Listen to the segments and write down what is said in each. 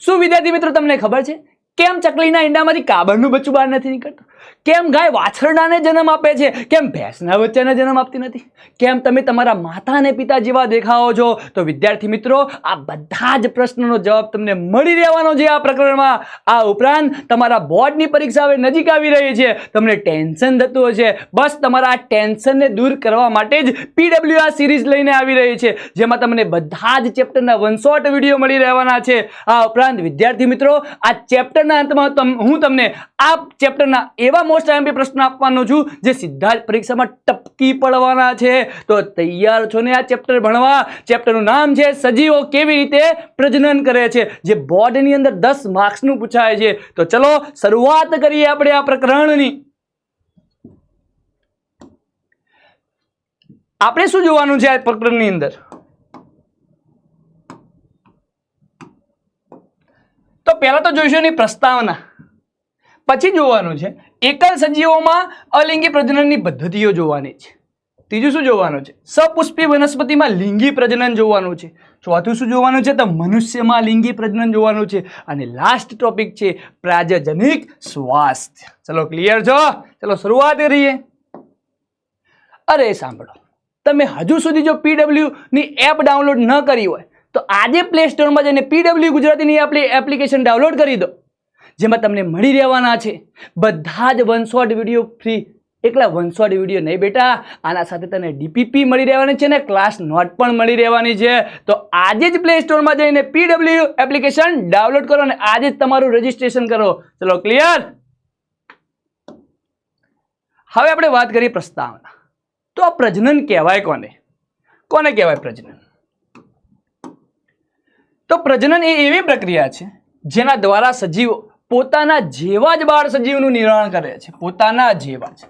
શું વિદ્યાર્થી મિત્રો તમને ખબર છે કેમ ચકલીના ઈંડામાંથી કાબરનું બચ્ચું બહાર નથી નીકળતું? કેમ ગાય વાછરડાને જન્મ આપે છે? કેમ ભેંસના બચ્ચાને જન્મ આપતી નથી? કેમ તમે તમારા માતા અને પિતા જેવા દેખાઓ છો? તો વિદ્યાર્થી મિત્રો, આ બધા જ પ્રશ્નોનો જવાબ તમને મળી રહેવાનો છે આ પ્રકરણમાં. આ ઉપરાંત તમારા બોર્ડની પરીક્ષા હવે નજીક આવી રહી છે. તમને ટેન્શન થતું હશે, બસ તમારા આ ટેન્શનને દૂર કરવા માટે જ PW આ સિરીઝ લઈને આવી રહી છે, જેમાં તમને બધા જ ચેપ્ટરના 1 શોર્ટ વિડીયો મળી રહેવાના છે. આ ઉપરાંત વિદ્યાર્થી મિત્રો, આ ચેપ્ટરના અંતમાં હું તમને આ ચેપ્ટરના એવા મોસ્ટ આઈએમપી પ્રશ્નો આપવાનો છું જે સીધા જ પરીક્ષામાં ટપકી પડવાના છે. તો તૈયાર છો ને આ ચેપ્ટર ભણવા? ચેપ્ટરનું નામ છે સજીવો કેવી રીતે પ્રજનન કરે છે, જે બોર્ડની અંદર 10 માર્ક્સનું પૂછાય છે. તો ચલો શરૂઆત કરીએ આપણે આ પ્રકરણની. આપણે શું જોવાનું છે આ પ્રકરણની અંદર? તો પહેલા તો જોઈશું એની પ્રસ્તાવના, પછી જોવાનું છે એકલ સજીવોમાં અલિંગી પ્રજનનની પદ્ધતિઓ જોવાની છે. ત્રીજું શું જોવાનું છે? સપુષ્પી વનસ્પતિમાં લિંગી પ્રજનન જોવાનું છે. ચોથું શું જોવાનું છે? તો મનુષ્યમાં લિંગી પ્રજનન જોવાનું છે. અને લાસ્ટ ટોપિક છે પ્રાજજનિક સ્વાસ્થ્ય. ચલો ક્લિયર છો? ચલો શરૂઆત કરીએ. અરે સાંભળો, તમે હજુ સુધી જો PW ની એપ ડાઉનલોડ ન કરી હોય તો આજે પ્લે સ્ટોરમાં જઈને PW ગુજરાતીની એપ્લિકેશન ડાઉનલોડ કરી દો, જેમાં તમને મળી રહેવાના છે બધા જ 1 શોર્ટ વિડીયો ફ્રી. એકલા 1 શોર્ટ વિડીયો નહીં બેટા, આના સાથે તને DPP મળી રહેવાની છે ને ક્લાસ નોટ પણ મળી રહેવાની છે. તો આજે જ પ્લે સ્ટોરમાં જઈને PW એપ્લિકેશન ડાઉનલોડ કરો અને આજે જ તમારું રજીસ્ટ્રેશન કરો. ચલો ક્લિયર? હવે આપણે વાત કરીએ પ્રસ્તાવના. તો આ પ્રજનન કહેવાય કોને? કોને કહેવાય પ્રજનન? તો પ્રજનન એ એવી પ્રક્રિયા છે જેના દ્વારા સજીવો પોતાના જેવા જ બાળ સજીવનું નિર્માણ કરે છે. પોતાના જેવા જ.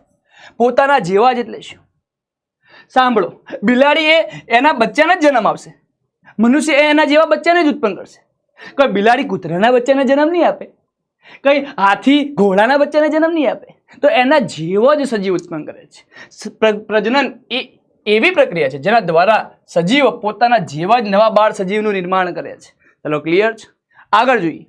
પોતાના જેવા જ એટલે શું? સાંભળો, બિલાડી એ એના બચ્ચાને જ જન્મ આપશે, મનુષ્ય એ એના જેવા બચ્ચાને જ ઉત્પન્ન કરશે. કોઈ બિલાડી કૂતરાના બચ્ચાને જન્મ નહીં આપે, કઈ હાથી ઘોડાના બચ્ચાને જન્મ નહીં આપે. તો એના જેવો જ સજીવ ઉત્પન્ન કરે છે. પ્રજનન એ એવી પ્રક્રિયા છે જેના દ્વારા સજીવ પોતાના જેવા જ નવા બાળ સજીવનું નિર્માણ કરે છે. ચલો ક્લિયર છે? આગળ જોઈએ.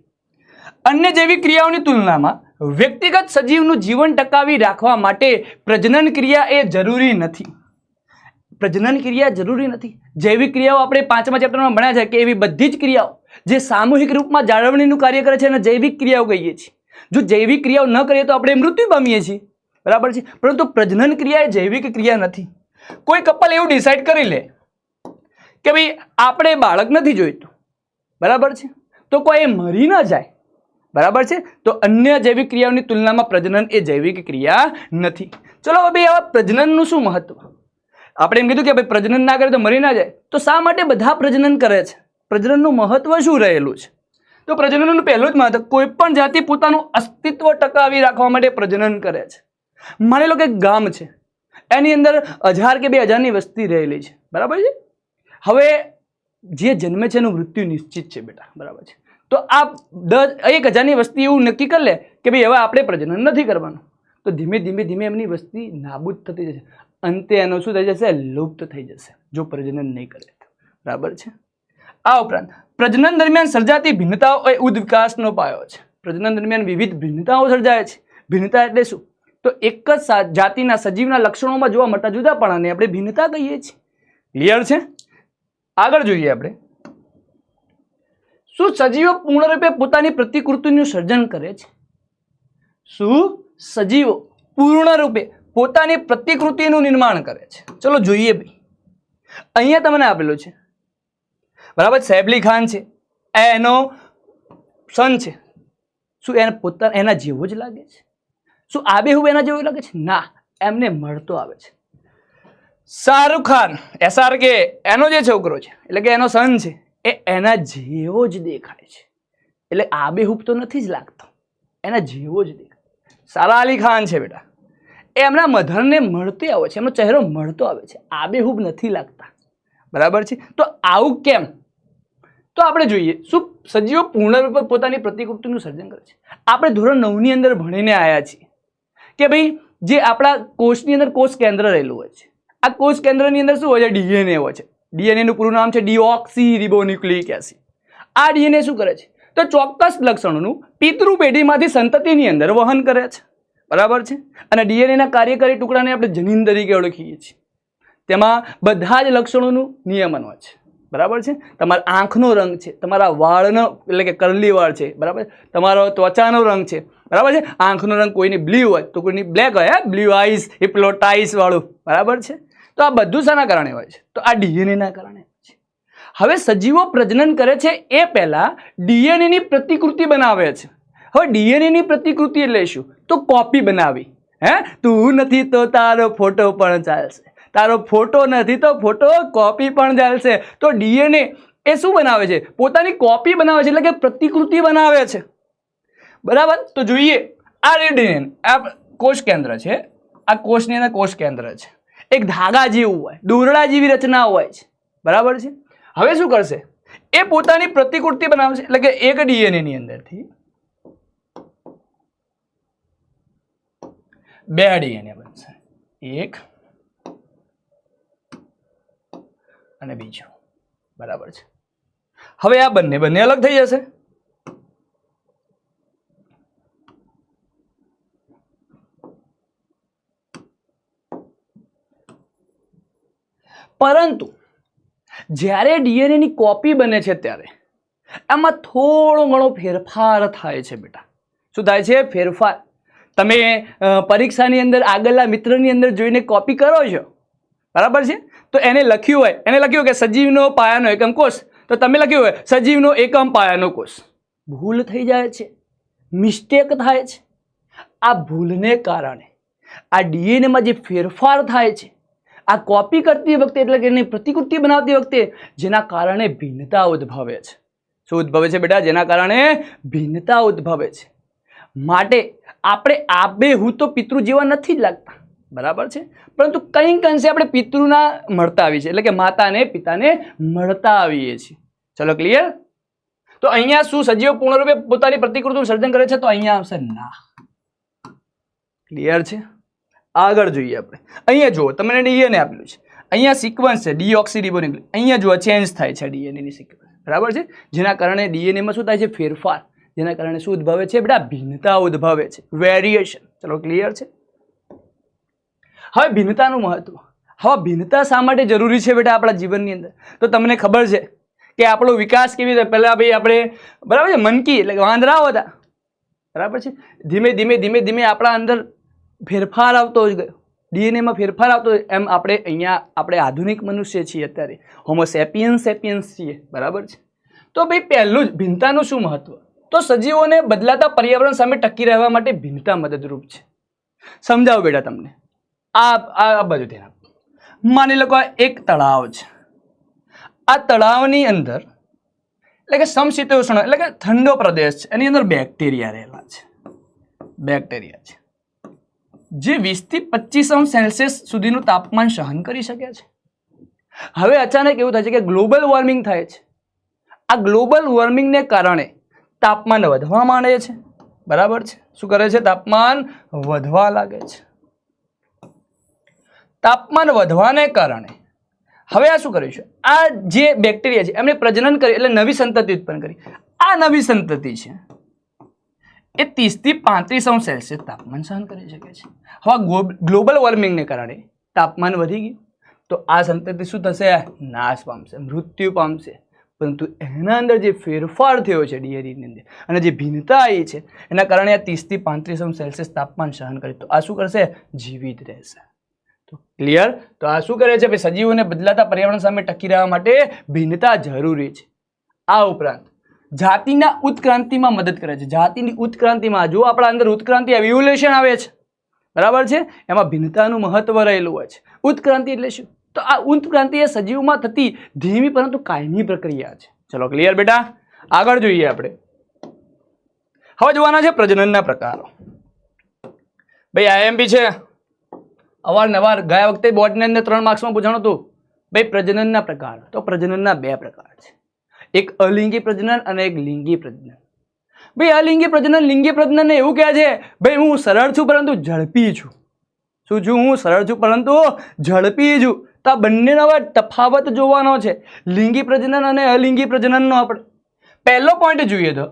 અન્ય જૈવિક ક્રિયાઓની તુલનામાં વ્યક્તિગત સજીવનું જીવન ટકાવી રાખવા માટે પ્રજનન ક્રિયા એ જરૂરી નથી. પ્રજનન ક્રિયા જરૂરી નથી. જૈવિક ક્રિયાઓ આપણે 5મા ચેપ્ટરમાં ભણ્યા છે કે એવી બધી જ ક્રિયાઓ જે સામૂહિક રૂપમાં જાળવણીનું કાર્ય કરે છે એને જૈવિક ક્રિયાઓ કહીએ છીએ. જો જૈવિક ક્રિયાઓ ન કરીએ તો આપણે મૃત્યુ પામીએ છીએ, બરાબર છે. પરંતુ પ્રજનન ક્રિયા એ જૈવિક ક્રિયા નથી. કોઈ કપલ એવું ડિસાઈડ કરી લે કે ભાઈ આપણે બાળક નથી જોઈતું, બરાબર છે, તો કોઈ એ મરી ન જાય, બરાબર છે. તો અન્ય જૈવિક ક્રિયાઓની તુલનામાં પ્રજનન એ જૈવિક ક્રિયા નથી. ચલો હવે આવા પ્રજનનનું શું મહત્વ? આપણે એમ કીધું કે ભાઈ પ્રજનન ના કરે તો મરી ના જાય, તો શા માટે બધા પ્રજનન કરે છે? પ્રજનનનું મહત્વ શું રહેલું છે? તો પ્રજનનનું પહેલું જ મહત્વ, કોઈ પણ જાતિ પોતાનું અસ્તિત્વ ટકાવી રાખવા માટે પ્રજનન કરે છે. માની લો કે એક ગામ છે, એની અંદર 1000 કે 2000ની વસ્તી રહેલી છે, બરાબર છે. હવે જે જન્મે છે એનું મૃત્યુ નિશ્ચિત છે બેટા, બરાબર છે. તો આ 1000ની વસ્તી એવું નક્કી કરી લે કે ભાઈ હવે આપણે પ્રજનન નથી કરવાનું, તો ધીમે ધીમે ધીમે એમની વસ્તી નાબૂદ થતી જશે. અંતે એનો શું થઈ જશે? લુપ્ત થઈ જશે જો પ્રજનન નહીં કરે, બરાબર છે. આ ઉપરાંત પ્રજનન દરમિયાન સર્જાતી ભિન્નતાઓ એ ઉચ્ચ વિકાસનો પાયો છે. પ્રજનન દરમિયાન વિવિધ ભિન્નતાઓ સર્જાય છે. ભિન્નતા એટલે શું? તો એક જ જાતિના સજીવના લક્ષણોમાં જોવા મળતા જુદાપણાને આપણે ભિન્નતા કહીએ છીએ. ક્લિયર છે? આગળ જોઈએ આપણે. શું સજીવો પૂર્ણરૂપે પોતાની પ્રતિકૃતિનું સર્જન કરે છે? શું સજીવો પૂર્ણરૂપે પોતાની પ્રતિકૃતિનું નિર્માણ કરે છે? ચલો જોઈએ ભાઈ. અહીંયા તમને આપેલું છે, બરાબર. સૈફ અલી ખાન છે, એનો સન છે. શું એને એના જેવો જ લાગે છે? શું આબેહૂબ એના જેવો લાગે છે? ના, એમને મળતો આવે છે. શાહરુખ ખાન SRK, એનો જે છોકરો છે એટલે કે એનો સન છે, એ એના જેવો જ દેખાય છે. એટલે આબેહૂબ તો નથી જ લાગતો, એના જેવો જ દેખાય. સારા અલી ખાન છે બેટા, એ એમના મધરને મળતો આવે છે, એમનો ચહેરો મળતો આવે છે, આબેહૂબ નથી લાગતા, બરાબર છે. તો આવું કેમ? તો આપણે જોઈએ. શું સજીવો પૂર્ણરૂપે પોતાની પ્રતિકૃતિનું સર્જન કરે છે? આપણે ધોરણ 9ની અંદર ભણીને આવ્યા છીએ કે ભાઈ જે આપણા કોષની અંદર કોષ કેન્દ્ર રહેલું હોય છે, આ કોષ કેન્દ્રની અંદર શું હોય છે? DNA હોય છે. DNA નું પૂરું નામ છે ડીઓક્સી રિબોન્યુક્લિક એસિડ. આ DNA શું કરે છે? તો ચોક્કસ લક્ષણોનું પિતૃ પેઢીમાંથી સંતતિની અંદર વહન કરે છે, બરાબર છે. અને ડીએનએના કાર્યકારી ટુકડાને આપણે જનીન તરીકે ઓળખીએ છીએ. તેમાં બધા જ લક્ષણોનું નિયમન હોય છે, બરાબર છે. તમારા આંખનો રંગ છે, તમારા વાળનો એટલે કે કરલી વાળ છે, બરાબર, તમારો ત્વચાનો રંગ છે, બરાબર છે. આંખનો રંગ કોઈની બ્લુ હોય તો કોઈની બ્લેક હોય, બ્લુ આઈસ, હિપ્નોટાઇઝ વાળું, બરાબર છે. તો આ બધું શાના કારણે હોય છે? તો આ ડીએનએના કારણે હોય છે. હવે સજીવો પ્રજનન કરે છે એ પહેલા ડીએનએની પ્રતિકૃતિ બનાવે છે. હવે ડીએનએની પ્રતિકૃતિ એટલે શું? તો કોપી બનાવી. તું નથી તો તારો ફોટો પણ ચાલશે, તારો ફોટો નથી તો ફોટો કોપી પણ ચાલશે. તો ડીએનએ એ શું બનાવે છે? પોતાની કોપી બનાવે છે, એટલે કે પ્રતિકૃતિ બનાવે છે, બરાબર. તો જોઈએ આ ડીએનએ આ કોષ કેન્દ્ર છે, આ કોષની અંદર કોષ કેન્દ્ર છે, એક ધાગા જેવું હોય, દોરડા જેવી રચના હોય છે, બરાબર છે. હવે શું કરશે? એ પોતાની પ્રતિકૃતિ બનાવશે, એટલે કે એક ડીએનએ ની અંદરથી બે ડીએનએ બનશે, એક અને બીજું, બરાબર છે. હવે આ બંને અલગ થઈ જશે. પરંતુ જ્યારે ડીએનએ ની કોપી બને છે ત્યારે આમાં થોડો ઘણો ફેરફાર થાય છે બેટા. શું થાય છે? ફેરફાર. તમે પરીક્ષાની અંદર આગળના મિત્રની અંદર જોઈને કોપી કરો છો, બરાબર છે. તો એને લખ્યું હોય કે સજીવનો પાયાનો એકમ કોષ, તો તમે લખ્યું હોય સજીવનો એકમ પાયાનો કોષ. ભૂલ થઈ જાય છે, મિસ્ટેક થાય છે. આ ભૂલને કારણે આ ડીએનએમાં જે ફેરફાર થાય છે, આ કોપી કરતી વખતે એટલે કે એની પ્રતિકૃતિ બનાવતી વખતે જેના કારણે ભિન્નતા ઉદ્ભવે છે. શું ઉદ્ભવે છે બેટા? જેના કારણે ભિન્નતા ઉદ્ભવે છે. માટે આપણે આબેહૂબ તો પિતૃ જેવા નથી જ લાગતા, બરાબર છે. પરંતુ કંઈક અંશે આપણે પિતૃના મળતા આવીએ છીએ, એટલે કે માતા ને પિતાને મળતા આવીએ છીએ. ચલો ક્લિયર? તો અહીંયા શું સજીવ પૂર્ણરૂપે પોતાની પ્રતિકૃતિનું સર્જન કરે છે? તો અહીંયા આવશે ના. ક્લિયર છે? આગળ જોઈએ આપણે. અહીંયા જુઓ, તમને ડીએનએ આપેલું છે, અહીંયા સિક્વન્સ છે ડીઓક્સીરીબોન્યુક્લિક. અહીંયા જુઓ ચેન્જ થાય છે ડીએનએ ની સિક્વન્સ, બરાબર છે. જેના કારણે ડીએનએમાં શું થાય છે? ફેરફાર. જેના કારણે શું ઉદ્ભવે છે બેટા? ભિન્નતા ઉદ્ભવે છે, વેરિએશન. ચલો ક્લિયર છે? હવે ભિન્નતાનું મહત્વ. હવે ભિન્નતા શા માટે જરૂરી છે બેટા આપણા જીવનની અંદર? તો તમને ખબર છે કે આપણો વિકાસ કેવી રીતે? પહેલા ભાઈ આપણે, બરાબર છે, મનકી એટલે કે વાંદરાઓ હતા, બરાબર છે. ધીમે ધીમે આપણા અંદર ફેરફાર આવતો જ ગયો, ડીએનએમાં ફેરફાર આવતો. એમ આપણે આધુનિક મનુષ્ય છીએ, અત્યારે હોમોસેપિયન્સ છીએ, બરાબર છે. તો ભાઈ પહેલું જ ભિન્નતાનું શું મહત્વ? તો સજીવોને બદલાતા પર્યાવરણ સામે ટકી રહેવા માટે ભિન્નતા મદદરૂપ છે. સમજાવો બેટા તમને. આ બાજુ ધ્યાન આપો. માની લો કે એક તળાવ છે. આ તળાવની અંદર એટલે કે સમશીતોષ્ણ એટલે કે ઠંડો પ્રદેશ છે, એની અંદર બેક્ટેરિયા રહેલા છે, બેક્ટેરિયા છે જે 20 થી 25 સેલ્સિયસ સુધીનું તાપમાન સહન કરી શકે છે. હવે અચાનક એવું થાય છે કે ગ્લોબલ વોર્મિંગ થાય છે. આ ગ્લોબલ વોર્મિંગને કારણે તાપમાન વધવા માંડે છે, બરાબર છે. શું કરે છે? તાપમાન વધવા લાગે છે. તાપમાન વધવાને કારણે હવે આ શું કર્યું છે? આ જે બેક્ટેરિયા છે એમને પ્રજનન કરી એટલે નવી સંતતિ ઉત્પન્ન કરી. આ નવી સંતતિ છે એ 30 થી 35 સેલ્સિયસ તાપમાન સહન કરી શકે છે. હવે ગ્લોબલ વોર્મિંગને કારણે તાપમાન વધી ગયું તો આ સંતતિ શું થશે? નાશ પામશે, મૃત્યુ પામશે. પરંતુ એના અંદર જે ફેરફાર થયો છે ડીએનએની અંદર અને જે ભિન્નતા આવી છે એના કારણે આ 30 થી 35 સેલ્સિયસ તાપમાન સહન કરે તો આ શું કરશે? જીવિત રહેશે. તો ક્લિયર? તો આ શું કરે છે? સજીવોને બદલાતા પર્યાવરણ સામે ટકી રહેવા માટે ભિન્નતા જરૂરી છે. આ ઉપરાંત જાતિના ઉત્ક્રાંતિમાં મદદ કરે છે. જાતિની ઉત્ક્રાંતિમાં જો આપણા અંદર ઉત્ક્રાંતિ ઇવોલ્યુશન આવે છે, બરાબર છે, એમાં ભિન્નતાનું મહત્વ રહેલું હોય છે. ઉત્ક્રાંતિ એટલે શું? તો આ ઉત્ક્રાંતિ એ સજીવમાં થતી ધીમી પરંતુ કાયમી પ્રક્રિયા છે. ચલો ક્લિયર બેટા? આગળ જોઈએ આપણે. હવે જોવાના છે પ્રજનનના પ્રકારો. ભાઈ આઈએમપી છે, અવારનવાર ગયા વખતે બોર્ડની અંદર 3 માર્ક્સમાં પૂછાણું હતું. ભાઈ પ્રજનનના પ્રકાર. તો પ્રજનનના 2 પ્રકાર છે, એક અલિંગી પ્રજનન અને એક લિંગી પ્રજનન. ભાઈ અલિંગી પ્રજનન લિંગી પ્રજનનને એવું કહે છે ભાઈ હું સરળ છું પરંતુ ઝડપી છું. શું છું? હું સરળ છું પરંતુ ઝડપી છું. તો આ બંનેનો તફાવત જોવાનો છે, લિંગી પ્રજનન અને અલિંગી પ્રજનનનો. આપણે પહેલો પોઈન્ટ જોઈએ તો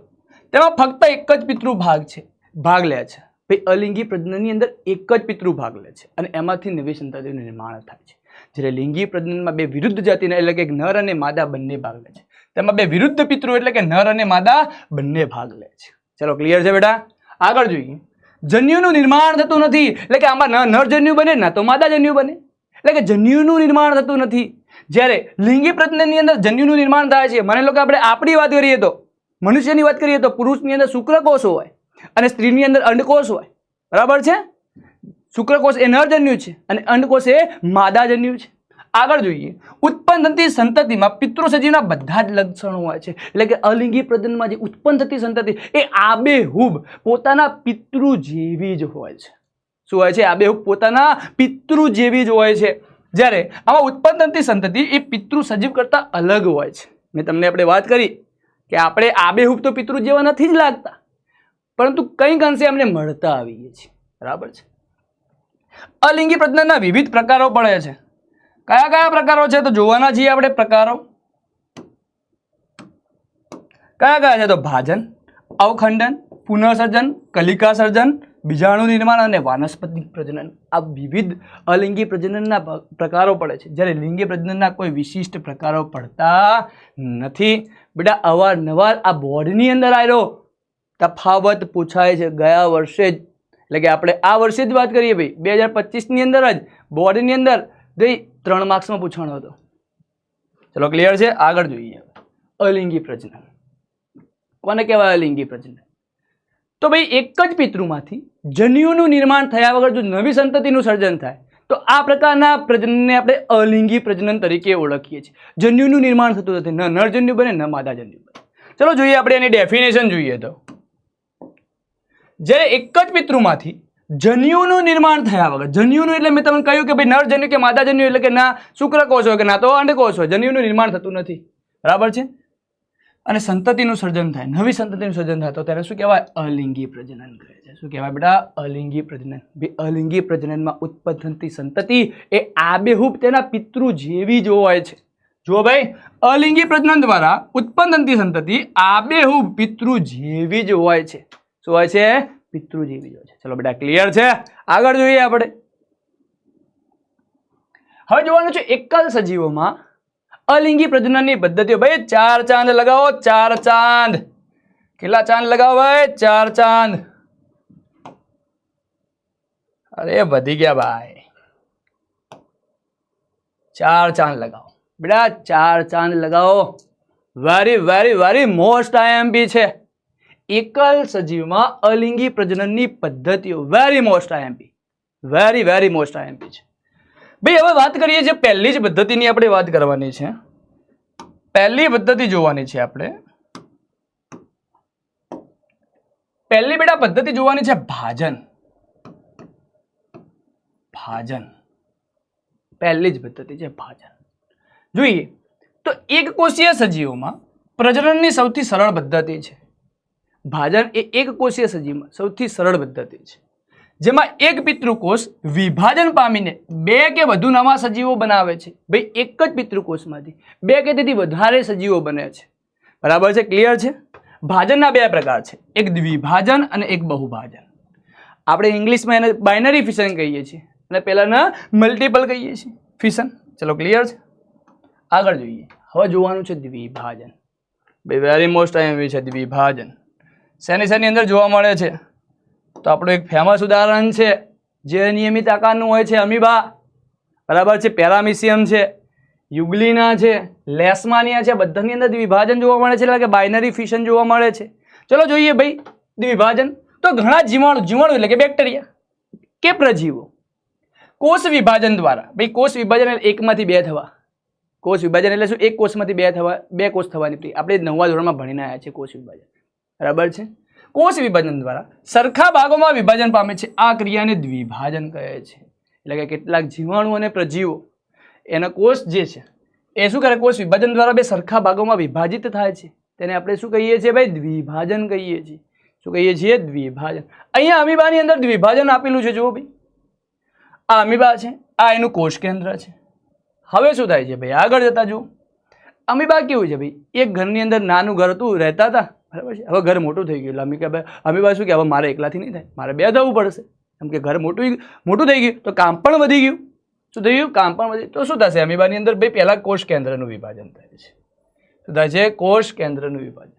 તેમાં ફક્ત એક જ પિતૃ ભાગ લે છે. ભાઈ અલિંગી પ્રજનનની અંદર એક જ પિતૃ ભાગ લે છે અને એમાંથી નવી સંતતિનું નિર્માણ થાય છે. જ્યારે લિંગી પ્રજનનમાં બે વિરુદ્ધ જાતિના એટલે કે નર અને માદા બંને ભાગ લે છે. તેમાં બે વિરુદ્ધ પિતૃ એટલે કે નર અને માદા બંને ભાગ લે છે. ચલો ક્લિયર છે બેટા? આગળ જોઈએ. જન્યુનું નિર્માણ થતું નથી એટલે કે આમાં ન નર જન્યુ બને ના તો માદા જન્યુ બને, એટલે કે જન્યુનું નિર્માણ થતું નથી. જ્યારે લિંગી પ્રજનનની અંદર જન્યુનું નિર્માણ થાય છે. માની લો કે આપણે આપણી વાત કરીએ તો મનુષ્યની વાત કરીએ તો પુરુષની અંદર શુક્રકોષ હોય અને સ્ત્રીની અંદર અંડકોષ હોય. બરાબર છે? શુક્રકોષ એ નરજન્યુ છે અને અંડકોષ એ માદાજન્યુ છે. આગળ જોઈએ. ઉત્પન્ન થતી સંતતિમાં પિતૃ સજીવના બધા જ લક્ષણો હોય છે. એટલે કે અલિંગી પ્રજનનમાં જે ઉત્પન્ન થતી સંતતિ એ આબેહૂબ પોતાના પિતૃ જેવી જ હોય છે. શું હોય છે? આબેહૂબ પોતાના પિતૃ જેવી જ હોય છે. જ્યારે આમાં ઉત્પન્ન થતી સંતતિ એ પિતૃ સજીવ કરતા અલગ હોય છે. મેં તમને આપણે વાત કરી કે આપણે આબેહૂબ તો પિતૃ જેવા નથી જ લાગતા, પરંતુ કંઈક અંશે અમને મળતા આવીએ છીએ. બરાબર છે? અલિંગી પ્રજનનના વિવિધ પ્રકારો પડે છે. કયા કયા પ્રકારો છે તો જોવાના છીએ આપણે. પ્રકારો કયા કયા છે તો ભાજન, અવખંડન, પુનઃસર્જન, કલિકા સર્જન, બીજાણુ નિર્માણ અને વાનસ્પતિક પ્રજનન. આ વિવિધ અલિંગી પ્રજનનના પ્રકારો પડે છે. જ્યારે લિંગી પ્રજનનના કોઈ વિશિષ્ટ પ્રકારો પડતા નથી. બેટા અવારનવાર આ બોર્ડની અંદર આવેલો તફાવત પૂછાય છે ગયા વર્ષે જ, એટલે કે આપણે આ વર્ષે જ વાત કરીએ ભાઈ 2025ની અંદર જ બોર્ડની અંદર 3 માર્ક્સમાં પૂછવાનો હતો. ચલો ક્લિયર છે? આગળ જોઈએ. અલિંગી પ્રજનન કોને કહેવાય? અલિંગી પ્રજનન તો ભાઈ એક જ પિતૃમાંથી જન્યુનું નિર્માણ થયા વગર જો નવી સંતતિનું સર્જન થાય તો આ પ્રકારના પ્રજનનને આપણે અલિંગી પ્રજનન તરીકે ઓળખીએ છીએ. જન્યુનું નિર્માણ થતું નથી, ન નરજન્યુ બને ન માદાજન્યુ બને. ચલો જોઈએ આપણે એની ડેફિનેશન જોઈએ તો જ્યારે એક જ પિતૃમાંથી જન્યુનું નિર્માણ થયા વગર, જન્યુનું એટલે મેં તમને કહ્યું કે ભાઈ નરજન્યુ કે માદાજન્યુ એટલે કે ના શુક્રકોષ હોય કે ના તો અંડકોષ હોય, જન્યુનું નિર્માણ થતું નથી. બરાબર છે? અને સંતતિનું સર્જન થાય, નવી સંતતિનું સર્જન થાય તો તેને શું કહેવાય? અલિંગી પ્રજનન કહે છે. શું કહેવાય બેટા? અલિંગી પ્રજનન. અલિંગી પ્રજનનમાં ઉત્પન્ન થતી સંતતિ એ આબેહૂબ તેના પિતૃ જેવી જ હોય છે. જુઓ ભાઈ, અલિંગી પ્રજનન દ્વારા ઉત્પન્ન થતી સંતતિ આબેહૂબ પિતૃ જેવી જ હોય છે. શું હોય છે? પિતૃ જેવી જ હોય છે. ચલો બેટા ક્લિયર છે? આગળ જોઈએ આપણે. હવે જોવાનું છે એકલ સજીવોમાં અલિંગી પ્રજનનની પદ્ધતિઓ. ભાઈ 4 ચાંદ લગાવો, 4 ચાંદ. કેટલા ચાંદ લગાવો ભાઈ? 4 ચાંદ. અરે વધી ગયા ભાઈ. 4 ચાંદ લગાવો બેટા, 4 ચાંદ લગાવો. Very very very most IMP છે. એકલ સજીવમાં અલિંગી પ્રજનનની પદ્ધતિઓ very most IMP, very very most IMP છે. ભાઈ હવે વાત કરીએ છીએ પહેલી જ પદ્ધતિની આપણે વાત કરવાની છે. પહેલી પદ્ધતિ જોવાની છે આપણે. પહેલી બેટા પદ્ધતિ જોવાની છે ભાજન. ભાજન પહેલી જ પદ્ધતિ છે ભાજન. જોઈએ તો એક કોષીય સજીવોમાં પ્રજનનની સૌથી સરળ પદ્ધતિ છે ભાજન. એ એક કોષીય સજીવમાં સૌથી સરળ પદ્ધતિ છે જેમાં એક પિતૃકોષ વિભાજન પામીને 2 કે વધુ નવા સજીવો બનાવે છે. ભાઈ એક જ પિતૃકોષમાંથી 2 કે તેથી વધારે સજીવો બને છે. બરાબર છે? ક્લિયર છે? ભાજનના 2 પ્રકાર છે, એક દ્વિભાજન અને એક બહુભાજન. આપણે ઇંગ્લિશમાં એને બાઇનરી ફિશન કહીએ છીએ અને પહેલાના મલ્ટિપલ કહીએ છીએ ફિશન. ચલો ક્લિયર છે? આગળ જોઈએ. હવે જોવાનું છે દ્વિભાજન. ભાઈ વેરી મોસ્ટ આઈએમપી છે દ્વિભાજન. શેની અંદર જોવા મળે છે તો આપણું એક ફેમસ ઉદાહરણ છે જે નિયમિત આકારનું હોય છે અમીબા. બરાબર છે? પેરામિશિયમ છે, યુગ્લિના છે, લેશમાનિયા છે. બધાની અંદર દ્વિભાજન જોવા મળે છે, એટલે કે બાઇનરી ફિશન જોવા મળે છે. ચલો જોઈએ ભાઈ દ્વિભાજન. તો ઘણા જીવાણુ એટલે કે બેક્ટેરિયા કે પ્રજીવો કોષ વિભાજન દ્વારા, ભાઈ કોષ વિભાજન એટલે એકમાંથી 2 થવા. કોષ વિભાજન એટલે શું? એક કોષમાંથી 2 કોષ થવાની. આપણે 9મા ધોરણમાં ભણીને આવ્યા છે કોષ વિભાજન. બરાબર છે? કોષ વિભાજન દ્વારા સરખા ભાગોમાં વિભાજન પામે છે. આ ક્રિયાને દ્વિભાજન કહે છે. એટલે કે કેટલાક જીવાણુ અને પ્રજીવો એના કોષ જે છે એ શું કરે? કોષ વિભાજન દ્વારા 2 સરખા ભાગોમાં વિભાજિત થાય છે. તેને આપણે શું કહીએ છીએ ભાઈ? દ્વિભાજન કહીએ છીએ. શું કહીએ છીએ? દ્વિભાજન. અહીંયા અમીબાની અંદર દ્વિભાજન આપેલું છે. જુઓ ભાઈ, આ અમીબા છે, આ એનું કોષ કેન્દ્ર છે. હવે શું થાય છે ભાઈ? આગળ જતા જુઓ. અમીબા કેવું છે ભાઈ? એક ઘરની અંદર નાનું ઘર હતું, રહેતા હતા. બરાબર છે. હવે ઘર મોટું થઈ ગયું એટલે અમીબા શું કે હવે મારે એકલાથી નહીં થાય, મારે 2 થવું પડશે. કેમ કે ઘર મોટું થઈ ગયું તો કામ પણ વધી ગયું. શું થઈ ગયું? કામ પણ વધી. તો શું થશે? અમીબાની અંદર ભાઈ પહેલાં કોષ કેન્દ્રનું વિભાજન થાય છે. શું થાય છે? કોષ કેન્દ્રનું વિભાજન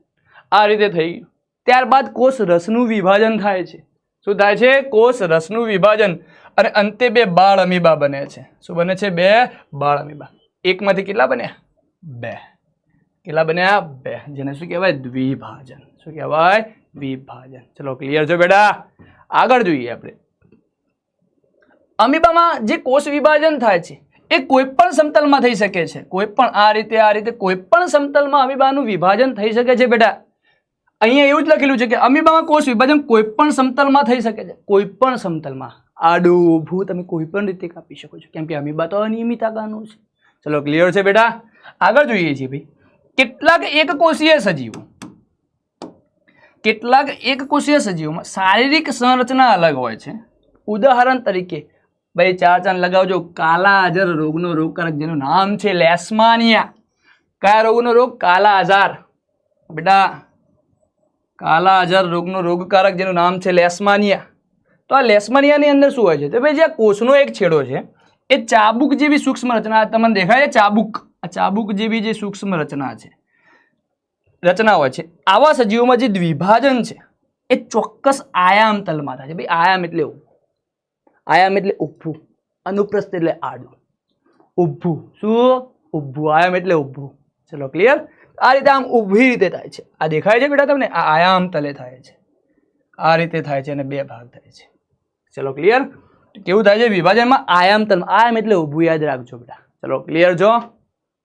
આ રીતે થઈ ગયું. ત્યારબાદ કોષ રસનું વિભાજન થાય છે. શું થાય છે? કોષ રસનું વિભાજન. અને અંતે 2 બાળ અમીબા બને છે. શું બને છે? 2 બાળ અમીબા. એકમાંથી કેટલા બન્યા? 2. કેટલા બન્યા? 2. જેને શું કહેવાય? દ્વિભાજન. શું કહેવાય? દ્વિભાજન. ચલો ક્લિયર છે બેટા? આગળ જોઈએ આપણે. અમીબામાં જે કોષ વિભાજન થાય છે એ કોઈ પણ સમતલમાં થઈ શકે છે. કોઈ પણ આ રીતે કોઈ પણ સમતલમાં અમીબાનું વિભાજન થઈ શકે છે બેટા. અહીંયા એવું જ લખેલું છે કે અમીબામાં કોષ વિભાજન કોઈ પણ સમતલમાં થઈ શકે છે. કોઈ પણ સમતલમાં આડું ઊભું તમે કોઈ પણ રીતે કાપી શકો છો. કેમ કે અમીબા તો અનિયમિત આકારનું છે. ચલો ક્લિયર છે બેટા? આગળ જોઈએ છીએ ભાઈ. કેટલાક એકકોષીય સજીવો, કેટલાક એકકોષીય સજીવોમાં શારીરિક સંરચના અલગ હોય છે. ઉદાહરણ તરીકે ભાઈ 4 ચાંદ લગાવજો. કાલા આજાર રોગનો રોગકારક જેનું નામ છે લેશમાનિયા. કયા રોગનો રોગ? કાલા આજાર. બેટા કાલા આજાર રોગનો રોગકારક જેનું નામ છે લેશમાનિયા. તો આ લેશમાનિયાની અંદર શું હોય છે? તો ભાઈ જે કોષનો એક છેડો છે એ ચાબુક જેવી સૂક્ષ્મ રચના તમને દેખાય છે. ચાબુક, આ ચાબુક જેવી જે સૂક્ષ્મ રચના છે, રચના હોય છે. આવા સજીવોમાં જે દ્વિભાજન છે એ ચોક્કસ આયામ તલમાં થાય છે. ભાઈ આયામ એટલે ઊભું, આયામ એટલે ઊભું, અનુપ્રસ્થ એટલે આડું, ઊભું. શું? ઊભું. આયામ એટલે ઊભું. ચલો ક્લિયર? આ રીતે આમ ઊભી રીતે થાય છે. આ દેખાય છે બેટા તમને? આ આયામ તલે થાય છે. આ રીતે થાય છે અને 2 ભાગ થાય છે. ચલો ક્લિયર? કેવું થાય છે વિભાજનમાં? આયામ તલ. આયામ એટલે ઊભું, યાદ રાખજો બેટા. ચલો ક્લિયર છો?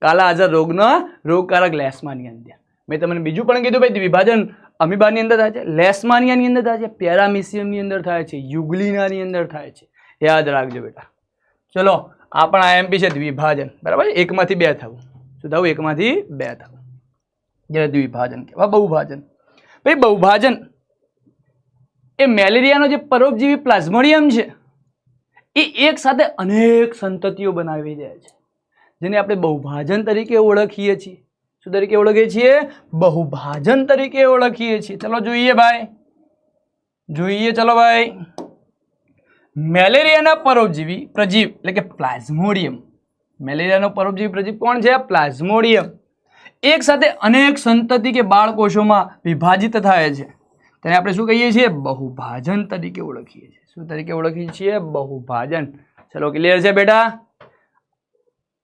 કાલા આજાર રોગનો રોગકારક લેશમાનિયા અંદર. મેં તમને બીજું પણ કીધું ભાઈ વિભાજન અમીબાની અંદર થાય છે, લેશમાનિયાની અંદર થાય છે, પેરામિસિયમની અંદર થાય છે, યુગ્લિનાની અંદર થાય છે. યાદ રાખજો બેટા. ચલો આ પણ આઈએમપી છે દ્વિભાજન. બરાબર? એકમાંથી 2 થવું. શું થવું? એકમાંથી 2 થવું. જે દ્વિભાજન કહેવાય. બહુભાજન. ભાઈ બહુભાજન એ મેલેરિયાનો જે પરોપજીવી પ્લાઝ્મોડિયમ છે એ એક સાથે અનેક સંતતિઓ બનાવી જાય છે, જેને આપણે બહુભાજન તરીકે ઓળખીએ છીએ. શું તરીકે ઓળખીએ છીએ? બહુભાજન તરીકે ઓળખીએ છીએ. ચલો જોઈએ ભાઈ, જોઈએ. ચલો ભાઈ, મેલેરિયાના પરોપજીવી પ્રજીવ એટલે કે પ્લાઝ્મોડિયમ. મેલેરિયાનો પરોપજીવી પ્રજીવ કોણ છે? પ્લાઝ્મોડિયમ. એક સાથે અનેક સંતતિ કે બાળકોષોમાં વિભાજિત થાય છે. તેને આપણે શું કહીએ છીએ? બહુભાજન તરીકે ઓળખીએ છીએ. શું તરીકે ઓળખીએ છીએ? બહુભાજન. ચલો ક્લિયર છે બેટા?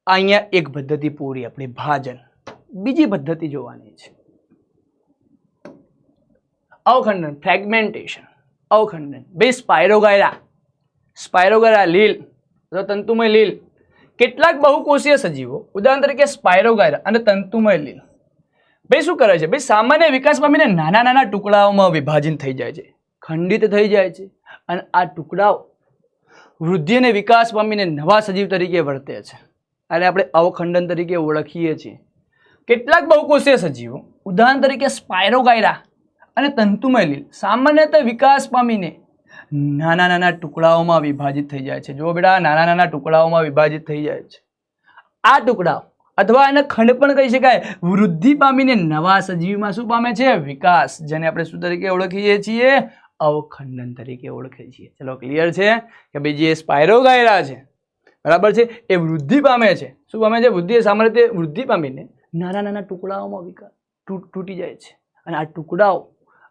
અહીંયા એક પદ્ધતિ પૂરી આપણી ભાજન. બીજી પદ્ધતિ જોવાની છે અવખંડન, ફ્રેગમેન્ટેશન. અવખંડન બે સ્પાયરોગાયરા, સ્પાયરોગાયરા લીલ અથવા તંતુમય લીલ. કેટલાક બહુકોષીય સજીવો ઉદાહરણ તરીકે સ્પાયરોગાયરા અને તંતુમય લીલ ભાઈ શું કરે છે? ભાઈ સામાન્ય વિકાસ પામીને નાના નાના ટુકડાઓમાં વિભાજિત થઈ જાય છે, ખંડિત થઈ જાય છે, અને આ ટુકડાઓ વૃદ્ધિ અને વિકાસ પામીને નવા સજીવ તરીકે વર્તે છે, અને આપણે અવખંડન તરીકે ઓળખીએ છીએ. કેટલાક બહુકોષીય સજીવો ઉદાહરણ તરીકે સ્પાયરોગાયરા અને તંતુમય લીલ સામાન્યતઃ વિકાસ પામીને નાના નાના ટુકડાઓમાં વિભાજિત થઈ જાય છે. જો બેટા નાના નાના ટુકડાઓમાં વિભાજિત થઈ જાય છે. આ ટુકડાઓ અથવા એને ખંડ પણ કહી શકાય. વૃદ્ધિ પામીને નવા સજીવમાં શું પામે છે? વિકાસ, જેને આપણે શું તરીકે ઓળખીએ છીએ? અવખંડન તરીકે ઓળખીએ છીએ. ચલો ક્લિયર છે કે ભાઈ જે સ્પાયરોગાયરા છે બરાબર છે એ વૃદ્ધિ પામે છે. શું પામે છે? વૃદ્ધિ. સામાન્ય રીતે વૃદ્ધિ પામીને નાના નાના ટુકડાઓમાં વિકાસ તૂટી જાય છે, અને આ ટુકડાઓ,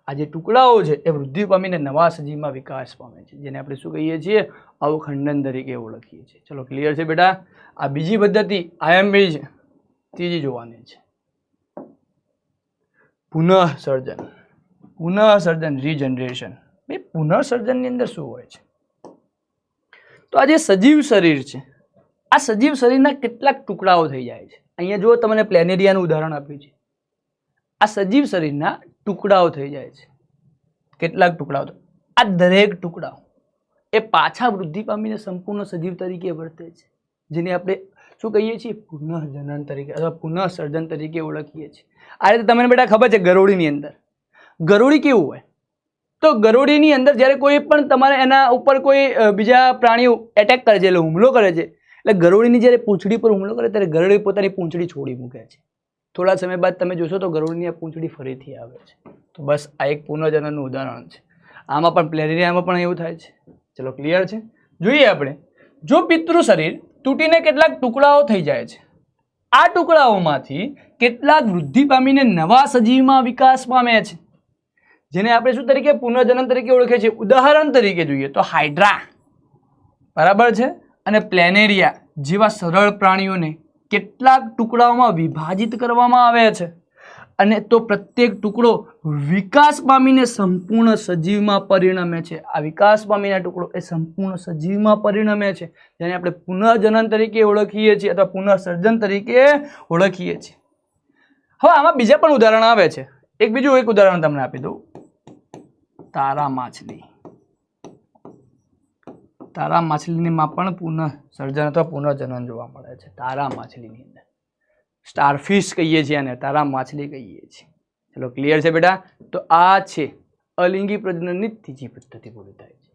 આ જે ટુકડાઓ છે એ વૃદ્ધિ પામીને નવા સજીવમાં વિકાસ પામે છે, જેને આપણે શું કહીએ છીએ? અવખંડન તરીકે ઓળખીએ છીએ. ચલો ક્લિયર છે બેટા? આ બીજી પદ્ધતિ આઈએમપી છે. ત્રીજી જોવાની છે પુનઃસર્જન. પુનઃસર્જન, રીજનરેશન. ભાઈ પુનઃસર્જનની અંદર શું હોય છે? તો આ જે સજીવ શરીર છે, આ સજીવ શરીરના કેટલાક ટુકડાઓ થઈ જાય છે. અહીંયા જો તમને પ્લેનેરિયાનું ઉદાહરણ આપ્યું છે. આ સજીવ શરીરના ટુકડાઓ થઈ જાય છે. કેટલાક ટુકડાઓ. આ દરેક ટુકડાઓ એ પાછા વૃદ્ધિ પામીને સંપૂર્ણ સજીવ તરીકે વર્તે છે, જેને આપણે શું કહીએ છીએ? પુનઃજનન તરીકે અથવા પુનઃસર્જન તરીકે ઓળખીએ છીએ. આ રીતે તમને બેટા ખબર છે ગરોળીની અંદર ગરોળી કેવું હોય? તો ગરોળીની અંદર જ્યારે કોઈ પણ તમારે એના ઉપર કોઈ બીજા પ્રાણીઓ એટેક કરે છે, એટલે હુમલો કરે છે, એટલે ગરોળીની જ્યારે પૂંછડી પર હુમલો કરે ત્યારે ગરોળી પોતાની પૂંછડી છોડી મૂકે છે. થોડા સમય બાદ તમે જોશો તો ગરોળીની આ પૂંછડી ફરીથી આવે છે. તો બસ આ એક પુનર્જનનનું ઉદાહરણ છે. આમાં પણ પ્લેનેરિયામાં પણ એવું થાય છે. ચલો ક્લિયર છે. જોઈએ આપણે, જો પિતૃ શરીર તૂટીને કેટલાક ટુકડાઓ થઈ જાય છે, આ ટુકડાઓમાંથી કેટલાક વૃદ્ધિ પામીને નવા સજીવમાં વિકાસ પામે છે, જેને આપણે શું તરીકે પુનર્જનન તરીકે ઓળખીએ છીએ. ઉદાહરણ તરીકે જોઈએ તો હાઇડ્રા, બરાબર છે, અને પ્લેનેરિયા જેવા સરળ પ્રાણીઓને કેટલાક ટુકડાઓમાં વિભાજિત કરવામાં આવે છે, અને તો પ્રત્યેક ટુકડો વિકાસ પામીને સંપૂર્ણ સજીવમાં પરિણમે છે. આ વિકાસ પામીના ટુકડો એ સંપૂર્ણ સજીવમાં પરિણમે છે, જેને આપણે પુનર્જનન તરીકે ઓળખીએ છીએ અથવા પુનઃસર્જન તરીકે ઓળખીએ છીએ. હવે આમાં બીજા પણ ઉદાહરણ આવે છે. બીજું એક ઉદાહરણ તમને આપી દઉં. તારા માછલી. તારા માછલીમાં પણ પુનઃસર્જન અથવા પુનર્જનન જોવા મળે છે. તારા માછલીની અંદર સ્ટારફિશ કહીએ છીએ અને તારા માછલી કહીએ છીએ. ચલો ક્લિયર છે બેટા. તો આ છે અલિંગી પ્રજનનની ત્રીજી પદ્ધતિ પૂરી થાય છે.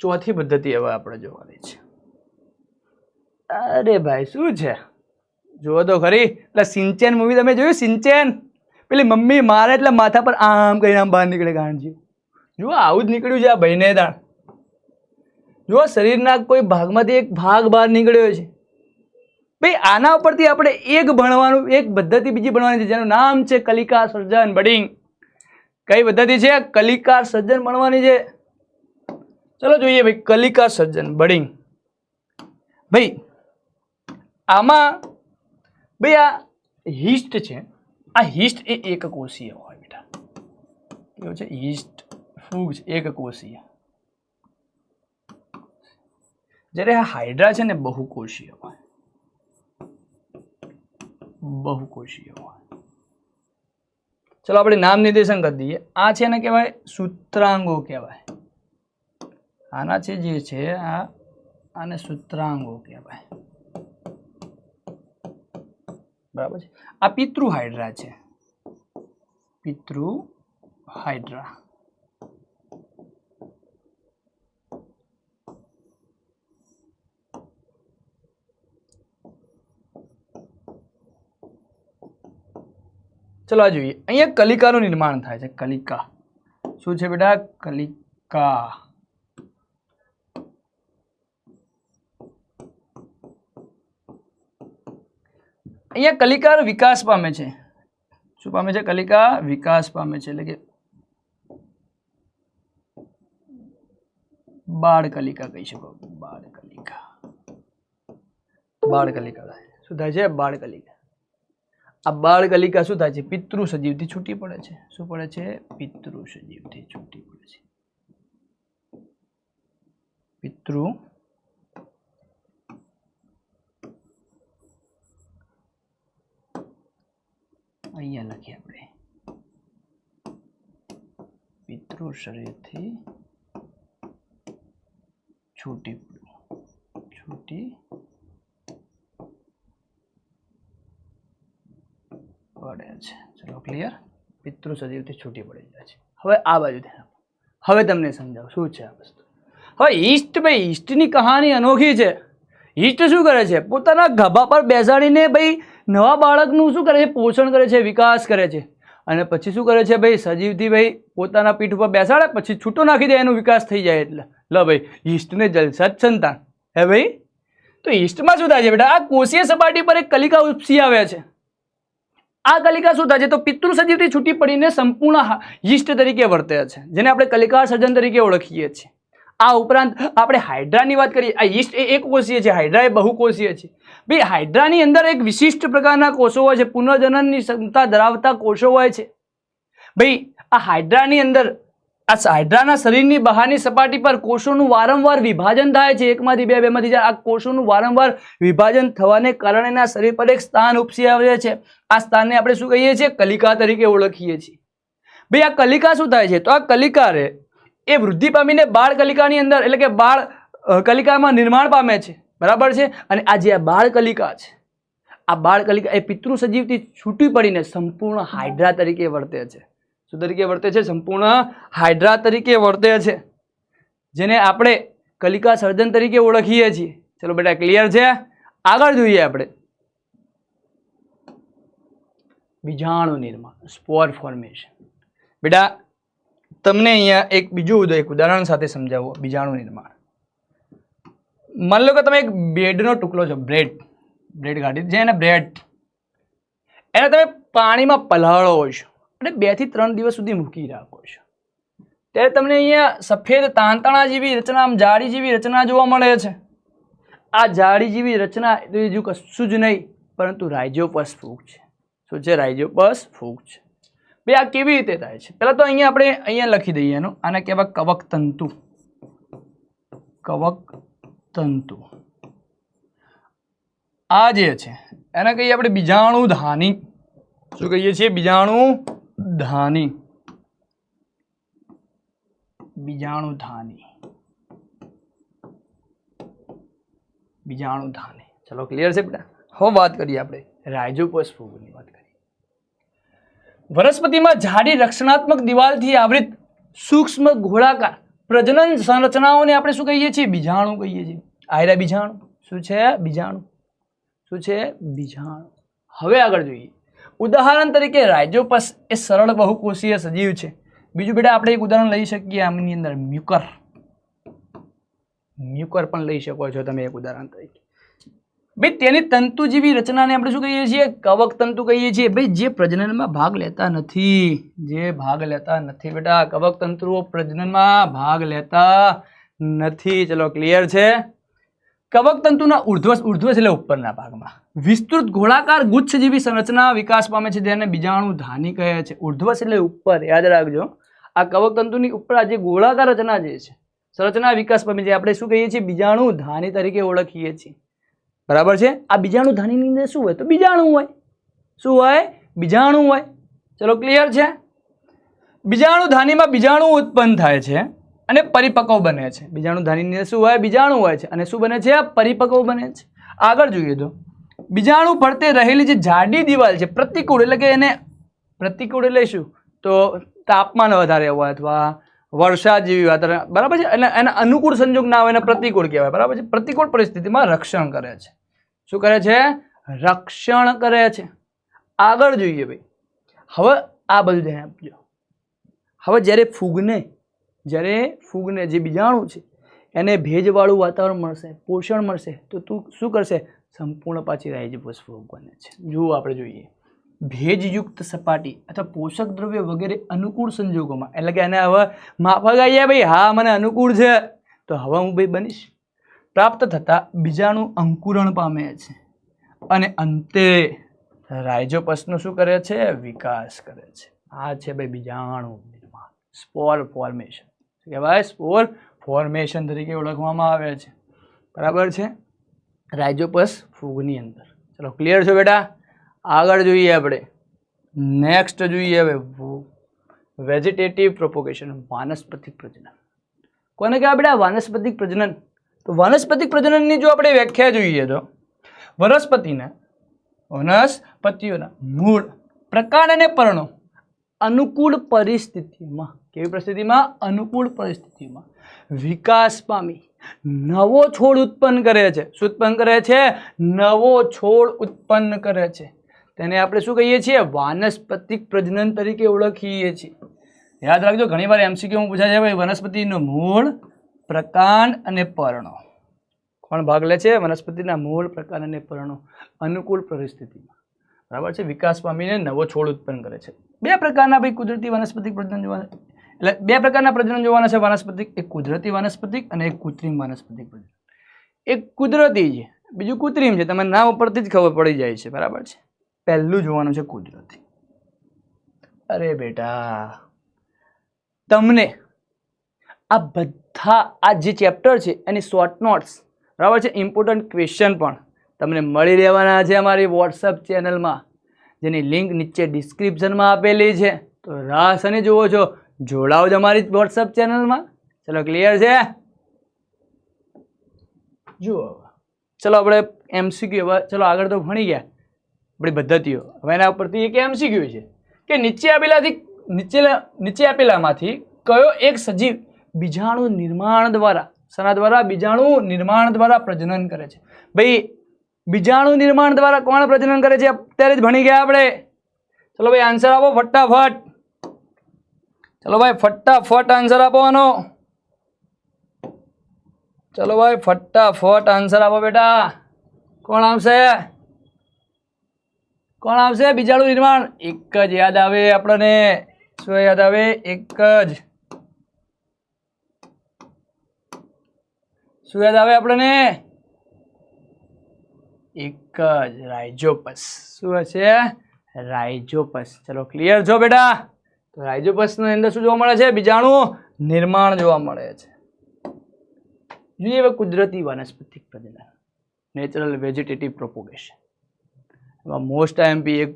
ચોથી પદ્ધતિ હવે આપણે જોવાની છે. અરે ભાઈ શું છે, જુઓ તો ખરી. એટલે સિંચેન મૂવી તમે જોયું? સિંચેન પેલી મમ્મી મારે એટલે માથા પર આમ કરીને આમ બહાર નીકળે ગાંઠજી. જુઓ આવું જ નીકળ્યું છે આ ભાઈને તાણ. જુઓ શરીરના કોઈ ભાગમાંથી એક ભાગ બહાર નીકળ્યો છે. ભાઈ આના ઉપરથી આપણે એક ભણવાનું, એક પદ્ધતિ બીજી ભણવાની છે જેનું નામ છે કલિકા સર્જન બડિંગ. કઈ પદ્ધતિ છે? કલિકા સર્જન ભણવાની છે. ચલો જોઈએ ભાઈ, કલિકા સર્જન બડિંગ. ભાઈ આમાં ભાઈ આ હિસ્ટ છે. આ હિસ્ટ એ એકકોષીય હોય બેટા. કેવું છે? હિસ્ટ ફૂગ છે એકકોષીય. જ્યારે આ હાઇડ્રા છે ને બહુકોષીય હોય. બહુકોષીય હોય. ચલો આપણે નામ નિર્દેશન કરી દઈએ. આ છે ને કહેવાય સૂત્રાંગો કહેવાય. આના છે જે છે આને સૂત્રાંગો કહેવાય. બરાબર છે. આ પિતૃ હાઇડ્રા છે. પિતૃ હાઇડ્રા. ચલો આ જોઈએ. અહીંયા કલિકાનું નિર્માણ થાય છે. કલિકા શું છે બેટા? કલિકા. અહીંયા કલિકા વિકાસ પામે છે. શું પામે છે? કલિકા વિકાસ પામે છે. એટલે કે બાળ કલિકા કહી શકો. બાળ કલિકા. બાળ કલિકા શું થાય છે? બાળ કલિકા. આ બાળ કલિકા શું થાય છે? પિતૃ સજીવથી છૂટી પડે છે. શું પડે છે? પિતૃ સજીવથી છૂટી પડે છે. પિતૃ અહીંયા લખીએ આપણે. પિતૃ શરીરથી છૂટી પડે છે. ચલો ક્લિયર. પિતૃ સજીવથી છૂટી પડી જાય છે. હવે આ બાજુ ધ્યાન આપો. હવે તમને સમજાવું શું છે આ વસ્તુ. હવે ઈસ્ટ, ભાઈ ઈસ્ટની કહાની અનોખી છે. ઈસ્ટ શું કરે છે? પોતાના ગાભા પર બેસાડીને ભાઈ નવા બાળકનું શું કરે છે? પોષણ કરે છે, વિકાસ કરે છે. અને પછી શું કરે છે? ભાઈ સજીવથી ભાઈ પોતાના પીઠ ઉપર બેસાડે, પછી છૂટો નાખી દે, એનો વિકાસ થઈ જાય. એટલે લો ભાઈ ઈસ્ટને જલસા જ સંતાન. હે ભાઈ, તો ઈસ્ટમાં શું થાય છે બેટા? આ કોષીય સપાટી પર એક કલિકા ઉપસી આવે છે. આ કલિકા શું થાય છે? તો પિતૃ સજીવથી છૂટી પડીને સંપૂર્ણ યીસ્ટ તરીકે વર્તે છે, જેને આપણે કલિકા સર્જન તરીકે ઓળખીએ છીએ. આ ઉપરાંત આપણે હાઇડ્રાની વાત કરીએ. આ યીસ્ટ એ એકકોષીય છે, હાઇડ્રા એ બહુકોષીય છે. ભાઈ હાઇડ્રાની અંદર એક વિશિષ્ટ પ્રકારના કોષો હોય છે, પુનર્જનનની ક્ષમતા ધરાવતા કોષો હોય છે. ભાઈ આ હાઇડ્રાની અંદર, આ હાઇડ્રાના શરીરની બહારની સપાટી પર કોષોનું વારંવાર વિભાજન થાય છે. એકમાંથી બે, બેમાંથી ચાર. આ કોષોનું વારંવાર વિભાજન થવાને કારણે ના શરીર પર એક સ્થાન ઉપસી આવે છે. આ સ્થાનને આપણે શું કહીએ છીએ? કલિકા તરીકે ઓળખીએ છીએ. ભાઈ આ કલિકા શું થાય છે? તો આ કલિકા રે એ વૃદ્ધિ પામીને બાળ કલિકાની અંદર, એટલે કે બાળ કલિકામાં નિર્માણ પામે છે. બરાબર છે. અને આ જે બાળ કલિકા છે, આ બાળ કલિકા એ પિતૃ સજીવથી છૂટી પડીને સંપૂર્ણ હાઇડ્રા તરીકે વર્તે છે. શું તરીકે વર્તે છે? સંપૂર્ણ હાઇડ્રા તરીકે વર્તે છે, જેને આપણે કલિકા સર્જન તરીકે ઓળખીએ છીએ. ચલો બેટા ક્લિયર છે. આગળ જોઈએ આપણે બીજાણુ નિર્માણ, સ્પોર ફોર્મેશન. બેટા તમને અહીંયા એક બીજું એક ઉદાહરણ સાથે સમજાવો બીજાણુ નિર્માણ. માની લો કે તમે એક બ્રેડનો ટુકડો છો, બ્રેડ કાઢી છે, એને બ્રેડ એને તમે પાણીમાં પલાળો છો અને 2 થી 3 દિવસ સુધી મૂકી રાખો છો, ત્યારે તમને અહીંયા સફેદ તાંતણા જેવી રચના, આમ જાળી જેવી રચના જોવા મળે છે. આ જાળી જેવી રચના બીજું કશું જ નહીં પરંતુ રાઇઝોપસ ફૂગ છે. શું છે? રાઇઝોપસ ફૂગ છે. ભાઈ આ કેવી રીતે થાય છે? પહેલા તો અહીંયા આપણે અહીંયા લખી દઈએ એનું, આને કહેવાય કવક તંતુ. કવક તંતુ આ જે છે એને કહીએ આપણે બીજાણુ ધાની. શું કહીએ છીએ? બીજાણુ ધાની. બીજાણુ ધાની. બીજાણુ ધાની. ચલો ક્લિયર છે બેટા? હવે વાત કરીએ આપણે રાઇઝોપસ ફૂગની વાત કરીએ. વનસ્પતિમાં જાડી રક્ષણાત્મક દિવાલથી આવૃત સૂક્ષ્મ ગોળાકાર પ્રજનન સંરચનાઓને આપણે શું કહીએ છીએ? બીજાણુ કહીએ છીએ. આયરા બીજાણુ. શું છે? બીજાણુ. શું છે? બીજાણુ. હવે આગળ જોઈએ. ઉદાહરણ તરીકે રાઇઝોપસ એ સરળ બહુકોષીય સજીવ છે. બીજું બેટા આપણે એક ઉદાહરણ લઈ શકીએ આમની અંદર મ્યુકર. મ્યુકર પણ લઈ શકો છો તમે એક ઉદાહરણ તરીકે. ભાઈ તેની તંતુ જેવી રચનાને આપણે શું કહીએ છીએ? કવક તંતુ કહીએ છીએ. ભાઈ જે પ્રજનનમાં ભાગ લેતા નથી, જે ભાગ લેતા નથી બેટા, કવક તંતુઓ પ્રજનનમાં ભાગ લેતા નથી. ચલો ક્લિયર છે? કવક તંતુના ઉર્ધ્વ એટલે ઉપરના ભાગમાં વિસ્તૃત ગોળાકાર ગુચ્છ જેવી સંરચના વિકાસ પામે છે, જેને બીજાણુ ધાની કહે છે. ઉર્ધ્વ એટલે ઉપર, યાદ રાખજો. આ કવક તંતુની ઉપર આ જે ગોળાકાર રચના જે છે, સંરચના વિકાસ પામે છે, આપણે શું કહીએ છીએ? બીજાણુ ધાની તરીકે ઓળખીએ છીએ. બરાબર છે? આ બીજાણુ ધાનીની અંદર શું હોય? તો બીજાણુ હોય. શું હોય? બીજાણુ હોય. ચલો ક્લિયર છે? બીજાણુ ધાનીમાં બીજાણુ ઉત્પન્ન થાય છે અને પરિપક્વ બને છે. બીજાણુ ધાનીની અંદર શું હોય? બીજાણુ હોય છે અને શું બને છે? પરિપક્વ બને છે. આગળ જોઈએ તો બીજાણુ ફરતે રહેલી જે જાડી દિવાલ છે, પ્રતિકૂળ એટલે કે એને પ્રતિકૂળ એટલે શું? તો તાપમાન વધારે હોય અથવા વરસાદ જેવી વાતાવરણ, બરાબર છે, એટલે એના અનુકૂળ સંજોગ ના હોય એને પ્રતિકૂળ કહેવાય. બરાબર છે? પ્રતિકૂળ પરિસ્થિતિમાં રક્ષણ કરે છે. શું કરે છે? રક્ષણ કરે છે. આગળ જોઈએ ભાઈ. હવે આ બધું ધ્યાન આપજો. હવે જ્યારે ફૂગને જે બીજાણુ છે એને ભેજવાળું વાતાવરણ મળશે, પોષણ મળશે, તો તું શું કરશે? સંપૂર્ણ પાછી રાઇઝોપસ ફૂગ બને છે. જુઓ આપણે જોઈએ. ભેજયુક્ત સપાટી અથવા પોષક દ્રવ્ય વગેરે અનુકૂળ સંજોગોમાં, એટલે કે એને હવે માફક આવ્યા ભાઈ, હા મને અનુકૂળ છે તો હવે હું ભાઈ બનીશ, પ્રાપ્ત થતા બીજાણુ અંકુરણ પામે છે અને અંતે રાઇઝોપસનો શું કરે છે? વિકાસ કરે છે. આ છે ભાઈ બીજાણુ નિર્માણ, સ્પોર ફોર્મેશન. શું કહેવાય? સ્પોર ફોર્મેશન તરીકે ઓળખવામાં આવે છે. બરાબર છે? રાઇઝોપસ ફૂગની અંદર. ચલો ક્લિયર છે બેટા? આગળ જોઈએ આપણે. નેક્સ્ટ જોઈએ હવે વેજીટેટિવ પ્રોપોગેશન, વાનસ્પતિક પ્રજનન. કોને કહેવાય બેટા? વાનસ્પતિક પ્રજનન. તો વાનસ્પતિક પ્રજનનની જો આપણે વ્યાખ્યા જોઈએ તો વનસ્પતિઓના મૂળ, પ્રકાર અને પર્ણો અનુકૂળ પરિસ્થિતિમાં, કેવી પરિસ્થિતિમાં? અનુકૂળ પરિસ્થિતિમાં વિકાસ પામી નવો છોડ ઉત્પન્ન કરે છે. શું ઉત્પન્ન કરે છે? નવો છોડ ઉત્પન્ન કરે છે. તેને આપણે શું કહીએ છીએ? વાનસ્પતિક પ્રજનન તરીકે ઓળખીએ છીએ. યાદ રાખજો, ઘણી વાર એમસીક્યુ પૂછાય છે ભાઈ વનસ્પતિનું મૂળ, પ્રકાંડ અને પર્ણો. કોણ ભાગ લે છે? વનસ્પતિના મૂળ, પ્રકાંડ અને પર્ણો અનુકૂળ પરિસ્થિતિમાં, બરાબર છે, વિકાસ પામીને નવો છોડ ઉત્પન્ન કરે છે. 2 પ્રકારના ભાઈ કુદરતી વનસ્પતિક પ્રજનન જોવાના, એટલે 2 પ્રકારના પ્રજનન જોવાના છે વનસ્પતિક. એક કુદરતી વનસ્પતિક અને એક કૃત્રિમ વનસ્પતિક પ્રજનન. એક કુદરતી છે, બીજું કૃત્રિમ છે. તમને નામ ઉપરથી જ ખબર પડી જાય છે. બરાબર છે? પહેલું જોવાનું છે કુદરતી. અરે બેટા તમને આ બધા આ જે ચેપ્ટર છે એની શોર્ટ નોટ્સ, બરાબર છે, ઇમ્પોર્ટન્ટ ક્વેશ્ચન પણ તમને મળી રહેવાના છે અમારી વોટ્સઅપ ચેનલમાં, જેની લિંક નીચે ડિસ્ક્રિપ્શનમાં આપેલી છે. તો રાહ શેની જુઓ છો? જોડાઓ જ અમારી વોટ્સઅપ ચેનલમાં. ચલો ક્લિયર છે? જુઓ ચલો આપણે એમસીક્યુ, હવે ચલો આગળ તો ભણી ગયા આપણી પદ્ધતિઓ. હવે એના ઉપરથી એક એમસીક્યુ છે કે નીચે આપેલામાંથી કયો એક સજીવ બીજાણુ નિર્માણ દ્વારા, શેના દ્વારા? બીજાણુ નિર્માણ દ્વારા પ્રજનન કરે છે. ભાઈ બીજાણુ નિર્માણ દ્વારા કોણ પ્રજનન કરે છે? અત્યારે જ ભણી ગયા આપણે. ચલો ભાઈ આન્સર આપો ફટાફટ. ચલો ભાઈ ફટાફટ આન્સર આપો આનો. ચલો ભાઈ ફટાફટ આન્સર આપો બેટા. કોણ આવશે? કોણ આવશે? બીજાણુ નિર્માણ. એક જ યાદ આવે આપણને. શું યાદ આવે? એક જ. શું યાદ આવે આપણને? એક જ, રાઇઝોપસ. શું હશે? રાઇઝોપસ. ચલો ક્લિયર છો બેટા? તો રાઇઝોપસ ની અંદર શું જોવા મળે છે? બીજાણુ નિર્માણ જોવા મળે છે. જોઈએ હવે કુદરતી વાનસ્પતિક પ્રજનન, નેચરલ વેજીટેટિવ પ્રોપોગેશન. એમાં મોસ્ટ આઈએમપી એક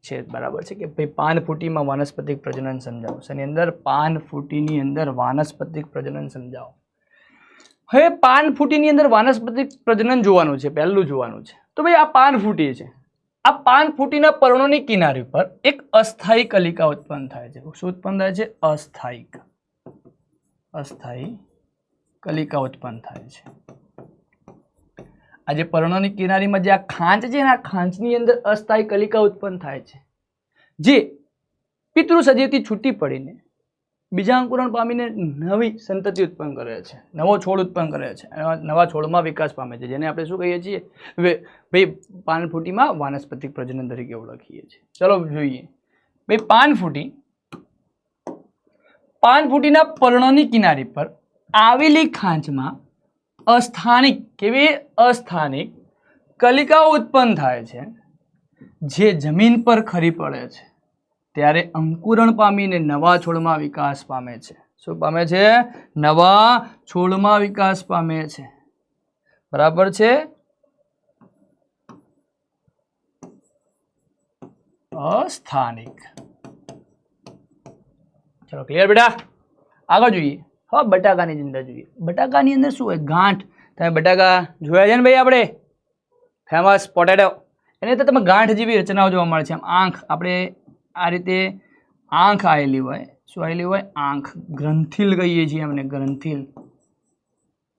છે, બરાબર છે, કે ભાઈ પાનફૂટીમાં વાનસ્પતિક પ્રજનન સમજાવો. એની અંદર પાનફૂટીની અંદર વાનસ્પતિક પ્રજનન સમજાવો. હવે પાનફૂટીની અંદર વાનસ્પતિક પ્રજનન જોવાનું છે, પહેલું જોવાનું છે. તો ભાઈ આ પાનફૂટી છે. આ પાનફૂટીના પર્ણોની કિનારી પર એક અસ્થાયી કલિકા ઉત્પન્ન થાય છે. શું ઉત્પન્ન થાય છે? અસ્થાયી કલિકા ઉત્પન્ન થાય છે. આ જે પર્ણોની કિનારીમાં જે આ ખાંચ છે ને, આ ખાંચની અંદર અસ્થાયી કલિકા ઉત્પન્ન થાય છે, જે પિતૃ સજીવથી છૂટી પડીને બીજા અંકુરણ પામીને નવી સંતતિ ઉત્પન્ન કરે છે, નવો છોડ ઉત્પન્ન કરે છે, નવા છોડમાં વિકાસ પામે છે, જેને આપણે શું કહીએ છીએ? ભાઈ પાનફૂટીમાં વાનસ્પતિક પ્રજનન તરીકે ઓળખીએ છીએ. ચલો જોઈએ ભાઈ પાનફૂટીના પર્ણોની કિનારી પર આવેલી ખાંચમાં અસ્થાનિક કલિકાઓ ઉત્પન્ન થાય છે, જે જમીન પર ખરી પડે છે ત્યારે અંકુરણ પામીને નવા છોડમાં વિકાસ પામે છે. શું પામે છે? નવા છોડમાં વિકાસ પામે છે. બરાબર છે? અસ્થાનિક. ચલો ક્લિયર બેટા? આગળ જોઈએ. હવે બટાકાની અંદર જોઈએ. બટાકાની અંદર શું હોય? ગાંઠ. તમે બટાકા જોયા છે ને ભાઈ? આપણે ફેમસ પોટેટો, એની અંદર તમે ગાંઠ જેવી રચનાઓ જોવા મળે છે. આમ આંખ, આપણે આ રીતે આંખ આવેલી હોય. શું આવેલી હોય? આંખ. ગ્રંથિલ કહીએ છીએ અમને, ગ્રંથિલ.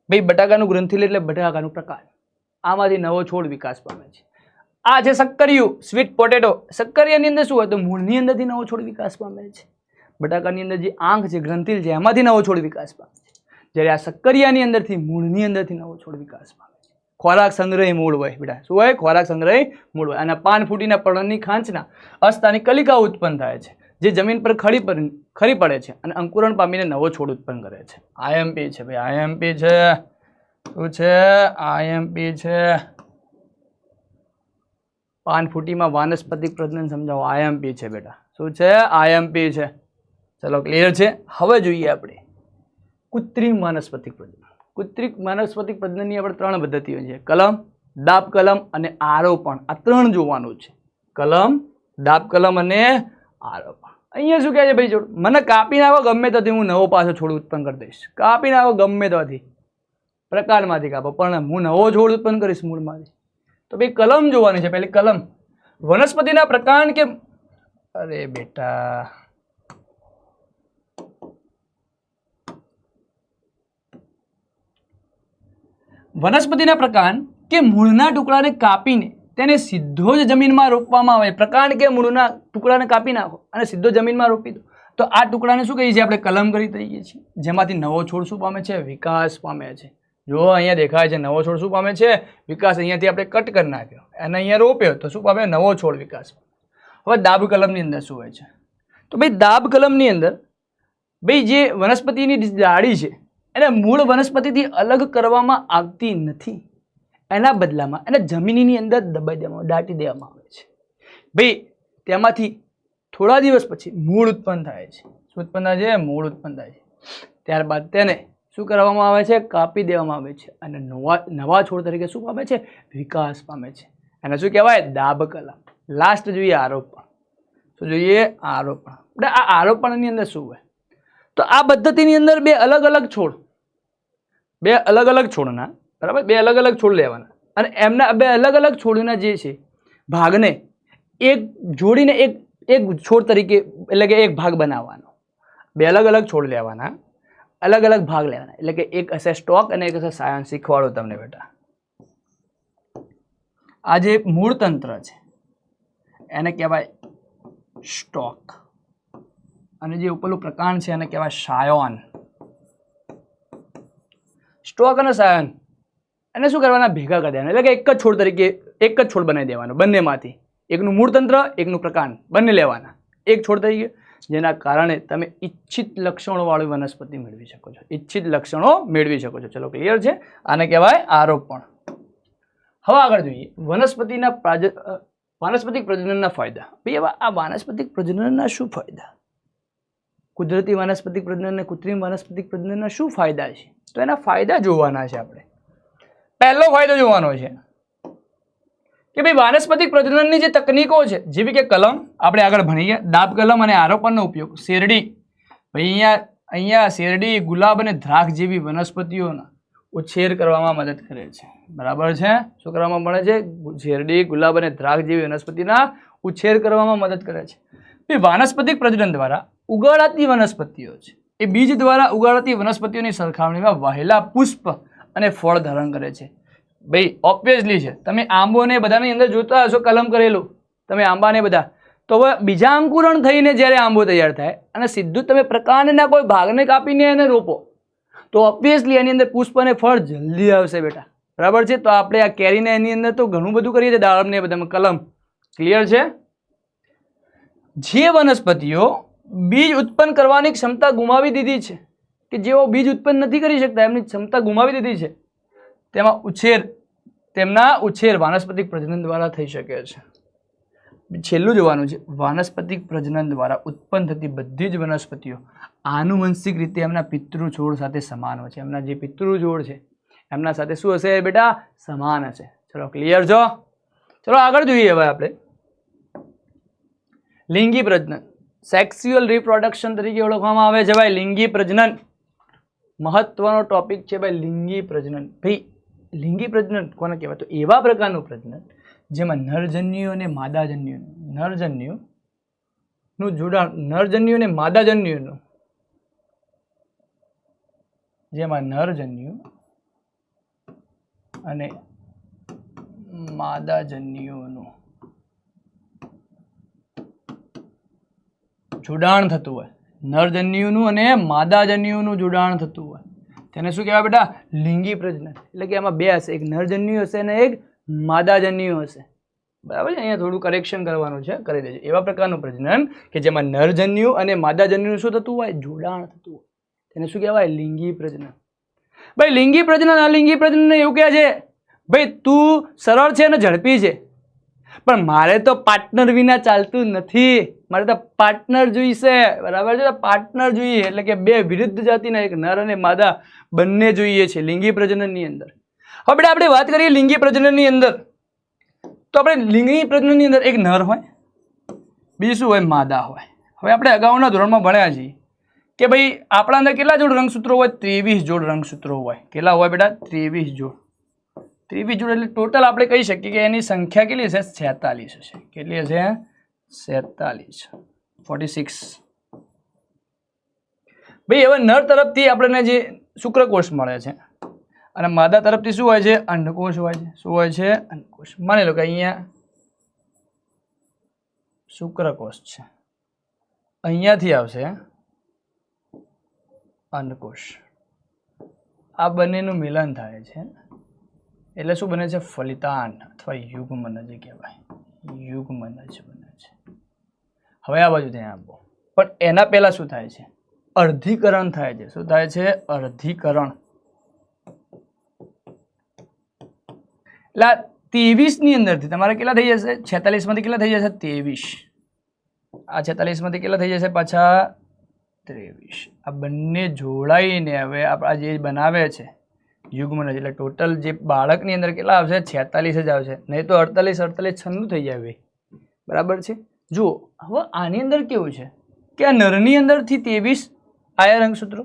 ભાઈ બટાકાનું ગ્રંથિલ એટલે બટાકાનું પ્રકાર. આમાંથી નવો છોડ વિકાસ પામે છે. આ છે શક્કરિયું, સ્વીટ પોટેટો. શક્કરિયાની અંદર શું હોય? તો મૂળની અંદરથી નવો છોડ વિકાસ પામે છે. બટાકાની અંદર જે આંખ છે, ગ્રંથિલ છે, એમાંથી નવો છોડ વિકાસ પામે છે. જ્યારે આ શક્કરિયાની અંદરથી મૂળની અંદરથી નવો છોડ વિકાસ પામે છે. ખોરાક સંગ્રહી મૂળ હોય બેટા. શું હોય? ખોરાક સંગ્રહી મૂળ હોય. અને પાનફૂટીના પર્ણની ખાંચના અસ્થાનિક કલિકાઓ ઉત્પન્ન થાય છે, જે જમીન પર ખરી પડે છે અને અંકુરણ પામીને નવો છોડ ઉત્પન્ન કરે છે. આઈએમપી છે ભાઈ, આઈએમપી છે. શું છે? આઈએમપી છે. પાનફૂટીમાં વાનસ્પતિક પ્રજનન સમજાવો. આઈએમપી છે બેટા. શું છે? આઈએમપી છે. ચલો ક્લિયર છે? હવે જોઈએ આપણે કૃત્રિમ વાનસ્પતિક પ્રજનન. કૃત્રિમ વાનસ્પતિક પ્રજનનની આપણે 3 પદ્ધતિઓ છે: કલમ, દાબ કલમ અને આરોપણ. આ 3 જોવાનું છે. કલમ, દાબ કલમ અને આરોપણ. અહીંયા શું કહે છે ભાઈ? છોડ મને કાપી નાખો ગમે ત્યાંથી, હું નવો પાછો છોડ ઉત્પન્ન કરી દઈશ. કાપી નાખો ગમે ત્યાંથી, પ્રકારમાંથી કાપો, પણ હું નવો છોડ ઉત્પન્ન કરીશ મૂળમાંથી. તો ભાઈ કલમ જોવાની છે. પહેલી કલમ. વનસ્પતિના પ્રકાર કે, અરે બેટા, વનસ્પતિના પ્રકાર કે મૂળના ટુકડાને કાપીને તેને સીધો જ જમીનમાં રોપવામાં આવે. પ્રકાર કે મૂળના ટુકડાને કાપી નાખો અને સીધો જમીનમાં રોપી દો, તો આ ટુકડાને શું કહીએ છીએ આપણે? કલમ કરી દઈએ છીએ. જેમાંથી નવો છોડ શું પામે છે? વિકાસ પામે છે. જો અહીંયા દેખાય છે નવો છોડ શું પામે છે? વિકાસ. અહીંયાથી આપણે કટ કરી નાખ્યો અને અહીંયા રોપ્યો તો શું પામે? નવો છોડ વિકાસ. હવે દાબ કલમની અંદર શું હોય છે? તો ભાઈ દાબ કલમની અંદર ભાઈ જે વનસ્પતિની ડાળી છે એને મૂળ વનસ્પતિથી અલગ કરવામાં આવતી નથી. એના બદલામાં એને જમીનની અંદર દબાઈ દેવામાં, દાટી દેવામાં આવે છે. ભાઈ તેમાંથી થોડા દિવસ પછી મૂળ ઉત્પન્ન થાય છે. શું ઉત્પન્ન થાય છે? મૂળ ઉત્પન્ન થાય છે. ત્યારબાદ તેને શું કરવામાં આવે છે? કાપી દેવામાં આવે છે અને નવા છોડ તરીકે શું પામે છે? વિકાસ પામે છે. એને શું કહેવાય? દાબ કલમ. લાસ્ટ જોઈએ આરોપણ. શું જોઈએ? આરોપણ. એટલે આ આરોપણની અંદર શું હોય? તો આ પદ્ધતિની અંદર બે અલગ અલગ છોડના, બરાબર, બે અલગ અલગ છોડ લેવાના અને એમના બે અલગ અલગ છોડના જે છે ભાગને એક જોડીને એક છોડ તરીકે, એટલે કે એક ભાગ બનાવવાનો. બે અલગ અલગ છોડ લેવાના, અલગ અલગ ભાગ લેવાના, એટલે કે એક હશે સ્ટોક અને એક હશે સાયન. શીખવાડો તમને બેટા. આ જે મૂળ તંત્ર છે એને કહેવાય સ્ટોક. અને જે ઉપરનું પ્રકાંડ છે એને કહેવાય સાયોન. સ્ટોક અને સાયોન એને શું કરવાના? ભેગા કરી દેવાના, એટલે કે એક જ છોડ તરીકે એક જ છોડ બનાવી દેવાનો બંનેમાંથી. એકનું મૂળ તંત્ર, એકનું પ્રકાંડ, બંને લેવાના એક છોડ તરીકે, જેના કારણે તમે ઈચ્છિત લક્ષણોવાળી વનસ્પતિ મેળવી શકો છો. ઈચ્છિત લક્ષણો મેળવી શકો છો. ચલો ક્લિયર છે? આને કહેવાય આરોપણ. હવે આગળ જોઈએ વાનસ્પતિક પ્રજનનના ફાયદા. ભાઈ હવે આ વાનસ્પતિક પ્રજનનના શું ફાયદા? કુદરતી વાનસ્પતિક પ્રજનન અને કૃત્રિમ વાનસ્પતિક પ્રજનનના શું ફાયદા છે? તો એના ફાયદા જોવાના છે આપણે. પહેલો ફાયદો જોવાનો છે કે ભાઈ વાનસ્પતિક પ્રજનનની જે તકનીકો છે, જેવી કે કલમ, આપણે આગળ ભણીએ દાબ કલમ અને આરોપણનો ઉપયોગ. શેરડી, ભાઈ અહીંયા શેરડી, ગુલાબ અને દ્રાક્ષ જેવી વનસ્પતિઓના ઉછેર કરવામાં મદદ કરે છે. બરાબર છે? શું કરવામાં મળે છે? શેરડી, ગુલાબ અને દ્રાક્ષ જેવી વનસ્પતિના ઉછેર કરવામાં મદદ કરે છે. ભાઈ વાનસ્પતિક પ્રજનન દ્વારા ઉગાડાતી વનસ્પતિઓ છે એ બીજ દ્વારા ઉગાડાતી વનસ્પતિઓની સરખામણીમાં વહેલા પુષ્પ અને ફળ ધારણ કરે છે. ભાઈ ઓબ્વિયસલી છે, તમે આંબોને બધાની અંદર જોતા હશો કલમ કરેલું, તમે આંબાને બધા, તો હવે બીજા અંકુરણ થઈને જ્યારે આંબો તૈયાર થાય અને સીધું તમે પ્રકાંડના કોઈ ભાગને કાપીને એને રોપો તો ઓબ્વિયસલી એની અંદર પુષ્પ અને ફળ જલ્દી આવશે બેટા. બરાબર છે? તો આપણે આ કેરીને એની અંદર તો ઘણું બધું કરીએ છીએ, દાડમને બધામાં કલમ. ક્લિયર છે? જે વનસ્પતિઓ બીજ ઉત્પન્ન કરવાની ક્ષમતા ગુમાવી દીધી છે, કે જેઓ બીજ ઉત્પન્ન નથી કરી શકતા, એમની ક્ષમતા ગુમાવી દીધી છે, તેમના ઉછેર વાનસ્પતિક પ્રજનન દ્વારા થઈ શકે છે. છેલ્લું જોવાનું છે, વાનસ્પતિક પ્રજનન દ્વારા ઉત્પન્ન થતી બધી જ વનસ્પતિઓ આનુવંશિક રીતે એમના પિતૃ છોડ સાથે સમાન હોય છે. એમના જે પિતૃ છોડ છે એમના સાથે શું હશે બેટા? સમાન હશે. ચલો ક્લિયર છો? ચલો આગળ જોઈએ. હવે આપણે લિંગી પ્રજનન, સેક્સ્યુઅલ રિપ્રોડક્શન તરીકે ઓળખવામાં આવે છે. ભાઈ લિંગી પ્રજનન મહત્વનો ટોપિક છે. ભાઈ લિંગી પ્રજનન, ભાઈ લિંગી પ્રજનન કોને કહેવાય? તો એવા પ્રકારનું પ્રજનન જેમાં નરજન્યુ અને માદાજન્યુનું જોડાણ, નરજન્યુ અને માદાજન્યુનું, જેમાં નરજન્યુ અને માદાજન્યુનું જોડાણ થતું હોય, નરજન્યુનું અને માદાજન્યુનું જોડાણ થતું હોય તેને શું કહેવાય બેટા? લિંગી પ્રજનન. એટલે કે એમાં બે હશે, એક નરજન્યુ હશે અને એક માદાજન્યુ હશે. બરાબર છે? અહીંયા થોડું કરેક્શન કરવાનું છે, કરી દેજો. એવા પ્રકારનું પ્રજનન કે જેમાં નરજન્યુ અને માદાજન્યુનું શું થતું હોય? જોડાણ થતું હોય, તેને શું કહેવાય? લિંગી પ્રજનન. ભાઈ લિંગી પ્રજનન અલિંગી પ્રજનન એવું કહે છે ભાઈ તું સરળ છે અને ઝડપી છે, પણ મારે તો પાર્ટનર વિના ચાલતું નથી, મારે તો પાર્ટનર જોઈશે. બરાબર છે? પાર્ટનર જોઈએ એટલે કે બે વિરુદ્ધ જાતિના, એક નર અને માદા બંને જોઈએ છે લિંગી પ્રજનનની અંદર. હવે બેટા આપણે વાત કરીએ લિંગી પ્રજનનની અંદર, તો આપણે લિંગી પ્રજનનની અંદર એક નર હોય, બીજું શું હોય? માદા હોય. હવે આપણે અગાઉના ધોરણમાં ભણ્યા છીએ કે ભાઈ આપણા અંદર કેટલા જોડ રંગસૂત્રો હોય? 23 જોડ રંગસૂત્રો હોય. કેટલા હોય બેટા? 23 જોડ. 23 જોડ એટલે ટોટલ આપણે કહી શકીએ કે એની સંખ્યા કેટલી હશે? 46 હશે. કેટલી હશે? 46, 46. ભાઈ હવે નર તરફથી આપણને જે શુક્રકોષ મળે છે અને માદા તરફથી શું હોય છે? અંડકોષ હોય છે. શું હોય છે? અંડકોષ. માની લો કે અહીંયા શુક્રકોષ છે, અહીંયાથી આવશે અંડકોષ. આ બંનેનું મિલન થાય છે એટલે શું બને છે? ફલિતાંડ અથવા યુગ્મનજ કહેવાય. યુગ્મનજ બને છે. હવે આ બાજુ ધ્યાન આપો. પણ એના પહેલા શું થાય છે? અર્ધીકરણ થાય છે. શું થાય છે? અર્ધીકરણ. એટલે 23 ની અંદરથી તમારે કેટલા થઈ જશે? 46 માંથી કેટલા થઈ જશે? 23. આ 46 માંથી કેટલા થઈ જશે? પાછા 23. આ બંને જોડાઈને હવે આપણા જે બનાવે છે યુગ્મનજ, એટલે ટોટલ જે બાળકની અંદર કેટલા આવશે? 46 જ આવશે, નહીં તો 48 96 થઈ જાય. બરાબર છે? જુઓ હવે આની અંદર કેવું છે કે આ નરની અંદરથી 23 આયા રંગસૂત્રો,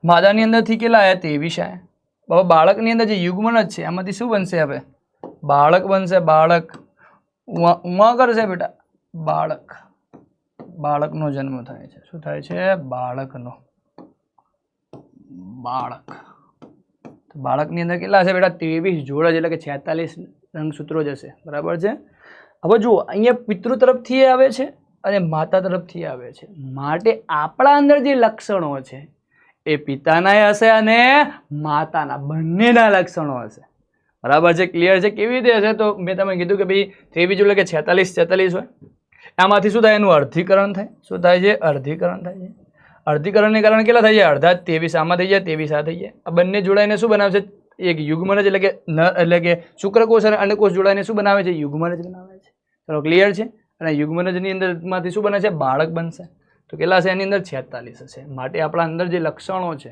માદાની અંદરથી કેટલા આયા? 23 આયા. હવે બાળકની અંદર જે યુગ્મનજ છે એમાંથી શું બનશે? હવે બાળક બનશે. બાળક ઉમા કરશે બેટા, બાળક. બાળકનો જન્મ થાય છે. શું થાય છે? બાળકનો. બાળક. બાળકની અંદર કેટલા હશે બેટા? 23 જોડ જ, એટલે કે 46 રંગસૂત્રો જ હશે. બરાબર છે? હવે જુઓ અહીંયા પિતૃ તરફથી આવે છે અને માતા તરફથી આવે છે, માટે આપણા અંદર જે લક્ષણો છે એ પિતાના હશે અને માતાના બંનેના લક્ષણો હશે. બરાબર છે, ક્લિયર છે? કેવી રીતે હશે? તો મેં તમને કીધું કે ભાઈ 23 એટલે કે 46 હોય, આમાંથી શું થાય? એનું અર્ધીકરણ થાય. શું થાય છે? અર્ધીકરણ થાય છે. અર્ધીકરણને કારણે કેટલા થઈ જાય? અડધા 23 આમાં થઈ જાય, 23 આ થઈ જાય. આ બંને જોડાઈને શું બનાવે છે? એક યુગ્મનજ એટલે કે શુક્રકોષ અને અંડકોષ જોડાઈને શું બનાવે છે? યુગ્મનજ બનાવે છે. ચલો ક્લિયર છે? અને યુગ્મનજની અંદર માંથી શું બને છે? બાળક બનશે. તો કેટલા છે? એની અંદર 46 હશે. માટે આપણા અંદર જે લક્ષણો છે,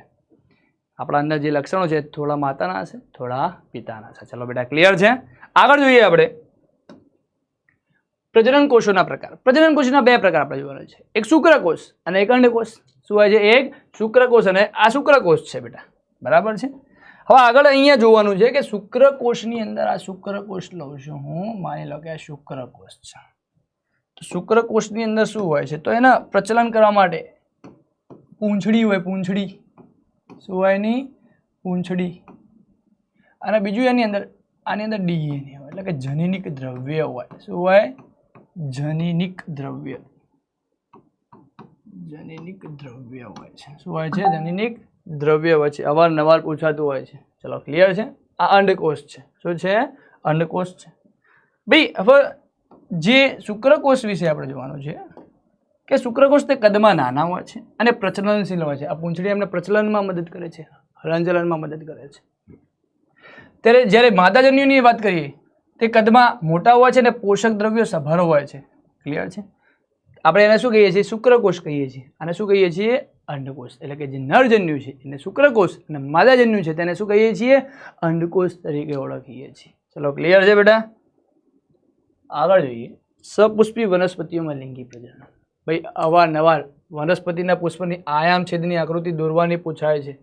આપણા અંદર જે લક્ષણો છે થોડા માતાના હશે, થોડા પિતાના હશે. ચલો બેટા ક્લિયર છે? આગળ જોઈએ આપણે પ્રજનન કોષોના પ્રકાર. પ્રજનન કોષના બે પ્રકાર આપણે જોવાના છે, એક શુક્રકોષ અને એક અંડકોષ. શું હોય છે? એક શુક્રકોષ અને આ શુક્રકોષ છે બેટા. બરાબર છે? હવે આગળ અહીંયા જોવાનું છે કે શુક્રકોષની અંદર આ શુક્રકોષ લઉં છું હું, માની લો કે આ શુક્રકોષ છે. તો શુક્રકોષની અંદર શું હોય છે? તો એના પ્રચલન કરવા માટે પૂંછડી હોય, પૂંછડી. શું હોય એની? પૂંછડી. અને બીજું એની અંદર આની અંદર ડીએનએ હોય, એટલે કે જનીનિક દ્રવ્ય હોય. શું હોય? જનીનિક દ્રવ્ય. જનીનિક દ્રવ્ય હોય છે. શું હોય છે? જનીનિક દ્રવ્ય હોય છે. અવારનવાર પૂછાતું હોય છે. ચલો ક્લિયર છે? આ અંડકોષ છે. શું છે? અંડકોષ છે. ભાઈ હવે જે શુક્રકોષ વિશે આપણે જોવાનું છે કે શુક્રકોષ તે કદમાં નાના હોય છે અને પ્રચલનશીલ હોય છે. આ પૂંછડી એમને પ્રચલનમાં મદદ કરે છે, હલનચલનમાં મદદ કરે છે. ત્યારે જ્યારે માદાજન્યુની વાત કરીએ તે કદમાં મોટા હોય છે અને પોષક દ્રવ્યો સભર હોય છે. ક્લિયર છે? આપણે એને શું કહીએ છીએ? શુક્રકોષ કહીએ છીએ. અને શું કહીએ છીએ? અંડકોષ. એટલે કે જે નરજન્યુ છે એને શુક્રકોષ અને માદાજન્યુ છે તેને શું કહીએ છીએ? અંડકોષ તરીકે ઓળખીએ છીએ. ચલો ક્લિયર છે બેટા? આગળ જોઈએ સપુષ્પી વનસ્પતિઓમાં લિંગી પ્રજનન. ભાઈ અવારનવાર વનસ્પતિના પુષ્પની આયામછેદની આકૃતિ દોરવાની પૂછાય છે.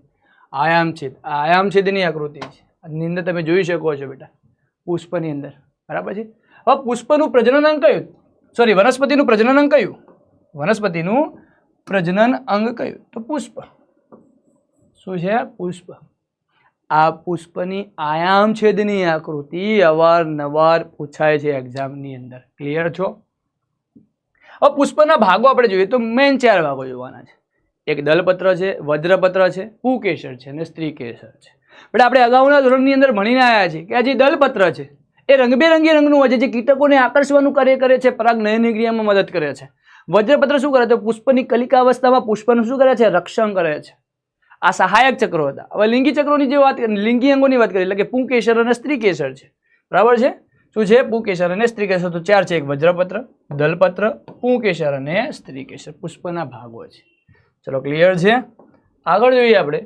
આયામછેદની આકૃતિ છે. આની અંદર તમે જોઈ શકો છો બેટા, પુષ્પની અંદર. બરાબર છે? હવે પુષ્પનું પ્રજનન અંગ કયું? સોરી, વનસ્પતિનું પ્રજનન અંગ કયું? વનસ્પતિનું પ્રજનન અંગ કયું? તો પુષ્પ. શું છે? પુષ્પ. આ પુષ્પની આયામછેદની આકૃતિ અવારનવાર પૂછાય છે એક્ઝામની અંદર. ક્લિયર છો? હવે પુષ્પના ભાગો આપણે જોઈએ તો મેઇન 4 ભાગો જોવાના છે. એક દલપત્ર છે, વજ્રપત્ર છે, પુકેસર છે અને સ્ત્રીકેસર છે. બટ આપણે અગાઉના ધોરણની અંદર ભણીને આવ્યા છીએ કે આ જે દલપત્ર છે એ રંગબેરંગી રંગનું હોય છે, જે કીટકોને આકર્ષવાનું કાર્ય કરે છે, પરાગનયનની ક્રિયામાં મદદ કરે છે. વજ્રપત્ર શું કરે? તો પુષ્પની કલિકા અવસ્થામાં પુષ્પનું શું કરે છે? રક્ષણ કરે છે. આ સહાયક ચક્રો હતા. હવે લિંગી ચક્રોની જે વાત, લિંગી અંગોની વાત કરીએ એટલે કે પુંકેસર અને સ્ત્રીકેસર છે. બરાબર છે? શું છે? પુંકેસર અને સ્ત્રીકેસર. તો 4 છે, એક વજ્રપત્ર, દલપત્ર, પુંકેસર અને સ્ત્રીકેસર. પુષ્પના ભાગો છે. ચલો ક્લિયર છે? આગળ જોઈએ આપણે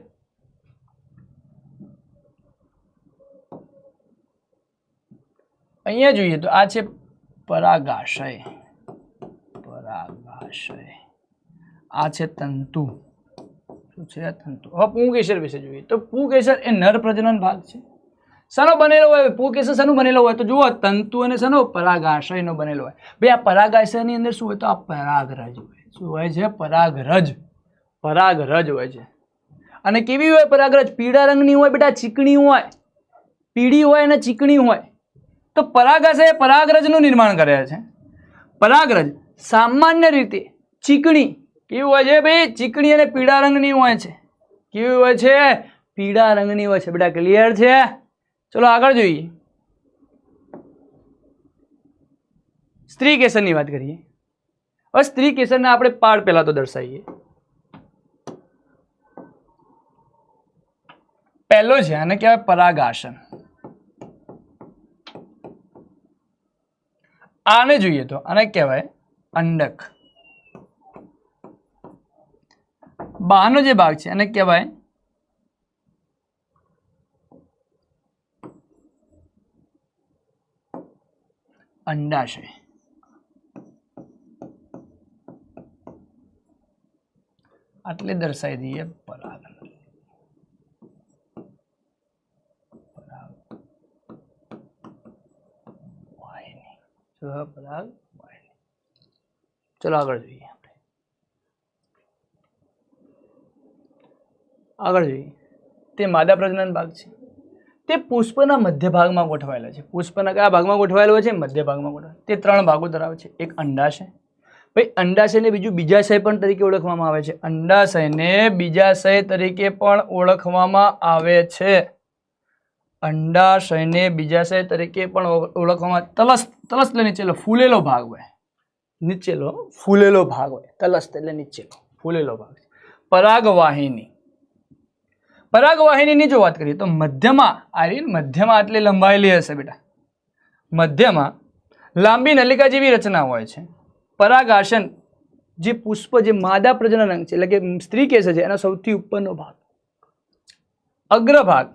અહીંયા જોઈએ તો આ છે પરાગાશય. પરાગાશય. આ છે તંતુ. શું છે? તંતુ. હવે પુંકેસર વિશે જોઈએ તો પુંકેસર એ નર પ્રજનન ભાગ છે. શાનો બનેલો હોય? પુંકેસર શાનું બનેલો હોય? તો જુઓ, તંતુ અને શાનો? પરાગાશયનો બનેલો હોય. ભાઈ આ પરાગાશયની અંદર શું હોય? તો આ પરાગરજ હોય. શું હોય છે? પરાગરજ. પરાગરજ હોય છે. અને કેવી હોય પરાગરજ? પીળા રંગની હોય બેટા, ચીકણી હોય. પીળી હોય અને ચીકણી હોય. તો પરાગાશય પરાગરજનું નિર્માણ કરે છે. પરાગરજ સામાન્ય રીતે ચીકણી કેવી હોય છે? ભાઈ ચીકણી અને પીળા રંગની હોય છે. કેવી હોય છે? પીળા રંગની હોય છે. બેટા ક્લિયર છે? ચલો આગળ જોઈએ સ્ત્રીકેસરની વાત કરીએ. હવે સ્ત્રીકેસરને આપણે પાડ પહેલા તો દર્શાવીએ. પહેલો છે આને કહેવાય પરાગાસન. આને જોઈએ તો આને કહેવાય અંડક. બહારનો જે ભાગ છે આને કહેવાય અંડાશય. આટલે દર્શાવી દઈએ પરાગ. પરાગ. ચલો આગળ જોઈએ. આગળ જોઈએ તે માદા પ્રજનન ભાગ છે. તે પુષ્પના મધ્ય ભાગમાં ગોઠવાયેલા છે. પુષ્પના કયા ભાગમાં ગોઠવાયેલો છે? મધ્ય ભાગમાં ગોઠવાયેલો. તે 3 ભાગો ધરાવે છે. એક અંડાશય, ભાઈ અંડાશયને બીજું બીજાશય પણ તરીકે ઓળખવામાં આવે છે. અંડાશયને બીજાશય તરીકે પણ ઓળખવામાં આવે છે. અંડાશયને બીજાશય તરીકે પણ ઓળખવામાં તલસ્થ એટલે નીચેલો ફૂલેલો ભાગ હોય, નીચેલો ફૂલેલો ભાગ હોય. તલસ્થ એટલે નીચેલો ફૂલેલો ભાગ. પરાગવાહિની, પરાગવાહિનીની જો વાત કરીએ તો મધ્યમાં મધ્યમાં એટલે લંબાયેલી હશે બેટા. મધ્યમાં લાંબી નલિકા જેવી રચના હોય છે. પરાગાસન જે પુષ્પ જે માદા પ્રજનન અંગ છે એટલે કે સ્ત્રી કેસ છે એનો સૌથી ઉપરનો ભાગ અગ્રભાગ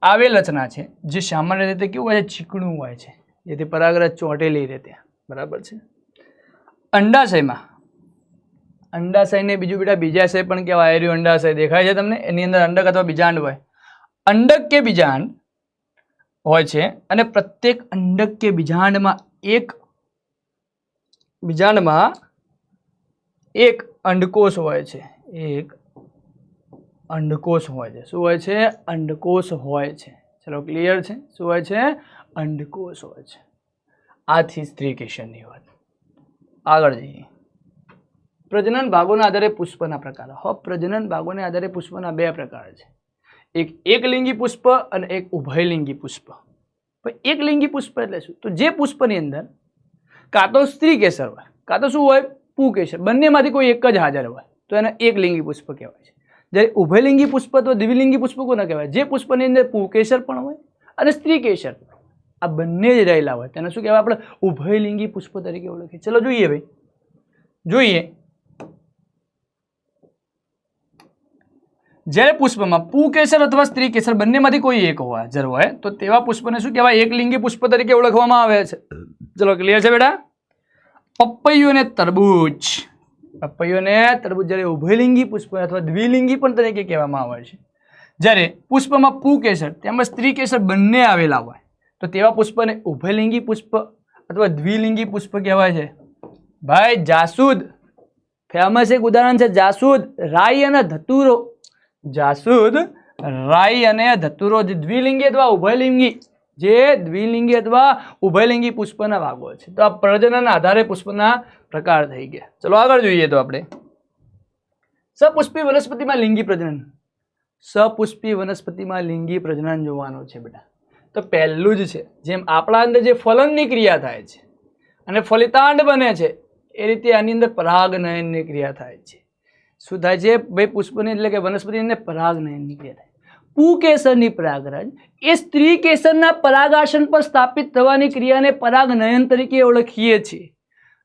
આવેલ રચના છે જે સામાન્ય રીતે કેવું હોય છે? ચીકણું હોય છે, જેથી પરાગરજ ચોંટેલી રીતે. બરાબર છે. અંડાશયમાં, અંડાશયને બીજું બેટા બીજાશય પણ કહેવાય. આયર્યું અંડાશય દેખાય છે તમને? એની અંદર અંડક અથવા બીજાંડ હોય. અંડક કે બીજાંડ હોય છે અને પ્રત્યેક અંડક કે બીજાંડમાં એક અંડકોષ હોય છે. એક અંડકોષ હોય છે. શું હોય છે? અંડકોષ હોય છે. ચલો ક્લિયર છે? શું હોય છે? અંડકોષ હોય છે. આથી સ્ત્રી કેસરની વાત. આગળ જઈએ. પ્રજનન ભાગોના આધારે પુષ્પના પ્રકાર. હવે પ્રજનન ભાગોને આધારે પુષ્પના બે પ્રકાર છે. એક એકલિંગી પુષ્પ અને એક ઉભયલિંગી પુષ્પ. એકલિંગી પુષ્પ એટલે શું? તો જે પુષ્પની અંદર કાં તો સ્ત્રી કેસર હોય કાં તો શું હોય? પુંકેસર. બંનેમાંથી કોઈ એક જ હાજર હોય તો એને એકલિંગી પુષ્પ કહેવાય છે. જ્યારે ઉભયલિંગી પુષ્પ તો દ્વિલિંગી પુષ્પ કોને કહેવાય? જે પુષ્પની અંદર પુંકેસર પણ હોય અને સ્ત્રી કેસર પણ હોય, આ બંને જ રહેલા હોય તેને શું કહેવાય? આપણે ઉભયલિંગી પુષ્પ તરીકે ઓળખીએ. ચલો જોઈએ ભાઈ, જોઈએ. જ્યારે પુષ્પમાં પુંકેસર અથવા સ્ત્રી કેસર બંનેમાંથી કોઈ એક હાજર હોય તો તેવા પુષ્પને શું કહેવાય? એકલિંગી પુષ્પ તરીકે ઓળખવામાં આવે છે. ચલો ક્લિયર છે બેટા? પપૈયું અને તરબૂચ. પપૈયું અને તરબૂચ જ્યારે ઉભયલિંગી પુષ્પ અથવા દ્વિલિંગી પણ તરીકે કહેવામાં આવે છે. જ્યારે પુષ્પમાં પુંકેસર તેમજ સ્ત્રી કેસર બંને આવેલા હોય તો તેવા પુષ્પને ઉભયલિંગી પુષ્પ અથવા દ્વિલિંગી પુષ્પ કહેવાય છે. ભાઈ જાસૂદ ફેમસ એક ઉદાહરણ છે. જાસૂદ, રાઈ અને ધતુરો. જાસૂદ, રાઈ અને ધતુરો જે દ્વિલિંગી અથવા ઉભયલિંગી ઉભયલિંગી પુષ્પના ભાગો છે. તો આ પ્રજનનના આધારે પુષ્પના પ્રકાર થઈ ગયા. ચલો આગળ જોઈએ તો આપણે સપુષ્પી વનસ્પતિમાં લિંગી પ્રજનન. સપુષ્પી વનસ્પતિમાં લિંગી પ્રજનન જોવાનું છે બેટા. તો પહેલું જ છે, જેમ આપણા અંદર જે ફલનની ક્રિયા થાય છે અને ફલિતાંડ બને છે એ રીતે આની અંદર પરાગનયનની ક્રિયા થાય છે. શું થાય છે ભાઈ? પુષ્પની એટલે કે વનસ્પતિની અંદર પરાગનયનની ક્રિયા થાય. પુંકેસરની પરાગરજ એ સ્ત્રી કેસરના પરાગાસન પર સ્થાપિત થવાની ક્રિયાને પરાગનયન તરીકે ઓળખીએ છીએ.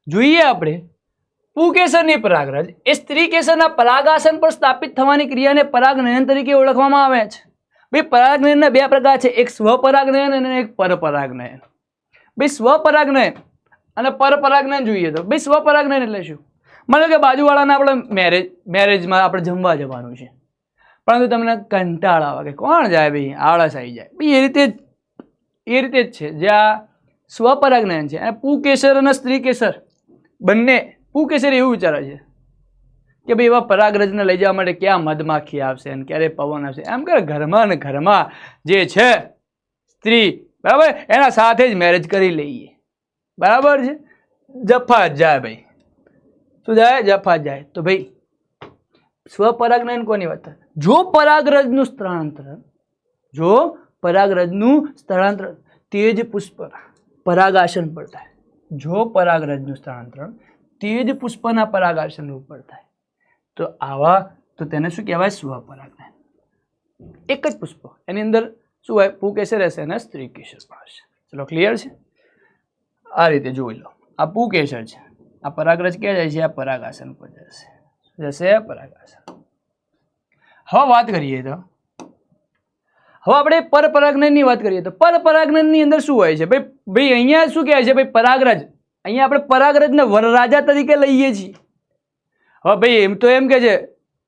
જોઈએ આપણે, પુંકેસરની પરાગરજ એ સ્ત્રી કેસરના પરાગાસન પર સ્થાપિત થવાની ક્રિયાને પરાગનયન તરીકે ઓળખવામાં આવે છે. ભાઈ પરાગનયનના બે પ્રકાર છે, એક સ્વપરાગનયન અને એક પરપરાગનયન. ભાઈ સ્વપરાગનયન અને પરપરાગનયન જોઈએ તો ભાઈ સ્વપરાગનયન એટલે શું? માનો કે બાજુવાળાને આપણે મેરેજમાં આપણે જમવા જવાનું છે, પરંતુ તમને કંટાળ આવે કે કોણ જાય ભાઈ, આળસ આવી જાય ભાઈ. એ રીતે જ છે જ્યાં સ્વપરાગનયન છે. અને પુંકેસર અને સ્ત્રી કેસર બંને, પુંકેસર એવું વિચારે છે કે ભાઈ એવા પરાગરજને લઈ જવા માટે ક્યાં મધમાખી આવશે અને ક્યારે પવન આવશે, એમ કરે ઘરમાં ને ઘરમાં જે છે સ્ત્રી, બરાબર, એના સાથે જ મેરેજ કરી લઈએ. બરાબર છે? જફા જ જાય ભાઈ. શું જાય? જફા જ જાય. તો ભાઈ સ્વપરાગનયન કોની વાત થાય? જો પરાગરજનું સ્થળાંતરણ તે જ પુષ્પ પરાગાસન પર થાય. જો પરાગરજનું સ્થળાંતરણ તે જ પુષ્પના પરાગાસન ઉપર થાય તો તેને શું કહેવાય? સ્વપરાગનયન. એક જ પુષ્પ, એની અંદર શું હોય? પુંકેસર હશે અને સ્ત્રી કેસર પણ હશે. ચલો ક્લિયર છે? આ રીતે જોઈ લો. આ પુંકેસર છે, આ પરાગરજ ક્યાં જાય છે? આ પરાગાસન પર જશે પરાગાસન. હવે વાત કરીએ તો હવે આપણે પરપરાગનયનની વાત કરીએ તો પરપરાગનયનની અંદર શું હોય છે? ભાઈ અહીંયા શું કહેવાય છે? ભાઈ પરાગરજ. અહીંયા આપણે પરાગરજને વરરાજા તરીકે લઈએ છીએ. હવે ભાઈ એમ તો એમ કે છે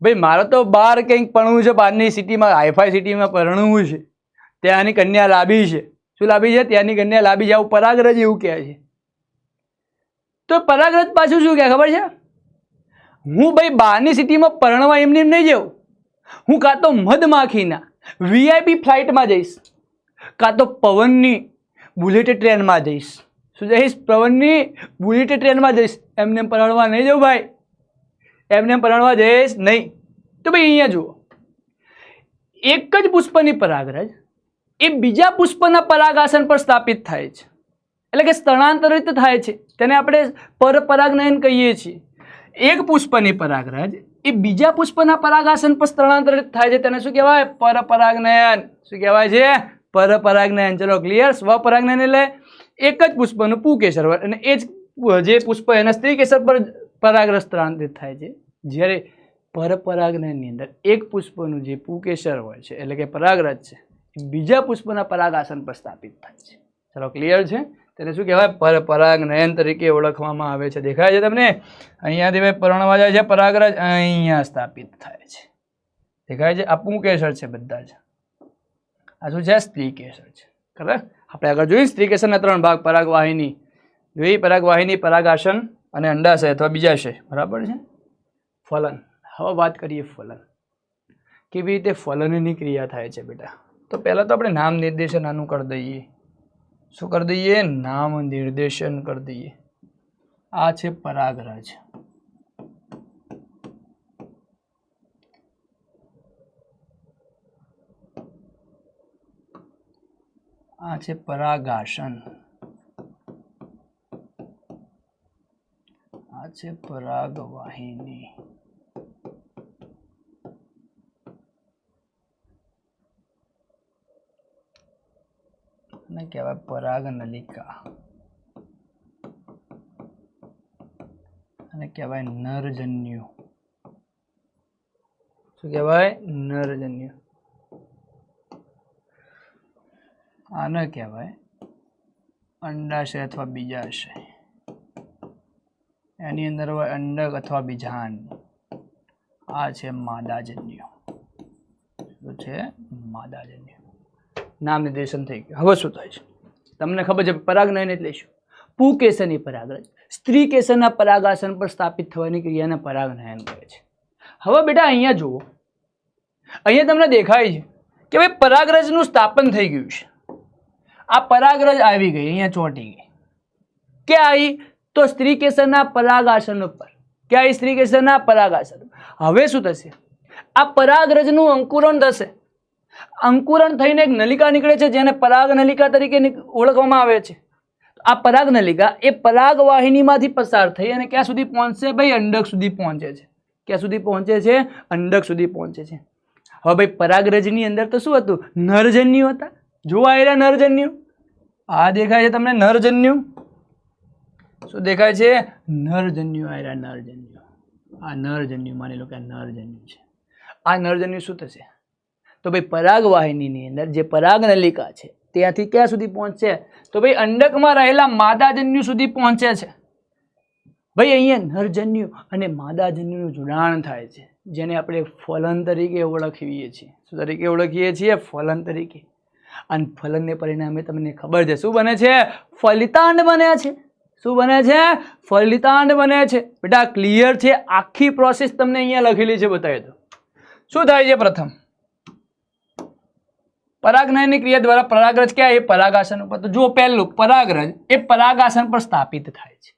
ભાઈ મારે તો બહાર કંઈક પરણવું છે, બહારની સિટીમાં, હાઈફાઈ સિટીમાં પરણવું છે, ત્યાંની કન્યા લાવી છે. શું લાવી છે? ત્યાંની કન્યા લાવી છે. આવું પરાગરજ એવું કહે છે. તો પરાગરજ પાછું શું કહે ખબર છે? હું ભાઈ બહારની સિટીમાં પરણવા એમને એમ નહીં જાઉં. હું કાં તો મધમાખીના VIP ફ્લાઇટમાં જઈશ, કાં તો પવનની બુલેટ ટ્રેનમાં જઈશ. શું જઈશ? પવનની બુલેટ ટ્રેનમાં જઈશ. એમને પરણવા નહીં જવું ભાઈ, એમને પરણવા જઈશ નહીં. તો ભાઈ અહીંયા જુઓ, એક જ પુષ્પની પરાગરજ એ બીજા પુષ્પના પરાગાસન પર સ્થાપિત થાય છે, એટલે કે સ્થળાંતરિત થાય છે. તેને આપણે પરપરાગનયન કહીએ છીએ. એક પુષ્પની પરાગરજ એ બીજા પુષ્પના પરાગાસન પર સ્થળાંતરિત થાય છે, તેને શું કહેવાય? પરપરાગનયન. શું કહેવાય છે? પરપરાગનયન. ચલો ક્લિયર. સ્વપરાગનયન એટલે એક જ પુષ્પનું પુકેસર અને એ જ જે પુષ્પ એના સ્ત્રી કેસર પર પરાગરજ સ્થળાંતરિત થાય છે. જ્યારે પરપરાગનયનની અંદર એક પુષ્પનું જે પુકેસર હોય છે એટલે કે પરાગરજ છે બીજા પુષ્પના પરાગાસન પર સ્થાપિત થાય છે. ચલો ક્લિયર છે. તેને શું કહેવાય? પરપરાગનયન તરીકે ઓળખવામાં આવે છે. દેખાય છે તમને? અહીંયાથી ભાઈ પરણવા જાય છે પરાગરજ, અહીંયા સ્થાપિત થાય છે. દેખાય છે? આ પુકેસર છે બધા જ. આ શું છે? સ્ત્રી કેસર છે. ખબર? આપણે આગળ જોયું સ્ત્રી કેસરના 3 ભાગ. પરાગવાહિની જોઈ, પરાગવાહિની, પરાગાસન અને અંડાશય અથવા બીજાશય. બરાબર છે? ફલન. હવે વાત કરીએ ફલન. કેવી રીતે ફલનની ક્રિયા થાય છે બેટા? તો પહેલાં તો આપણે નામ નિર્દેશન આનું કરી દઈએ. શું કરી દઈએ? નામ નિર્દેશન કરી દઈએ. આ છે પરાગરજ, આ છે પરાગાસન, આ છે પરાગવાહિની, અને કહેવાય પરાગનલિકા, અને કહેવાય નરજન્યુ. શું કહેવાય? નરજન્યુ. આને કહેવાય અંડાશય અથવા બીજાશય. એની અંદર હોય અંડક અથવા બીજાંડ. આ છે માદાજન્યુ. શું છે? માદાજન્યુ. નામ નિર્દેશન થઈ ગયું. હવે શું થાય છે તમને ખબર છે? પરાગનયન એટલે શું? પુકેસરની પરાગરજ સ્ત્રી કેસરના પરાગાસન પર સ્થાપિત થવાની ક્રિયાને પરાગનયન કહે છે. હવે બેટા અહીંયા જુઓ, અહીંયા તમને દેખાય છે કે ભાઈ પરાગરજનું સ્થાપન થઈ ગયું છે. આ પરાગરજ આવી ગઈ, અહીંયા ચોંટી ગઈ. ક્યાં આવી? તો સ્ત્રી કેસરના પરાગાસન ઉપર. ક્યાં આવી? સ્ત્રી કેસરના પરાગાસન. હવે શું થશે? આ પરાગરજનું અંકુરણ થશે. અંકુરણ થઈને એક નલિકા નીકળે છે જેને પરાગનલિકા તરીકે ઓળખવામાં આવે છે. આ પરાગનલિકા એ પરાગવાહિનીમાંથી પસાર થઈ અને ક્યાં સુધી પહોંચશે? ભાઈ અંડક સુધી પહોંચે છે. ક્યાં સુધી પહોંચે છે? અંડક સુધી પહોંચે છે. હવે ભાઈ પરાગરજની અંદર તો શું હતું? નરજન્યુ હતા. જોવા આવ્યા નરજન્યુ. આ દેખાય છે તમને નરજન્યુ. શું દેખાય છે? નરજન્યુ આવ્યા. નરજન્યુ. આ નરજન્યુ માની લો કે આ નરજન્યુ છે. આ નરજન્યુ શું થશે? તો ભાઈ પરાગવાહિનીની અંદર જે પરાગનલિકા છે ત્યાંથી ક્યાં સુધી પહોંચશે? તો ભાઈ અંડકમાં રહેલા માદાજન્યુ સુધી પહોંચે છે. ભાઈ અહીંયા નરજન્યુ અને માદાજન્યુનું જોડાણ થાય છે જેને આપણે ફલન તરીકે ઓળખીએ છીએ. શું તરીકે ઓળખીએ છીએ? ફલન તરીકે. અને ફલનને પરિણામે તમને ખબર છે શું બને છે? ફલિતાંડ બને છે. શું બને છે? ફલિતાંડ બને છે. બેટા ક્લિયર છે? આખી પ્રોસેસ તમને અહીંયા લખેલી છે, બતાવી દો. શું થાય છે? પ્રથમ પરાગનયનની ક્રિયા દ્વારા પરાગરજ ક્યાં? એ પરાગાસન ઉપર. તો જુઓ, પહેલું પરાગરજ એ પરાગાસન પર સ્થાપિત થાય છે.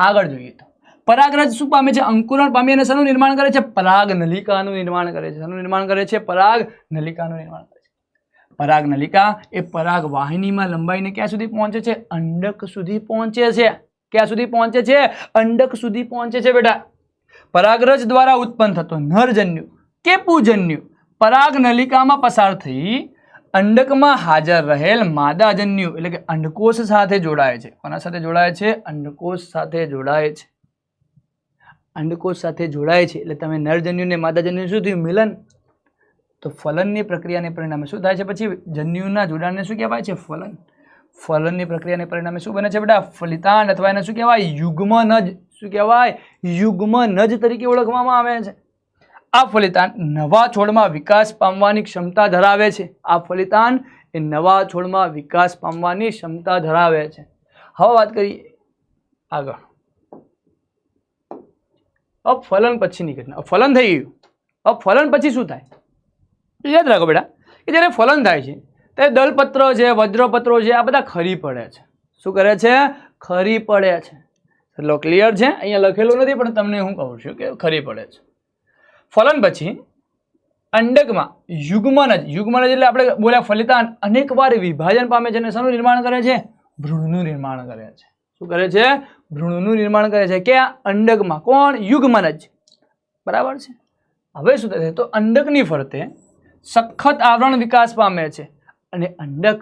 આગળ જોઈએ તો પરાગરજ શું પામે છે? અંકુરણ પામી અને શેનું નિર્માણ કરે છે? પરાગનલિકાનું નિર્માણ કરે છે. શેનું નિર્માણ કરે છે? પરાગનલિકાનું નિર્માણ કરે છે. પરાગનલિકા એ પરાગવાહિનીમાં લંબાઈને ક્યાં સુધી પહોંચે છે? અંડક સુધી પહોંચે છે. ક્યાં સુધી પહોંચે છે? અંડક સુધી પહોંચે છે. બેટા પરાગરજ દ્વારા ઉત્પન્ન થતો નરજન્યુ કે પુજન્યુ પરાગનલિકામાં પસાર થઈ અંડકમાં હાજર રહેલ માદાજન્યુ એટલે કે અંડકોષ સાથે જોડાય છે. કોના સાથે જોડાય છે? અંડકોષ સાથે જોડાય છે. અંડકોષ સાથે જોડાય છે એટલે તમે નરજન્યુ ને માદાજન્યુ શું થયું? મિલન. તો ફલનની પ્રક્રિયાને પરિણામે શું થાય છે? પછી જન્યુના જોડાણને શું કહેવાય છે? ફલન. ફલનની પ્રક્રિયાને પરિણામે શું બને છે બેટા? ફલિતાંડ અથવા એને શું કહેવાય? યુગ્મનજ. શું કહેવાય? યુગ્મનજ તરીકે ઓળખવામાં આવે છે. આ ફલિતાંડ નવા છોડમાં વિકાસ પામવાની ક્ષમતા ધરાવે છે. આ ફલિતાંડ એ નવા છોડમાં વિકાસ પામવાની ક્ષમતા ધરાવે છે. હવે વાત કરીએ આગળ. अब फलन पछीनी घटना. फलन થઈ ગયું. अब फलन પછી શું થાય? યાદ રાખો બેટા કે જ્યારે ફલન થાય છે ત્યારે દલપત્રો છે, વજ્રપત્રો છે, આ બધા ખરી પડે છે. શું કરે છે? ખરી પડે છે. ચલો ક્લિયર છે? અહીંયા લખેલું નથી પણ તમને હું કહું છું કે ખરી પડે છે. ફલન પછી અંડકમાં યુગ્મનજ એટલે આપણે બોલ્યા ફલિતાંડ અનેક વાર વિભાજન પામે છે અને શેનું નિર્માણ કરે છે? ભ્રૂણનું નિર્માણ કરે છે. શું કરે છે? ભ્રૂણનું નિર્માણ કરે છે. કે અંડકમાં કોણ? યુગ્મનજ. બરાબર છે. હવે શું થશે? તો અંડકની ફરતે સખત આવરણ વિકાસ પામે છે અને અંડક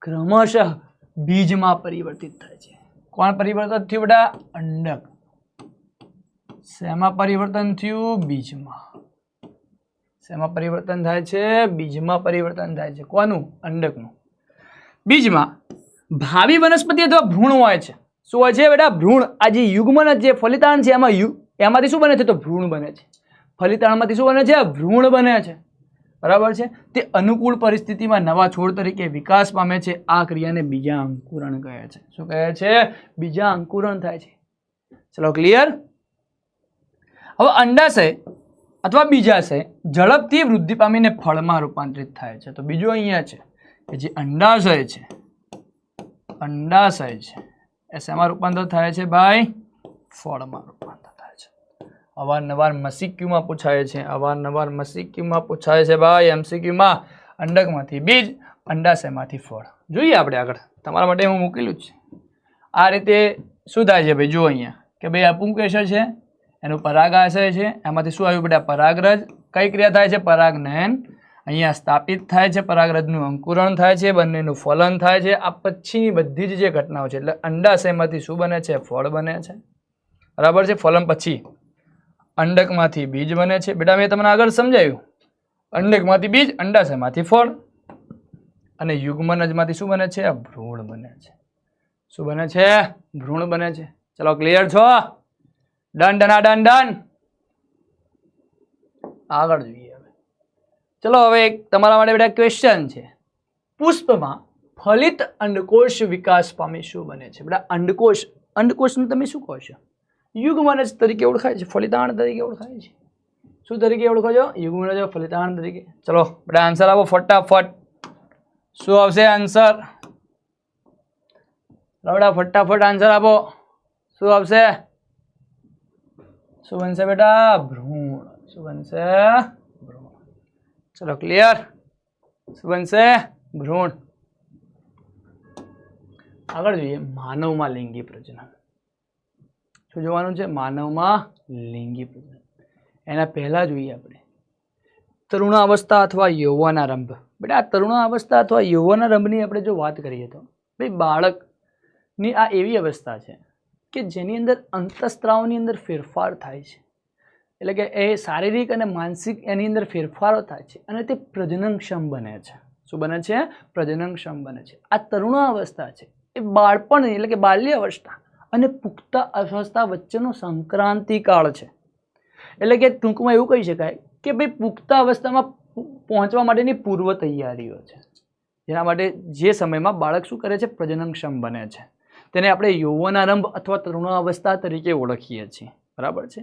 ક્રમશઃ બીજમાં પરિવર્તિત થાય છે. કોણ પરિવર્તન થયું બેટા? અંડક. શેમાં પરિવર્તન થયું? બીજમાં. શેમાં પરિવર્તન થાય છે? બીજમાં પરિવર્તન થાય છે. કોનું? અંડકનું. બીજમાં ભાવિ વનસ્પતિ અથવા ભ્રૂણ હોય છે. શું હોય છે બેટા? ભ્રૂણ. આ જે યુગ્મન જે ફલિતાંડ છે એમાંથી શું બને છે? તો ભ્રૂણ બને છે. ફલિતાંડમાંથી શું બને છે? ભ્રૂણ બને છે. બરાબર છે. તે અનુકૂળ પરિસ્થિતિમાં નવા છોડ તરીકે વિકાસ પામે છે. આ ક્રિયાને બીજા અંકુરણ કહે છે. શું કહે છે? બીજા અંકુરણ થાય છે. ચલો ક્લિયર? હવે અંડાશય અથવા બીજાશય ઝડપથી વૃદ્ધિ પામીને ફળમાં રૂપાંતરિત થાય છે. તો બીજું અહીંયા છે કે જે અંડાશય છે, અંડાશય છે એ શેમાં રૂપાંતર થાય છે ભાઈ? ફળમાં રૂપાંતર થાય છે. અવારનવાર MCQમાં પૂછાય છે, અવારનવાર MCQમાં પૂછાય છે ભાઈ. MCQમાં અંડકમાંથી બીજ, અંડાશયમાંથી ફળ. જોઈએ આપણે આગળ. તમારા માટે હું મૂકેલું જ છે. આ રીતે શું થાય છે ભાઈ? જુઓ અહીંયા કે ભાઈ આ પુંકેસર છે, એનું પરાગાશય છે, એમાંથી શું આવ્યું બેટા? પરાગરજ. કઈ ક્રિયા થાય છે? પરાગનયન. અહીંયા સ્થાપિત થાય છે, પરાગરજનું અંકુરણ થાય છે, બંનેનું ફલન થાય છે. આ પછીની બધી જ જે ઘટનાઓ છે એટલે અંડાશયમાંથી શું બને છે? ફળ બને છે. બરાબર છે. ફલન પછી અંડકમાંથી બીજ બને છે. બેટા મેં તમને આગળ સમજાવ્યું. અંડકમાંથી બીજ, અંડાશયમાંથી ફળ અને યુગ્મનજમાંથી શું બને છે? ભ્રૂણ બને છે. શું બને છે? ભ્રૂણ બને છે. ચલો ક્લિયર છો? Done done done done. આગળ જોઈએ હવે. ચલો હવે એક તમારા માટે બેટા ક્વેશ્ચન છે. પુષ્પમાં ફલિત અંડકોષ વિકાસ પામી શું બને છે? બેટા અંડકોષ, અંડકોષને તમે શું કહો છો? યુગ્મનજ તરીકે ઓળખાય છે, ફલિતાંડ તરીકે ઓળખાય છે. શું તરીકે ઓળખો છો? યુગ્મનજ ફલિતાંડ તરીકે. ચલો બેટા આન્સર આપો ફટાફટ. શું આવશે આન્સર? બેટા ફટાફટ આન્સર આપો. શું આવશે? શું બનશે બેટા? ભ્રૂણ. શું બનશે? ભ્રૂણ. ચલો ક્લિયર? શું બનશે? ભ્રૂણ. આગળ જોઈએ માનવમાં લિંગી પ્રજનન. શું જોવાનું છે? માનવમાં લિંગી પ્રજનન. એના પહેલા જોઈએ આપણે તરુણાવસ્થા અથવા યૌવનારંભ. બેટા આ તરુણાવસ્થા અથવા યૌવનારંભની આપણે જો વાત કરીએ તો ભાઈ બાળકની આ એવી અવસ્થા છે કે જેની અંદર અંતઃસ્ત્રાવની અંદર ફેરફાર થાય છે. એટલે કે એ શારીરિક અને માનસિક એની અંદર ફેરફારો થાય છે અને તે પ્રજનનક્ષમ બને છે. શું બને છે? પ્રજનનક્ષમ બને છે. આ તરુણાવસ્થા છે એ બાળપણ એટલે કે બાલ્ય અવસ્થા અને પુખ્ત અવસ્થા વચ્ચેનો સંક્રાંતિ કાળ છે. એટલે કે ટૂંકમાં એવું કહી શકાય કે ભાઈ પુખ્ત અવસ્થામાં પહોંચવા માટેની પૂર્વ તૈયારીઓ છે, જેના માટે જે સમયમાં બાળક શું કરે છે? પ્રજનનક્ષમ બને છે. તેને આપણે યૌવનારંભ અથવા તરુણાવસ્થા તરીકે ઓળખીએ છીએ. બરાબર છે.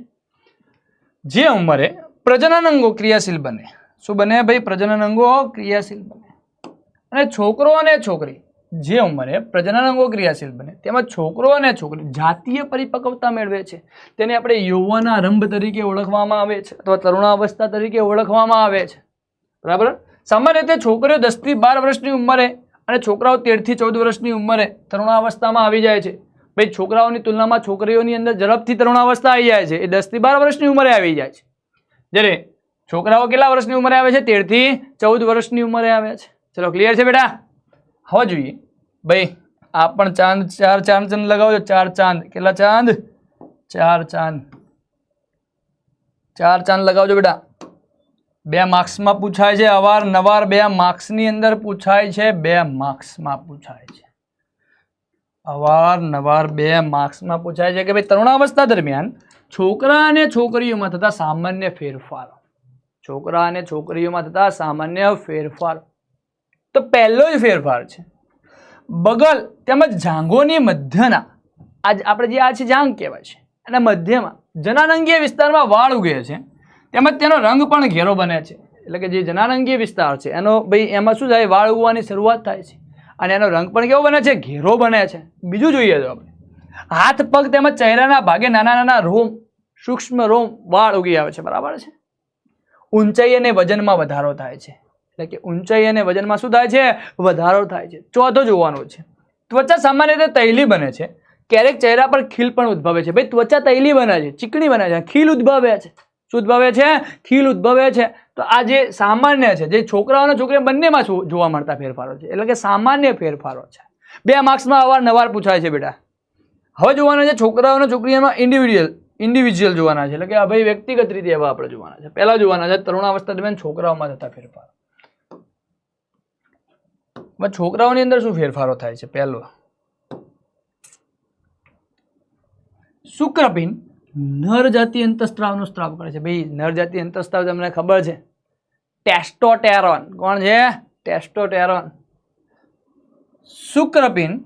જે ઉંમરે પ્રજનન અંગો ક્રિયાશીલ બને. શું બને ભાઈ? પ્રજનન અંગો ક્રિયાશીલ બને. અને છોકરો અને છોકરી જે ઉંમરે પ્રજનન અંગો ક્રિયાશીલ બને તેમાં છોકરો અને છોકરી જાતીય પરિપક્વતા મેળવે છે તેને આપણે યૌવનારંભ તરીકે ઓળખવામાં આવે છે અથવા તરુણાવસ્થા તરીકે ઓળખવામાં આવે છે. બરાબર. સામાન્ય રીતે છોકરીઓ 10 થી 12 વર્ષની ઉંમરે અને છોકરાઓ 13 થી 14 વર્ષની ઉંમરે તરુણાવસ્થામાં આવી જાય છે. ભાઈ છોકરાઓની તુલનામાં છોકરીઓની અંદર ઝડપથી તરુણાવસ્થા આવી જાય છે. એ 10 થી 12 વર્ષની ઉંમરે આવી જાય છે. જ્યારે છોકરાઓ કેટલા વર્ષની ઉંમરે આવે છે? 13 થી 14 વર્ષની ઉંમરે આવે છે. ચલો ક્લિયર છે બેટા? હવે જોઈએ ભાઈ આ પણ ચાંદ, ચાર ચાંદ લગાવજો. 4 ચાંદ. કેટલા ચાંદ? 4 ચાંદ. 4 ચાંદ લગાવજો બેટા. 2 માર્ક્સમાં પૂછાય છે. અવારનવાર 2 માર્ક્સની અંદર પૂછાય છે. 2 માર્ક્સમાં પૂછાય છે. અવારનવાર 2 માર્ક્સમાં પૂછાય છે કે ભાઈ તરુણાવસ્થા દરમિયાન છોકરા અને છોકરીઓમાં થતા સામાન્ય ફેરફારો. છોકરા અને છોકરીઓમાં થતા સામાન્ય ફેરફારો. તો પહેલો જ ફેરફાર છે બગલ તેમજ જાંઘોની મધ્યના આપણે જે આ છે જાંઘ કહેવાય છે અને મધ્યમાં જનનાંગીય વિસ્તારમાં વાળ ઉગે છે તેમજ તેનો રંગ પણ ઘેરો બને છે. એટલે કે જે જનનાંગીય વિસ્તાર છે એનો ભાઈ એમાં શું થાય? વાળ ઉગવાની શરૂઆત થાય છે અને એનો રંગ પણ કેવો બને છે? ઘેરો બને છે. બીજું જોઈએ તો આપણે હાથ પગ તેમજ ચહેરાના ભાગે નાના નાના રોમ, સૂક્ષ્મ રોમ, વાળ ઉગી આવે છે. બરાબર છે. ઊંચાઈ અને વજનમાં વધારો થાય છે. એટલે કે ઊંચાઈ અને વજનમાં શું થાય છે? વધારો થાય છે. ચોથો જોવાનો છે, ત્વચા સામાન્ય રીતે તૈલી બને છે. ક્યારેક ચહેરા પર ખીલ પણ ઉદ્ભવે છે. ભાઈ ત્વચા તૈલી બને છે, ચીકણી બને છે, ખીલ ઉદ્ભવે છે. શું ઉદ્ભવે છે? ખીલ ઉદ્ભવે છે. તો આ જે સામાન્ય છે, જે છોકરાઓ અને છોકરીઓ બંનેમાં જોવા મળતા ફેરફારો છે, એટલે કે સામાન્ય ફેરફારો છે. 2 માર્ક્સમાં અવારનવાર પૂછાય છે બેટા. હવે જોવાના છે છોકરાઓ અને છોકરીઓમાં ઇન્ડિવિજ્યુઅલ જોવાના છે, એટલે કે ભાઈ વ્યક્તિગત રીતે એવા આપણે જોવાના છે. પહેલા જોવાના છે તરુણાવસ્થા દરમિયાન છોકરાઓમાં થતા ફેરફારો. છોકરાઓની અંદર શું ફેરફારો થાય છે? પહેલો, શુક્રપિંડ નર જાતિ અંતઃસ્ત્રાવનો સ્ત્રાવ કરે છે. ભાઈ નર જાતિ અંતઃસ્ત્રાવ તમને ખબર છે, ટેસ્ટોસ્ટેરોન. કોણ છે? ટેસ્ટોસ્ટેરોન. શુક્રપિંડ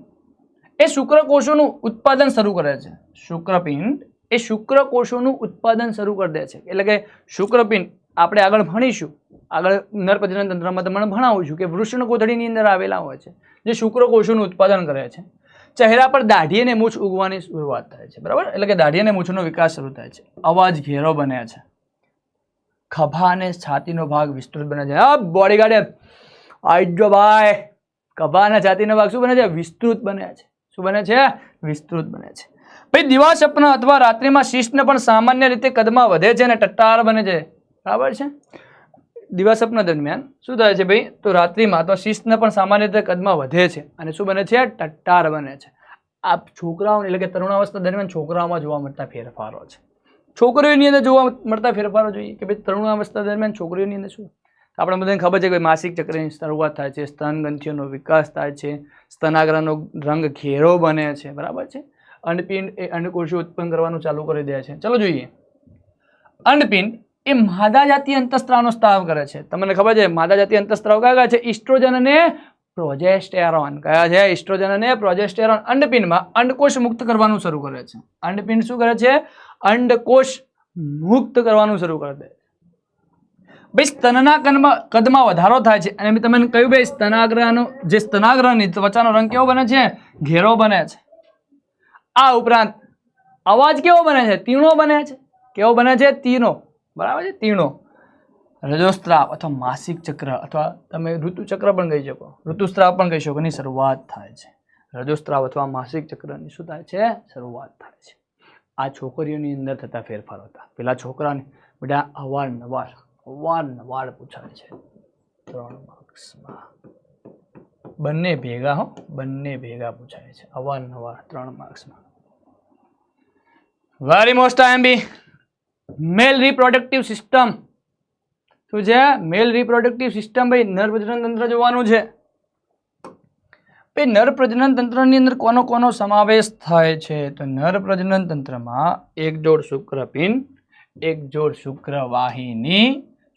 એ શુક્રકોષોનું ઉત્પાદન શરૂ કરે છે. શુક્રપિંડ એ શુક્રકોષોનું ઉત્પાદન શરૂ કરી દે છે. એટલે કે શુક્રપિંડ આપણે આગળ ભણીશું, આગળ નર પ્રજનન તંત્રમાં તમને ભણાવીશું કે વૃષણ કોથળીની અંદર આવેલા હોય છે, જે શુક્રકોષોનું ઉત્પાદન કરે છે. ચહેરા પર દાઢી અને મૂછ ઉગવાની શરૂઆત થાય છે. બરાબર, એટલે કે દાઢી અને મૂછનો વિકાસ શરૂ થાય છે. અવાજ ઘેરો બને છે. ખભા અને છાતીનો ભાગ વિસ્તૃત બને છે. હા બોડીગાર્ડ આજો ભાઈ, ખભા અને છાતીનો ભાગ શું બને છે? વિસ્તૃત બને છે. શું બને છે? વિસ્તૃત બને છે. ભાઈ દિવાસ્વપ્ન અથવા રાત્રિમાં શિશ્ન પણ સામાન્ય રીતે કદમાં વધે છે અને ટટ્ટાર બને છે. બરાબર છે. દિવાસ્વપ્ન દરમિયાન શું થાય છે ભાઈ? તો રાત્રિમાં અથવા શિશ્ન પણ સામાન્ય રીતે કદમાં વધે છે અને શું બને છે? ટટ્ટાર બને છે. આ છોકરાઓ એટલે કે તરુણાવસ્થા દરમિયાન છોકરાઓમાં જોવા મળતા ફેરફારો છે. છોકરીઓની અંદર જોવા મળતા ફેરફારો જોઈએ કે ભાઈ તરુણાવસ્થા દરમિયાન છોકરીઓની અંદર શું? આપણે બધાને ખબર છે કે માસિક ચક્રની શરૂઆત થાય છે, સ્તનગ્રંથિઓનો વિકાસ થાય છે, સ્તનાગ્રનો રંગ ઘેરો બને છે. બરાબર છે. અંડપિંડ એ અંડકોષો ઉત્પન્ન કરવાનું ચાલુ કરી દે છે. ચલો જોઈએ. અંડપિંડ એ માદા જાતીય અંતઃસ્ત્રાવનો સ્ત્રાવ કરે છે. તમને ખબર છે માદા જાતીય અંતઃસ્ત્રાવ કયા છે? ઇસ્ટ્રોજન અને પ્રોજેસ્ટેરોન. કયા છે? ઇસ્ટ્રોજન અને પ્રોજેસ્ટેરોન. અંડપિંડમાં અંડકોષ મુક્ત કરવાનું શરૂ કરે છે. અંડપિંડ શું કરે છે? અંડકોષ મુક્ત કરવાનું શરૂ કરી દે. ભાઈ સ્તનના કદમાં વધારો થાય છે અને મેં તમને કહ્યું ભાઈ સ્તનાગ્રહનો જે સ્તનાગ્રહની ત્વચાનો રંગ કેવો બને છે? ઘેરો બને છે. આ ઉપરાંત અવાજ કેવો બને છે? તીણો બને છે. કેવો બને છે? તીણો. બરાબર છે. તીણો. રજોસ્ત્રાવ અથવા માસિક ચક્ર અથવા તમે ઋતુચક્ર પણ કહી શકો, ઋતુસ્ત્રાવ પણ કહી શકો, એની શરૂઆત થાય છે. રજોસ્ત્રાવ અથવા માસિક ચક્રની શું થાય છે? શરૂઆત થાય છે. આ છોકરીઓની અંદર થતા ફેરફારો હતા. પેલા છોકરાને બધા અવારનવાર પૂછાય છે 3 માર્ક્સમાં. બંને ભેગા હો, બંને ભેગા પૂછાય છે અવારનવાર 3 માર્ક્સમાં. Very most IMP. Male reproductive system શું છે? Male reproductive system. ભાઈ નર પ્રજનન તંત્ર જોવાનું છે. ભાઈ નર પ્રજનન તંત્રની અંદર કોનો સમાવેશ થાય છે? તો નર પ્રજનન તંત્રમાં એક જોડ શુક્રપિંડ, એક જોડ શુક્રવાહિની,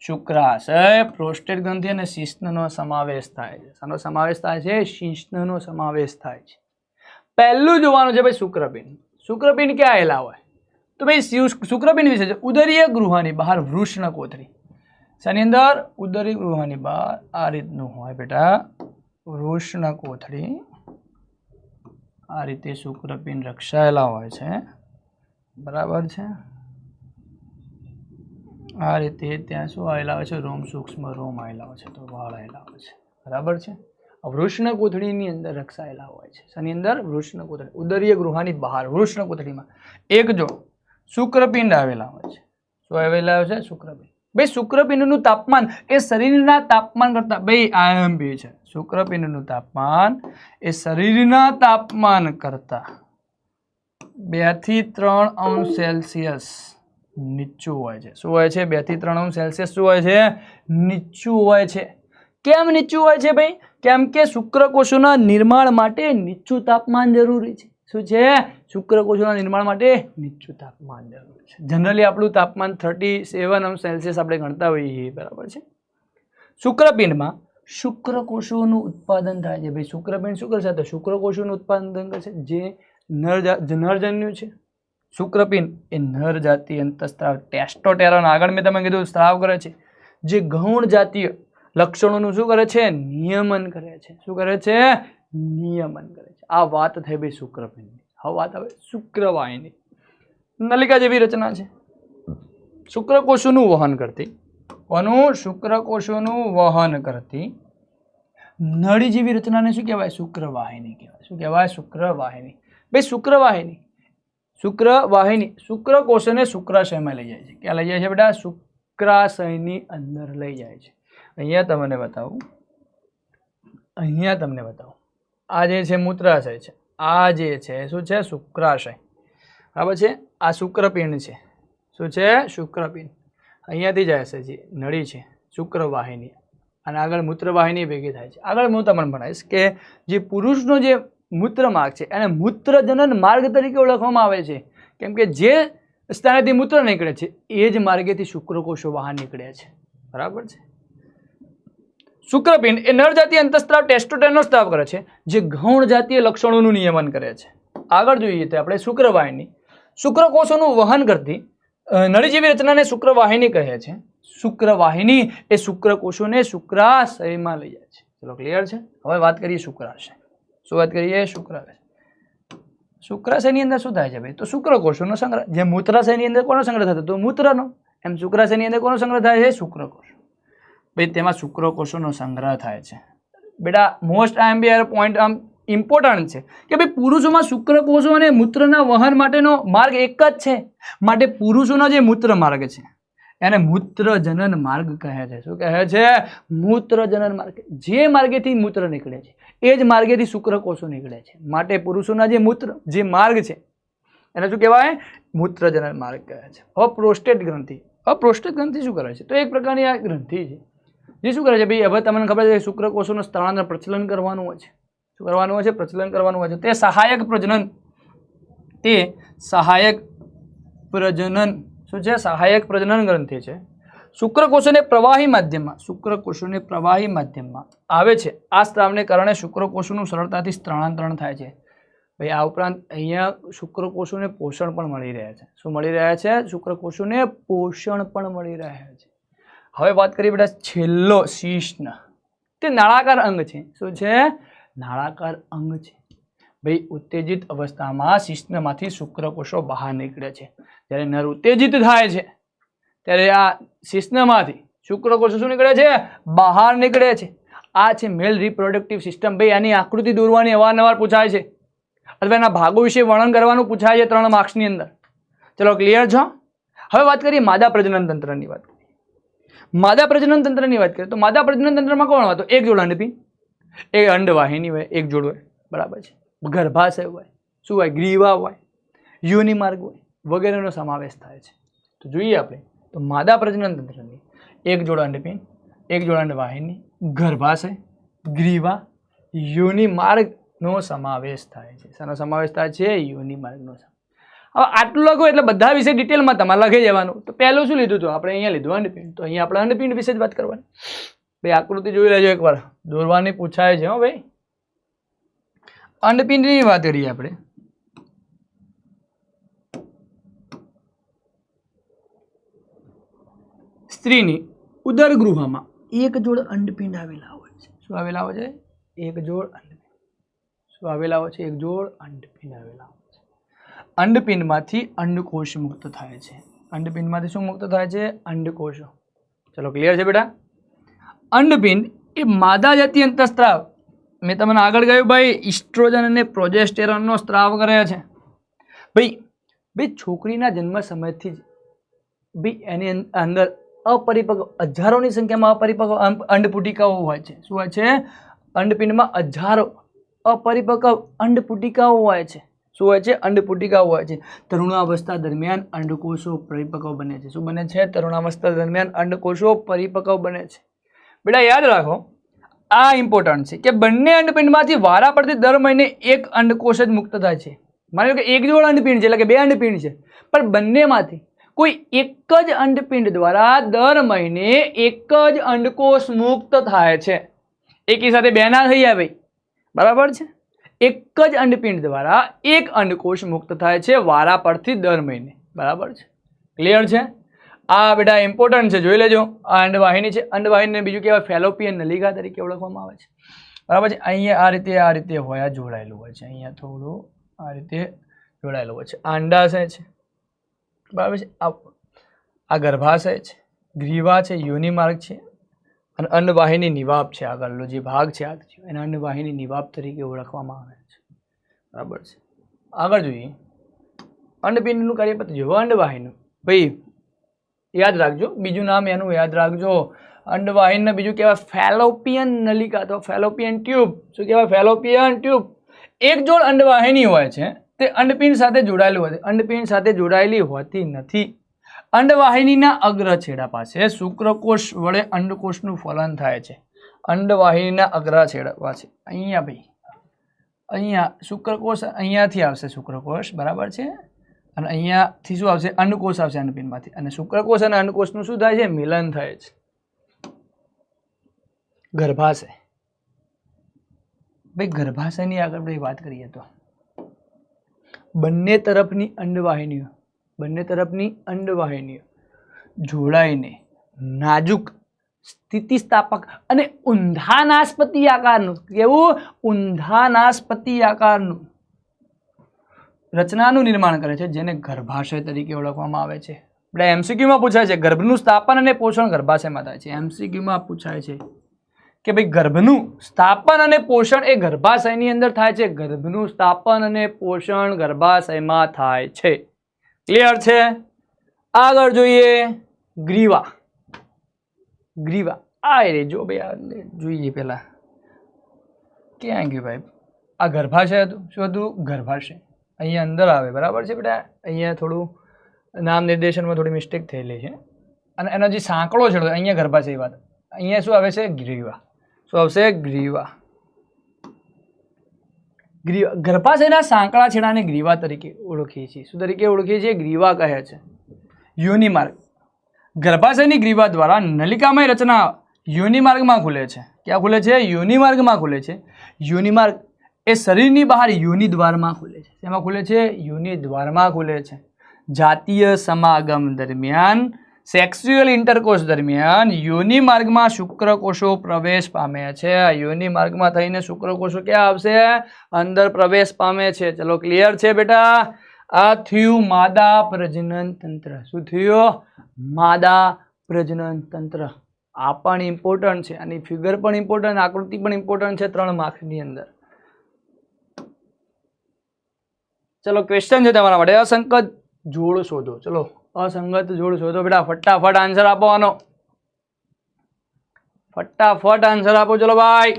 શુક્રાશય, પ્રોસ્ટેટ ગ્રંથિ અને શિશ્નનો સમાવેશ થાય છે. શાનો સમાવેશ થાય છે? શિશ્નનો સમાવેશ થાય છે. પહેલું જોવાનું છે ભાઈ શુક્રપિંડ. શુક્રપિંડ ક્યાં આવેલા હોય? તો ભાઈ શુક્રપિંડ વિશે છે ઉદરીય ગૃહની બહાર વૃષણ કોથળી. શાની અંદર? ઉદરીય ગૃહની બહાર આ રીતનું હોય બેટા વૃષણ કોથળી. આ રીતે શુક્રપિંડ રક્ષાયેલા હોય છે. બરાબર છે. આ રીતે ત્યાં શું આવેલા હોય છે? રોમ, સૂક્ષ્મ રોમ આવેલા હોય છે, તો વાળ આવેલા હોય છે. બરાબર છે. વૃષણ કોથળીની અંદર રક્ષાયેલા હોય છે. શાની અંદર? વૃષણ કોથળી. ઉદરીય ગૃહની બહાર વૃષણ કોથળીમાં એક જો શુક્રપિંડ આવેલા હોય છે. શું આવેલા હોય છે? શુક્રપિંડ. ભાઈ શુક્રપિંડનું તાપમાન એ શરીરના તાપમાન કરતા ભાઈ આઈએમપી છે. શુક્રપિંડનું તાપમાન એ શરીરના તાપમાન કરતા 2 થી 3 અંશ સેલ્સિયસ નીચું હોય છે. શું હોય છે? 2 થી 3 અંશ સેલ્સિયસ શું હોય છે? નીચું હોય છે. કેમ નીચું હોય છે ભાઈ? કેમ કે શુક્રકોષોના નિર્માણ માટે નીચું તાપમાન જરૂરી છે. શું છે? શુક્રકોષોના નિર્માણ માટે નીચું તાપમાન જરૂરી છે. જનરલી આપણું તાપમાન 37 અંશ સેલ્સિયસ આપણે ગણતા હોઈએ. બરાબર છે. શુક્રપિંડમાં શુક્રકોષોનું ઉત્પાદન થાય છે. ભાઈ શુક્રપિંડ શું કરશે? તો શુક્રકોષોનું ઉત્પાદન કરશે, જે નરજન્યુ છે. શુક્રપિંડ એ નર જાતીય અંતઃસ્ત્રાવ ટેસ્ટોસ્ટેરોન આગળ મેં તમને કીધું સ્ત્રાવ કરે છે, જે ગૌણ જાતીય લક્ષણોનું શું કરે છે? નિયમન કરે છે. શું કરે છે? નિયમન કરે છે. આ વાત થઈ ભાઈ શુક્રપિંડની. હવે વાત આવે શુક્રવાહિની. નલિકા જેવી રચના છે, શુક્રકોષોનું વહન કરતી. કોનું? શુક્રકોષોનું વહન કરતી નળી જેવી રચનાને શું કહેવાય? શુક્રવાહિની કહેવાય. શું કહેવાય? શુક્રવાહિની. ભાઈ શુક્રવાહિની શુક્રકોષોને શુક્રાશયમાં લઈ જાય છે. ક્યાં લઈ જાય છે બેટા? શુક્રાશયની અંદર લઈ જાય છે. અહીંયા તમને બતાવું, આ જે છે મૂત્રાશય છે, આ જે છે શું છે? શુક્રાશય. બરાબર છે. આ શુક્રપિંડ છે. શું છે? શુક્રપિંડ. અહીંયાથી જાય છે જે નળી છે શુક્રવાહિની, અને આગળ મૂત્રવાહિની ભેગી થાય છે. આગળ હું તમને ભણાવીશ કે જે પુરુષનો જે મૂત્ર માર્ગ છે એને મૂત્રજનન માર્ગ તરીકે ઓળખવામાં આવે છે, કેમ કે જે સ્થાનેથી મૂત્ર નીકળે છે એ જ માર્ગેથી શુક્રકોષો બહાર નીકળે છે. બરાબર છે. શુક્રપિંડ એ નર જાતીય અંતઃસ્ત્રાવ ટેસ્ટોસ્ટેરોનનો સ્ત્રાવ કરે છે, જે ગૌણ જાતીય લક્ષણોનું નિયમન કરે છે. આગળ જોઈએ તો આપણે શુક્રવાહિની શુક્રકોષોનું વહન કરતી નળી જેવી રચનાને શુક્રવાહિની કહે છે. શુક્રવાહિની એ શુક્રકોષોને શુક્રાશયમાં લઈ જાય છે. ચલો ક્લિયર છે. હવે વાત કરીએ શુક્રાશય. શું વાત કરીએ? શુક્રાશય. શુક્રાશયની અંદર શું થાય છે ભાઈ? તો શુક્રકોષોનો સંગ્રહ. જેમ મૂત્રાશયની અંદર કોનો સંગ્રહ થતો? તો મૂત્રનો. એમ શુક્રાશયની અંદર કોનો સંગ્રહ થાય છે? શુક્રકોષ. ભાઈ તેમાં શુક્રકોષોનો સંગ્રહ થાય છે. બેટા મોસ્ટ આઈએમપી પોઈન્ટ આમ ઇમ્પોર્ટન્ટ છે કે ભાઈ પુરુષોમાં શુક્રકોષો અને મૂત્રના વહન માટેનો માર્ગ એક જ છે, માટે પુરુષોનો જે મૂત્ર માર્ગ છે એને મૂત્રજનન માર્ગ કહે છે. શું કહે છે? મૂત્રજનન માર્ગ. જે માર્ગેથી મૂત્ર નીકળે છે એ જ માર્ગેથી શુક્રકોષો નીકળે છે, માટે પુરુષોના જે મૂત્ર જે માર્ગ છે એને શું કહેવાય? મૂત્રજનન માર્ગ કહે છે. હવે પ્રોસ્ટેટ ગ્રંથિ. હવે પ્રોસ્ટેટ ગ્રંથિ શું કરે છે? તો એક પ્રકારની આ ગ્રંથિ છે જે શું કરે છે ભાઈ? હવે તમને ખબર છે શુક્રકોષોનું સ્થળાંતર પ્રચલન કરવાનું હોય છે. શું કરવાનું હોય છે? પ્રચલન કરવાનું હોય છે. તે સહાયક પ્રજનન શું છે? સહાયક પ્રજનન ગ્રંથિ છે. શુક્રકોષોને પ્રવાહી માધ્યમમાં આવે છે. આ સ્ત્રાવને કારણે શુક્રકોષોનું સરળતાથી સ્થળાંતરણ થાય છે. ભાઈ આ ઉપરાંત અહીંયા શુક્રકોષોને પોષણ પણ મળી રહે છે. શું મળી રહ્યા છે? શુક્રકોષોને પોષણ પણ મળી રહ્યા છે. હવે વાત કરીએ બેટા છેલ્લો શિશ્ન. તે નાળાકાર અંગ છે. શું છે? નાળાકાર અંગ છે. ભાઈ ઉત્તેજિત અવસ્થામાં શિશ્નમાંથી શુક્રકોષો બહાર નીકળે છે. જ્યારે નર ઉત્તેજિત થાય છે ત્યારે આ શિશ્નમાંથી શુક્રકોષો શું નીકળે છે? બહાર નીકળે છે. આ છે મેલ રિપ્રોડક્ટિવ સિસ્ટમ. ભાઈ આની આકૃતિ દોરવાની અવારનવાર પૂછાય છે, અથવા એના ભાગો વિશે વર્ણન કરવાનું પૂછાય છે 3 માર્ક્સની અંદર. ચલો ક્લિયર છો? હવે વાત કરીએ માદા પ્રજનન તંત્રની વાત કરીએ. માદા પ્રજનન તંત્રની વાત કરીએ તો માદા પ્રજનન તંત્રમાં કોણ હોય? તો એક જોડ અંડપિંડ, એક અંડવાહિની હોય, એક જોડ હોય. બરાબર છે. ગર્ભાશય હોય, શું હોય? ગ્રીવા હોય, યોનિ માર્ગ હોય વગેરેનો સમાવેશ થાય છે. તો જોઈએ આપણે તો માદા પ્રજનન તંત્રની એક જોડ અંડપિંડ, એક જોડ અંડવાહિની, ગર્ભાશય, ગ્રીવા, યોનિ માર્ગનો સમાવેશ થાય છે. શાનો સમાવેશ થાય છે? યોનિ માર્ગનો. હવે આટલું લખો એટલે બધા વિશે ડિટેલમાં તમારે લખી જવાનું. તો પહેલું શું લીધું હતું આપણે? અહીંયા લીધું અંડપિંડ. તો અહીંયા આપણે અંડપિંડ વિશે જ વાત કરવાની. ભાઈ આકૃતિ જોઈ લેજો એકવાર, દોરવાની પૂછાય છે. હો ભાઈ અંડપિંડની વાત કરીએ આપણે. સ્ત્રીની ઉદરગૃહમાં એક જોડ અંડપિંડ આવેલા હોય છે. શું આવેલા હોય છે? એક જોડ અંડપિંડ. શું આવેલા હોય છે? એક જોડ અંડપિંડ આવેલા હોય છે. અંડપિંડમાંથી અંડકોષ મુક્ત થાય છે. અંડપિંડમાંથી શું મુક્ત થાય છે? અંડકોષો. ચલો ક્લિયર છે બેટા? અંડપિંડ એ માદા જાતીય અંતઃસ્ત્રાવ, મેં તમને આગળ કહ્યું ભાઈ ઇસ્ટ્રોજન અને પ્રોજેસ્ટેરોનનો સ્ત્રાવ કરે છે. ભાઈ છોકરીના જન્મ સમયથી જ ભાઈ એની અંદર અપરિપક્વ હજારોની સંખ્યામાં અપરિપક્વ અંડપુટિકાઓ હોય છે. શું હોય છે? અંડપિંડમાં હજારો અપરિપક્વ અંડપુટિકાઓ હોય છે. શું હોય છે? અંડપુટિકાઓ હોય છે. તરુણાવસ્થા દરમિયાન અંડકોષો પરિપક્વ બને છે. શું બને છે? તરુણાવસ્થા દરમિયાન અંડકોષો પરિપક્વ બને છે. બેટા યાદ રાખો, આ ઇમ્પોર્ટન્ટ છે કે બંને અંડપિંડમાંથી વારા પડતી દર મહિને એક અંડકોષ જ મુક્ત થાય છે. માની લો કે એક જોડ અંડપિંડ છે એટલે કે 2 અંડપિંડ છે, પણ બંનેમાંથી કોઈ એક જ અંડપિંડ દ્વારા દર મહિને એક જ અંડકોષ મુક્ત થાય છે. એકી સાથે 2 ના થઈ જાય ભાઈ. બરાબર છે? એક જ અંડપિંડ દ્વારા એક અંડકોષ મુક્ત થાય છે વારા પડતી દર મહિને. બરાબર છે? ક્લિયર છે? આ બેટા ઇમ્પોર્ટન્ટ છે, જોઈ લેજો. આ અંડવાહિની છે. અંડવાહિનીને બીજું કહેવાય ફેલોપિયન નલિકા તરીકે ઓળખવામાં આવે છે. બરાબર છે? અહીંયા આ રીતે હોય, આ જોડાયેલું હોય છે. અહીંયા થોડું આ રીતે જોડાયેલો હોય છે. અંડાશય છે, બરાબર છે, આ ગર્ભાશય છે, ગ્રીવા છે, યોનિ માર્ગ છે અને અન્નવાહિની નિવાપ છે. આગળનો જે ભાગ છે એને અન્નવાહિની નિવાપ તરીકે ઓળખવામાં આવે છે, બરાબર છે. આગળ જોઈએ અંડપિંડનું કાર્યપત્ર જોવો. અંડવાહિની ભાઈ યાદ રાખજો, બીજું નામ એનું યાદ રાખજો. અંડવાહિનીને બીજું કહેવાય ફેલોપિયન નલિકા અથવા ફેલોપિયન ટ્યુબ. શું કહેવાય? Fallopian tube. એક જોડ અંડવાહિની હોય છે તે અંડપિંડ સાથે જોડાયેલું હોય છે. અંડપિંડ સાથે જોડાયેલી હોતી નથી. અંડવાહિનીના અગ્રછેડા પાસે શુક્રકોષ વડે અંડકોષનું ફલન થાય છે. અંડવાહિનીના અગ્રછેડા પાસે અહીંયા ભાઈ અહીંયા શુક્રકોષ અહીંયાથી આવશે શુક્રકોષ, બરાબર છે, અને અહીંયાથી શું આવશે? અંડકોષ આવશે અંડપિંડમાંથી. અને શુક્રકોષ અને અંડકોષનું શું થાય છે? મિલન થાય છે. ગર્ભાશય ભાઈ, ગર્ભાશયની આગળ આપણે વાત કરીએ તો બંને તરફની અંડવાહિનીઓ જોડાઈને નાજુક સ્થિતિસ્થાપક અને ઊંધાનાસ્પતિ આકારનું, કેવું? ઊંધાનાસ્પતિ આકારનું રચનાનું નિર્માણ કરે છે, જેને ગર્ભાશય તરીકે ઓળખવામાં આવે છે. આપણે એમસીક્યુમાં પૂછાય છે ગર્ભનું સ્થાપન અને પોષણ ગર્ભાશયમાં થાય છે. એમસીક્યુમાં પૂછાય છે કે ભાઈ ગર્ભનું સ્થાપન અને પોષણ એ ગર્ભાશયની અંદર થાય છે. ગર્ભનું સ્થાપન અને પોષણ ગર્ભાશયમાં થાય છે. ક્લિયર છે? આગળ જોઈએ ગ્રીવા. આ રે જો ભાઈ, જોઈએ પેલા ક્યાં ગયું ભાઈ? આ ગર્ભાશય હતું. શું હતું? ગર્ભાશય અહીંયા અંદર આવે, બરાબર છે બેટા. અહીંયા થોડું નામ નિર્દેશનમાં થોડી મિસ્ટેક થયેલી છે અને એનો જે સાંકળો છે અહીંયા ગર્ભાશય વાત, અહીંયા શું આવે છે? ગ્રીવા. શું આવશે? ગ્રીવા. ગર્ભાશયના સાંકળા છેડાને ગ્રીવા તરીકે ઓળખીએ છીએ. શું તરીકે ઓળખીએ છીએ? ગ્રીવા કહે છે. યોનિ માર્ગ. ગર્ભાશયની ગ્રીવા દ્વારા નલિકામય રચના યોનિ માર્ગમાં ખુલે છે. ક્યાં ખુલે છે? યોનિ માર્ગમાં ખુલે છે. યોનિ માર્ગ એ શરીરની બહાર યોનિ દ્વારમાં ખુલે છે. શેમાં ખુલે છે? યોનિ દ્વારમાં ખુલે છે. જાતીય સમાગમ દરમિયાન, સેક્સ્યુઅલ ઇન્ટરકોર્સ દરમિયાન યોનિ માર્ગમાં શુક્રકોષો પ્રવેશ પામે છે. યોનિ માર્ગમાં થઈને શુક્રકોષો ક્યાં આવશે? અંદર પ્રવેશ પામે છે. ચલો ક્લિયર છે બેટા? આ થયું માદા પ્રજનન તંત્ર. શું થયું? માદા પ્રજનન તંત્ર. આ પણ ઇમ્પોર્ટન્ટ છે, આની ફિગર પણ ઇમ્પોર્ટન્ટ, આકૃતિ પણ ઇમ્પોર્ટન્ટ છે 3 માર્ક્સની અંદર. ચલો ક્વેશ્ચન છે તમારા માટે, અસંગત જોડ શોધો. ચલો અસંગત જોડ શોધો બેટા. ફટાફટ આન્સર આપવાનો, ફટાફટ આન્સર આપો. ચલો ભાઈ,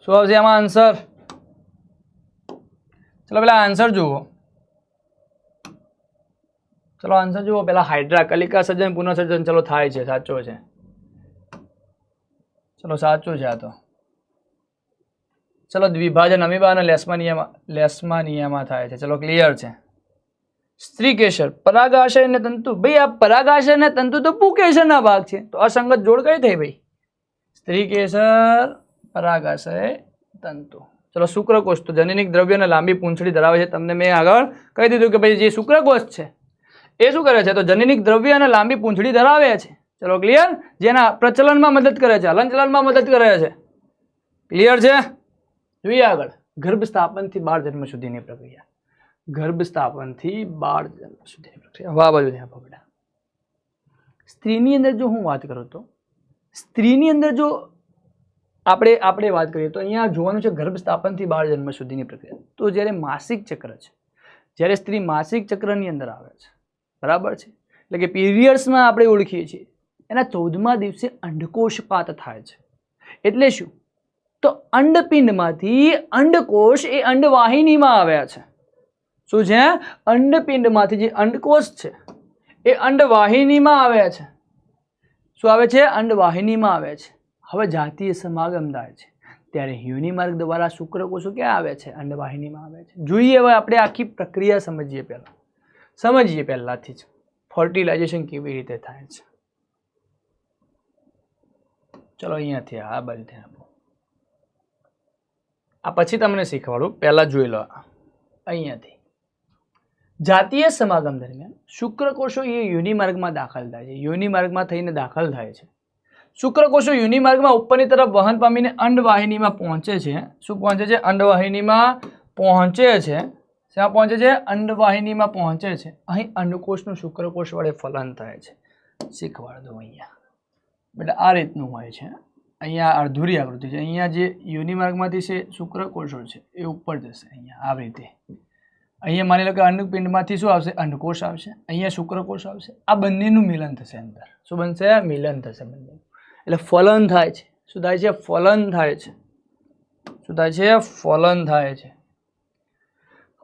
શું આવશે આમાં આન્સર? ચલો પેલા આન્સર જુઓ. ચલો આન્સર જુઓ પેલા. હાઇડ્રા કલિકા સર્જન પુનઃસર્જન ચલો થાય છે, સાચો છે. ચલો સાચું છે આ તો. ચલો દ્વિભાજન અમીબા અને લેશમાનિયામાં થાય છે. ચલો ક્લિયર છે. સ્ત્રી કેસર, પરાગાશય અને તંતુ. ભાઈ આ પરાગાશય અને તંતુ તો પુકેસરના ભાગ છે, તો અસંગત જોડ કઈ થઈ ભાઈ? સ્ત્રી કેસર, પરાગાશય, તંતુ. ચલો શુક્રકોષ તો જનનિક દ્રવ્ય અને લાંબી પૂંછડી ધરાવે છે. તમને મેં આગળ કહી દીધું કે ભાઈ જે શુક્રકોષ છે એ શું કરે છે? તો જનનિક દ્રવ્ય અને લાંબી પૂંછડી ધરાવે છે. ચલો ક્લિયર? જેના પ્રચલનમાં મદદ કરે છે, હલનચલનમાં મદદ કરે છે. ક્લિયર છે? જોઈએ આગળ. ગર્ભસ્થાપનથી બાળ જન્મ સુધીની પ્રક્રિયા. ગર્ભસ્થાપનથી બાળ જન્મ સુધીની પ્રક્રિયા. વાહ બાજુ ધ્યાન આપો બેટા. સ્ત્રીની અંદર જો હું વાત કરું તો સ્ત્રીની અંદર જો આપણે વાત કરીએ તો અહીંયા જોવાનું છે ગર્ભસ્થાપનથી બાળ જન્મ સુધીની પ્રક્રિયા. તો જ્યારે માસિક ચક્ર છે, જ્યારે સ્ત્રી માસિક ચક્રની અંદર આવે છે, બરાબર છે, એટલે કે પીરિયડ્સમાં આપણે ઓળખીએ છીએ, એના 14મા દિવસે અંડકોષપાત થાય છે. એટલે શું? તો અંડપિંડમાંથી અંડકોષ એ અંડવાહિનીમાં આવ્યા છે. શું છે? અંડપિંડમાંથી જે અંડકોષ છે એ અંડવાહિનીમાં આવ્યા છે. શું આવે છે? અંડવાહિનીમાં આવે છે. હવે જાતીય સમાગમ થાય છે ત્યારે યોનિ માર્ગ દ્વારા શુક્રકોષો ક્યાં આવે છે? અંડવાહિનીમાં આવે છે. જોઈએ હવે આપણે આખી પ્રક્રિયા સમજીએ પહેલાથી જ ફર્ટિલાઇઝેશન કેવી રીતે થાય છે. ચલો અહીંયાથી આ બાજુ ધ્યાન આપો. આ પછી તમને શીખવાડું, પહેલા જોઈ લો. અહીંયાથી જાતીય સમાગમ દરમિયાન શુક્રકોષો એ યોનિ માર્ગમાં દાખલ થાય છે. યોનિ માર્ગમાં થઈને દાખલ થાય છે. શુક્રકોષો યોનિ માર્ગમાં ઉપરની તરફ વહન પામીને અંડવાહિનીમાં પહોંચે છે. શું પહોંચે છે? અંડવાહિનીમાં પહોંચે છે. શેમાં પહોંચે છે? અંડવાહિનીમાં પહોંચે છે. અહીં અંડકોષનું શુક્રકોષ વડે ફલન થાય છે. શીખવાડ દો અહીંયા બેટા, આ રીતનું હોય છે. અહીંયા અર્ધુરી આકૃતિ છે. અહીંયા જે યોનિ માર્ગમાંથી છે શુક્રકોષો છે એ ઉપર જશે અહીંયા આવી રીતે. અહીંયા માની લો કે અંડપિંડમાંથી શું આવશે? અંડકોષ આવશે. અહીંયા શુક્રકોષ આવશે. આ બંનેનું મિલન થશે અંદર. શું બનશે? મિલન થશે બંને. એટલે ફલન થાય છે. શું થાય છે? ફલન થાય છે. શું થાય છે? ફલન થાય છે.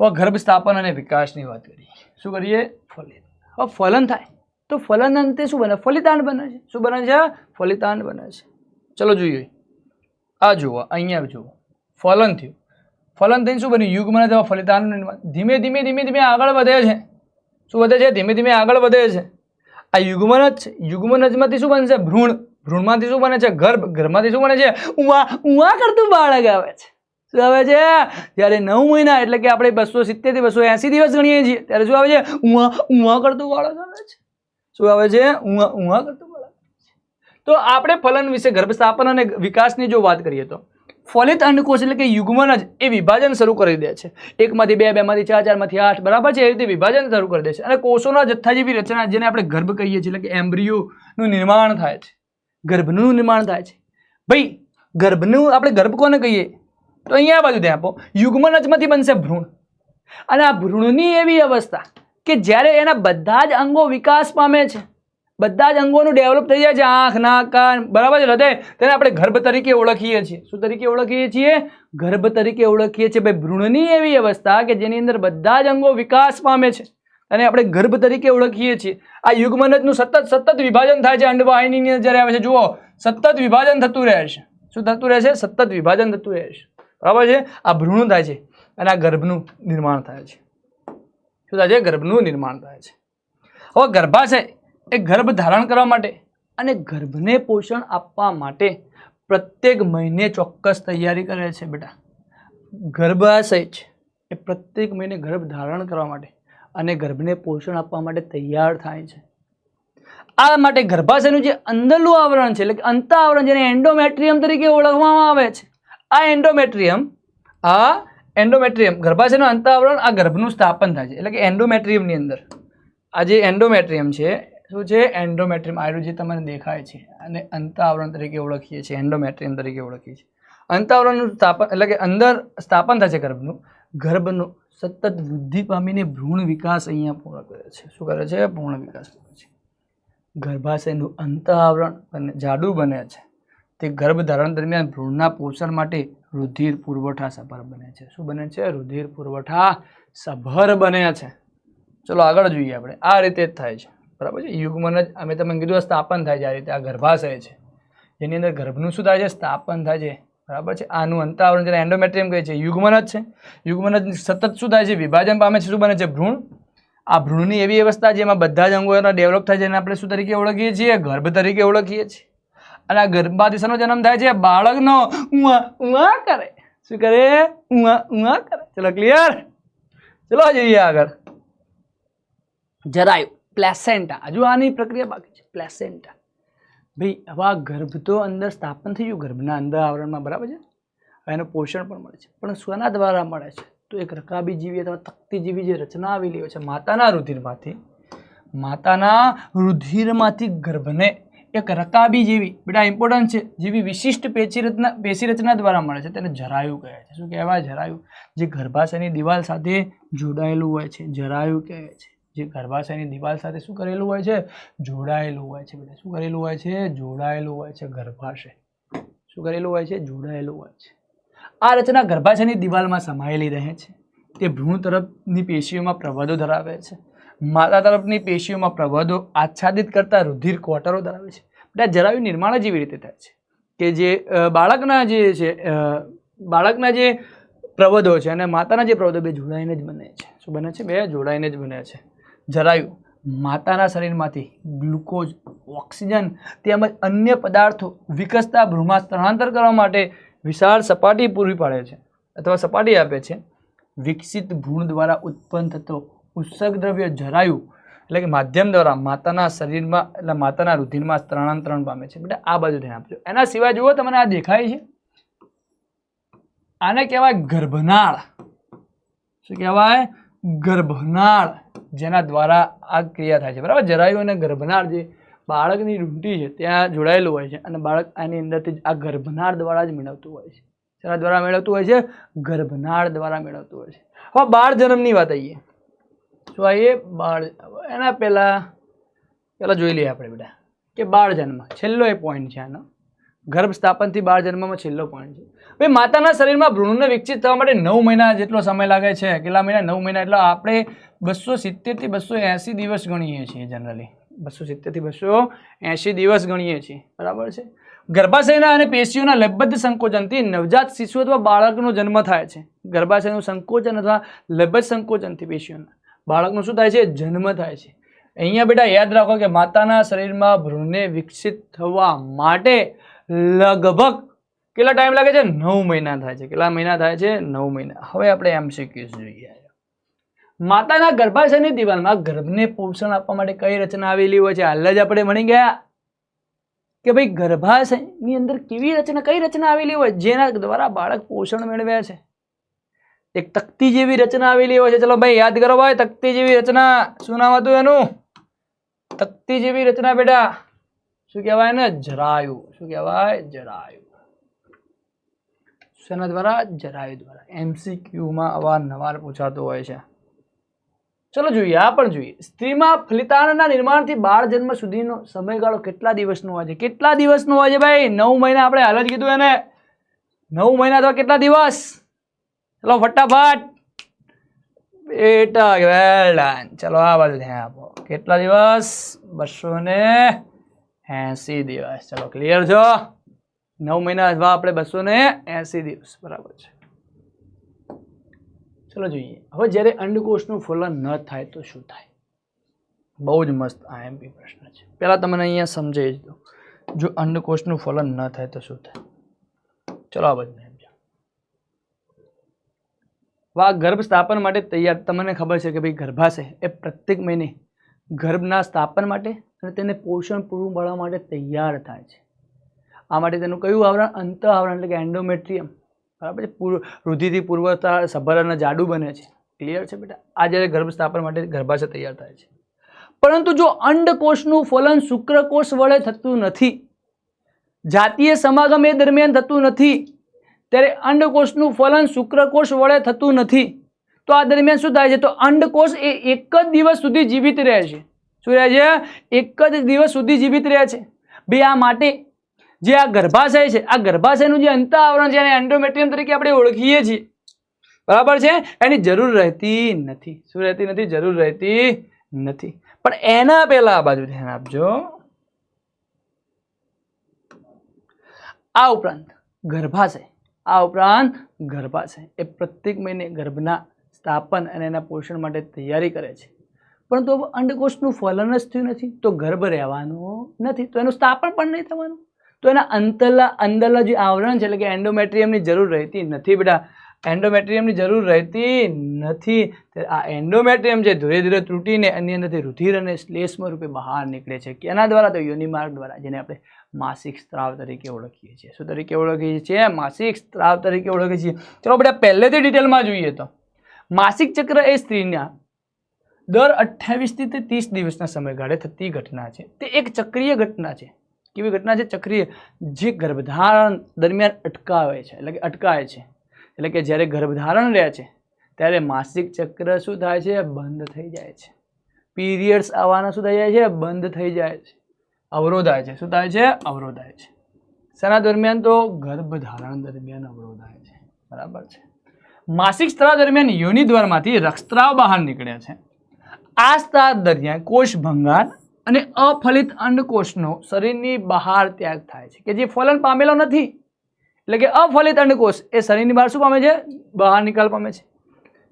હવે ગર્ભ સ્થાપન અને વિકાસની વાત કરીએ. શું કરીએ? ફલિત. હવે ફલન થાય તો ફલન અંતે શું બને? ફલિતાંડ બને છે. શું બને છે? ફલિતાંડ બને છે. ચલો જોઈએ. આ જુઓ, અહીંયા જુઓ, ફલન થયું. ફલન થઈને શું બન્યું? યુગ્મનજ. ફલિતાંડ નિર્માણ ધીમે ધીમે ધીમે ધીમે આગળ વધે છે. શું વધે છે? ધીમે ધીમે આગળ વધે છે. આ યુગ્મનજ છે. યુગ્મનજમાંથી શું બનશે? ભ્રૂણ. ભ્રૂણમાંથી શું બને છે? ગર્ભ. ગર્ભમાંથી શું બને છે? ઉવા ઉવા કરતું બાળક આવે છે. શું આવે છે? જ્યારે 9 મહિના એટલે કે આપણે 270 થી 280 દિવસ ગણીએ છીએ ત્યારે શું આવે છે? ઉવા ઉવા કરતું બાળક આવે છે. શું આવે છે? ઉવા ઉવા કરતું બાળક. તો આપણે ફલન વિશે, ગર્ભ સ્થાપન અને વિકાસની જો વાત કરીએ તો ફલિત અંડકોષ એટલે કે યુગ્મનજ એ વિભાજન શરૂ કરી દે છે. 1 માંથી 2, 2 માંથી 4, 4 માંથી 8, બરાબર છે. એ રીતે વિભાજન શરૂ કરી દે છે અને કોષોના જથ્થા જેવી રચના જેને આપણે ગર્ભ કહીએ છીએ એટલે કે એમ્બ્રિયોનું નિર્માણ થાય છે. ગર્ભનું નિર્માણ થાય છે. ભાઈ ગર્ભનું આપણે ગર્ભ કોને કહીએ? તો અહીંયા બાજુ ધ્યાન આપો. યુગ્મનજમાંથી બનશે ભ્રૂણ. અને આ ભ્રૂણની એવી અવસ્થા કે જ્યારે એના બધા જ અંગો વિકાસ પામે છે, બધા જ અંગોનું ડેવલપ થઈ જાય છે, આંખ, નાક, કાન, બરાબર છે, હૃદય, તેને આપણે ગર્ભ તરીકે ઓળખીએ છીએ. શું તરીકે ઓળખીએ છીએ? ગર્ભ તરીકે ઓળખીએ છીએ. ભાઈ ભ્રૂણની એવી અવસ્થા કે જેની અંદર બધા જ અંગો વિકાસ પામે છે અને આપણે ગર્ભ તરીકે ઓળખીએ છીએ. આ યુગ્મનજનું સતત વિભાજન થાય છે. અંડવાહિનીની અંદર જ્યારે આવે છે જુઓ, સતત વિભાજન થતું રહે છે. શું થતું રહે છે? સતત વિભાજન થતું રહે છે. બરાબર છે. આ ભ્રૂણ થાય છે અને આ ગર્ભનું નિર્માણ થાય છે. શું થાય છે? ગર્ભનું નિર્માણ થાય છે. હવે ગર્ભાશય એ ગર્ભ ધારણ કરવા માટે અને ગર્ભને પોષણ આપવા માટે પ્રત્યેક મહિને ચોક્કસ તૈયારી કરે છે બેટા. ગર્ભાશય છે એ પ્રત્યેક મહિને ગર્ભ ધારણ કરવા માટે અને ગર્ભને પોષણ આપવા માટે તૈયાર થાય છે. આ માટે ગર્ભાશયનું જે અંદરનું આવરણ છે એટલે કે અંત આવરણ, જેને એન્ડોમેટ્રિયમ તરીકે ઓળખવામાં આવે છે, આ એન્ડોમેટ્રિયમ ગર્ભાશયનું અંત આવરણ, આ ગર્ભનું સ્થાપન થાય છે. એટલે કે એન્ડોમેટ્રિયમની અંદર આ જે એન્ડોમેટ્રિયમ છે, શું છે? એન્ડોમેટ્રિયમ. આયુ જે તમને દેખાય છે અને અંત આવરણ તરીકે ઓળખીએ છીએ, એન્ડોમેટ્રિયમ તરીકે ઓળખીએ છીએ. અંત આવરણનું સ્થાપન એટલે કે અંદર સ્થાપન થાય છે ગર્ભનું. ગર્ભનું સતત વૃદ્ધિ પામીને ભ્રૂણ વિકાસ અહીંયા પૂર્ણ કરે છે. શું કરે છે? પૂર્ણ વિકાસ કરે છે. ગર્ભાશયનું અંત આવરણ જાડું બને છે. તે ગર્ભધારણ દરમિયાન ભ્રૂણના પોષણ માટે રુધિર પુરવઠા સભર બને છે. શું બને છે? રુધિર પુરવઠા સભર બને છે. ચલો આગળ જોઈએ આપણે. આ રીતે જ થાય છે. બરાબર છે. યુગ્મનજ અમે તમને કીધું સ્થાપન થાય છે આ રીતે. આ ગર્ભાશય છે જેની અંદર ગર્ભનું શું થાય છે? સ્થાપન થાય છે. બરાબર છે. આનું અંત આવરણ જેને એન્ડોમેટ્રિયમ કહે છે, યુગ્મનજ છે. યુગ્મનજ સતત શું થાય છે? વિભાજન પામે છે. શું બને છે? ભ્રૂણ. આ ભ્રૂણની એવી અવસ્થા જેમાં બધા જ અંગો એના ડેવલપ થાય છે એને આપણે શું તરીકે ઓળખીએ છીએ? ગર્ભ તરીકે ઓળખીએ છીએ. અને આ ગર્ભમાંથી શેનો જન્મ થાય છે? બાળકનો. ઉવા ઉવા કરે. શું કરે? ઉવા ઉવા કરે. ચલો ક્લિયર? ચલો જોઈએ આગળ. જરાયુ, પ્લેસેન્ટા. હજુ આની પ્રક્રિયા બાકી છે. પ્લેસેન્ટા. ભાઈ હવે આ ગર્ભ તો અંદર સ્થાપન થઈ ગયું ગર્ભના અંદર આવરણમાં, બરાબર છે. હવે એનું પોષણ પણ મળે છે, પણ શેના દ્વારા મળે છે? તો એક રકાબી જીવી અથવા તકતી જેવી જે રચના આવેલી હોય છે માતાના રુધિરમાંથી ગર્ભને એક રકાબી જેવી, બેટા ઇમ્પોર્ટન્ટ છે, જેવી વિશિષ્ટ પેશી રચના દ્વારા મળે છે. તેને જરાયુ કહે છે. શું કહેવાય? જરાયુ. જે ગર્ભાશયની દિવાલ સાથે જોડાયેલું હોય છે, જરાયુ કહે છે. જે ગર્ભાશયની દિવાલ સાથે શું કરેલું હોય છે? જોડાયેલું હોય છે. બેટા શું કરેલું હોય છે? જોડાયેલું હોય છે. ગર્ભાશય શું કરેલું હોય છે? જોડાયેલું હોય છે. આ રચના ગર્ભાશયની દિવાલમાં સમાયેલી રહે છે. તે ભ્રૂણ તરફની પેશીઓમાં પ્રવાદો ધરાવે છે. માતા તરફની પેશીઓમાં પ્રવાદો આચ્છાદિત કરતા રુધિર ક્વાટરો ધરાવે છે. એટલે જરાયુ નિર્માણ જેવી રીતે થાય છે કે જે બાળકના જે પ્રવાદો છે અને માતાના જે પ્રવાદો બે જોડાઈને જ બને છે. શું બને છે? બે જોડાઈને જ બને છે. જરાયુ માતાના શરીરમાંથી ગ્લુકોઝ, ઓક્સિજન તેમજ અન્ય પદાર્થો વિકસતા ભ્રૂણમાં સ્થળાંતર કરવા માટે વિશાળ સપાટી પૂરી પાડે છે અથવા સપાટી આપે છે. વિકસિત ભ્રૂણ દ્વારા ઉત્પન્ન થતો ઉત્સર્ગ દ્રવ્ય જરાયુ એટલે કે માધ્યમ દ્વારા માતાના શરીરમાં એટલે માતાના રુધિરમાં સ્થળાંતરણ પામે છે. બેટા આ બાજુ ધ્યાન આપજો. એના સિવાય જુઓ તમને આ દેખાય છે, આને કહેવાય ગર્ભનાળ. શું કહેવાય? ગર્ભનાળ, જેના દ્વારા આ ક્રિયા થાય છે, બરાબર. જરાયુ અને ગર્ભનાળ જે બાળકની રૂંટી છે ત્યાં જોડાયેલું હોય છે અને બાળક આની અંદરથી આ ગર્ભનાળ દ્વારા જ મેળવતું હોય છે. શેના દ્વારા મેળવતું હોય છે? ગર્ભનાળ દ્વારા મેળવતું હોય છે. હવે બાળ જન્મની વાત આવીએ. શું આવીએ? બાળ. એના પહેલા જોઈ લઈએ આપણે બેટા કે બાળ જન્મ છેલ્લો એ પોઈન્ટ છે આનો. ગર્ભ સ્થાપનથી બાળ જન્મમાં છેલ્લો પોઈન્ટ છે. ભાઈ માતાના શરીરમાં ભ્રૂણને વિકસિત થવા માટે 9 મહિના જેટલો સમય લાગે છે. કેટલા મહિના? 9 મહિના. એટલે આપણે 270 થી 280 દિવસ ગણીએ છીએ જનરલી. 270 થી 280 દિવસ ગણીએ છીએ, બરાબર છે. ગર્ભાશયના અને પેશીઓના લયબદ્ધ સંકોચનથી નવજાત શિશુ અથવા બાળકનો જન્મ થાય છે. ગર્ભાશયનું સંકોચન અથવા લયબદ્ધ સંકોચનથી પેશીઓના બાળકનું શું થાય છે? જન્મ થાય છે. અહીંયા બેટા યાદ રાખો કે માતાના શરીરમાં ભ્રૂણને વિકસિત થવા માટે લગભગ કેટલા ટાઈમ લાગે છે? 9 મહિના થાય છે. કેટલા મહિના થાય છે? 9 મહિના. હવે આપણે MCQs જોઈએ. માતાના ગર્ભાશયની દિવાલમાં ગર્ભને પોષણ આપવા માટે કઈ રચના આવેલી હોય છે? હાલ જ આપણે ભણી ગયા કે ભાઈ ગર્ભાશયની અંદર કેવી રચના, કઈ રચના આવેલી હોય જેના દ્વારા બાળક પોષણ મેળવે છે? એક તકતી જેવી રચના આવેલી હોય છે. ચલો ભાઈ યાદ કરો ભાઈ, તકતી જેવી રચના. શું નામ હતું એનું? તકતી જેવી રચના બેટા શું કહેવાય ને? જરાયુ. શું કહેવાય? જરાયુ. શેના દ્વારા? જરાયુ દ્વારા. MCQમાં અવારનવાર પૂછાતું હોય છે. ચલો જોઈએ, આ પણ જોઈએ. સ્ત્રીમાં ફલિતાંડના નિર્માણથી બાળ જન્મ સુધીનો સમયગાળો કેટલા દિવસનો હોય છે? કેટલા દિવસનો હોય છે ભાઈ? 9 મહિના. આપણે હાલ જ કીધું એને 9 મહિના તો કેટલા દિવસ? ચલો ફટાફટ બેટા, વેલ ડન. ચલો આ બાજુ ધ્યાન આપો. કેટલા દિવસ? 280 દિવસ. ચલો ક્લિયર છો? 9 મહિના અથવા આપણે 280 દિવસ, બરાબર છે. ચલો જોઈએ. હવે જ્યારે અંડકોષનું ફલન ન થાય તો શું થાય? બહુ જ મસ્ત IMP પ્રશ્ન છે. પહેલા તમને અહીંયા સમજાવી દઉં. જો અંડકોષનું ફલન ન થાય તો શું થાય? ચલો આ બધું ગર્ભ સ્થાપન માટે તૈયાર. તમને ખબર છે કે ભાઈ ગર્ભાશય એ પ્રત્યેક મહિને ગર્ભના સ્થાપન માટે અને તેને પોષણ પૂરું પાડવા માટે તૈયાર થાય છે. આ માટે તેનું કયું આવરણ? અંત આવરણ એટલે કે એન્ડોમેટ્રિયમ, બરાબર છે. રુધિરથી પૂર્વતા સભર અને જાડું બને છે. ક્લિયર છે બેટા? આ જ્યારે ગર્ભ સ્થાપન માટે ગર્ભાશય તૈયાર થાય છે. પરંતુ જો અંડકોષનું ફલન શુક્રકોષ વડે થતું નથી, જાતીય સમાગમ એ દરમિયાન થતું નથી, ત્યારે અંડકોષનું ફલન શુક્રકોષ વડે થતું નથી, તો આ દરમિયાન શું થાય છે? તો અંડકોષ એ એક જ દિવસ સુધી જીવિત રહે છે. શું રહે છે? એક જ દિવસ સુધી જીવિત રહે છે. ભાઈ આ માટે જે આ ગર્ભાશય છે, આ ગર્ભાશયનું જે અંત આવરણ છે એને એન્ડોમેટ્રિયમ તરીકે આપણે ઓળખીએ છીએ, બરાબર છે. એની જરૂર રહેતી નથી. શું રહેતી નથી? જરૂર રહેતી નથી. પણ એના પહેલા આ બાજુ ધ્યાન આપજો. આ ઉપરાંત ગર્ભાશય એ પ્રત્યેક મહિને ગર્ભના સ્થાપન અને એના પોષણ માટે તૈયારી કરે છે. પરંતુ અંડકોષનું ફલન જ થયું નથી તો ગર્ભ રહેવાનો નથી, તો એનું સ્થાપન પણ નહીં થવાનું. તો એના અંદરના જે આવરણ છે એટલે કે એન્ડોમેટ્રિયમની જરૂર રહેતી નથી બેટા. એન્ડોમેટ્રિયમની જરૂર રહેતી નથી. આ એન્ડોમેટ્રિયમ જે ધીરે ધીરે તૂટીને એની અંદરથી રુધિર અને શ્લેષ્મ રૂપે બહાર નીકળે છે. કેના દ્વારા? તો યોનિમાર્ગ દ્વારા, જેને આપણે માસિક સ્ત્રાવ તરીકે ઓળખીએ છીએ. શું તરીકે ઓળખીએ છીએ? માસિક સ્ત્રાવ તરીકે ઓળખીએ છીએ. ચલો બેટા પહેલેથી ડિટેલમાં જોઈએ તો માસિક ચક્ર એ સ્ત્રીના દર 28 થી 30 દિવસના સમયગાળે થતી ઘટના છે. તે એક ચક્રીય ઘટના છે. કેવી ઘટના છે? ચક્રીય. જે ગર્ભધારણ દરમિયાન અટકાય છે. એટલે કે જ્યારે ગર્ભધારણ રહે છે ત્યારે માસિક ચક્ર શું થાય છે? બંધ થઈ જાય છે. પીરિયડ્સ આવવાના શું થઈ જાય છે? બંધ થઈ જાય છે, અવરોધાય છે. શું થાય છે? અવરોધાય છે. શેના દરમિયાન? તો ગર્ભધારણ દરમિયાન અવરોધાય છે, બરાબર છે. માસિક સ્ત્રાવ દરમિયાન યોનિ દ્વારમાંથી રક્તસ્રાવ બહાર નીકળે છે. આ સ્ત્રાવ દરમિયાન કોષ ભંગાર અને અફલિત અંડકોષનો શરીરની બહાર ત્યાગ થાય છે, કે જે ફલન પામેલો નથી. એટલે કે અફલિત અંડકોષ એ શરીરની બહાર શું પામે છે? બહાર નિકાલ પામે છે.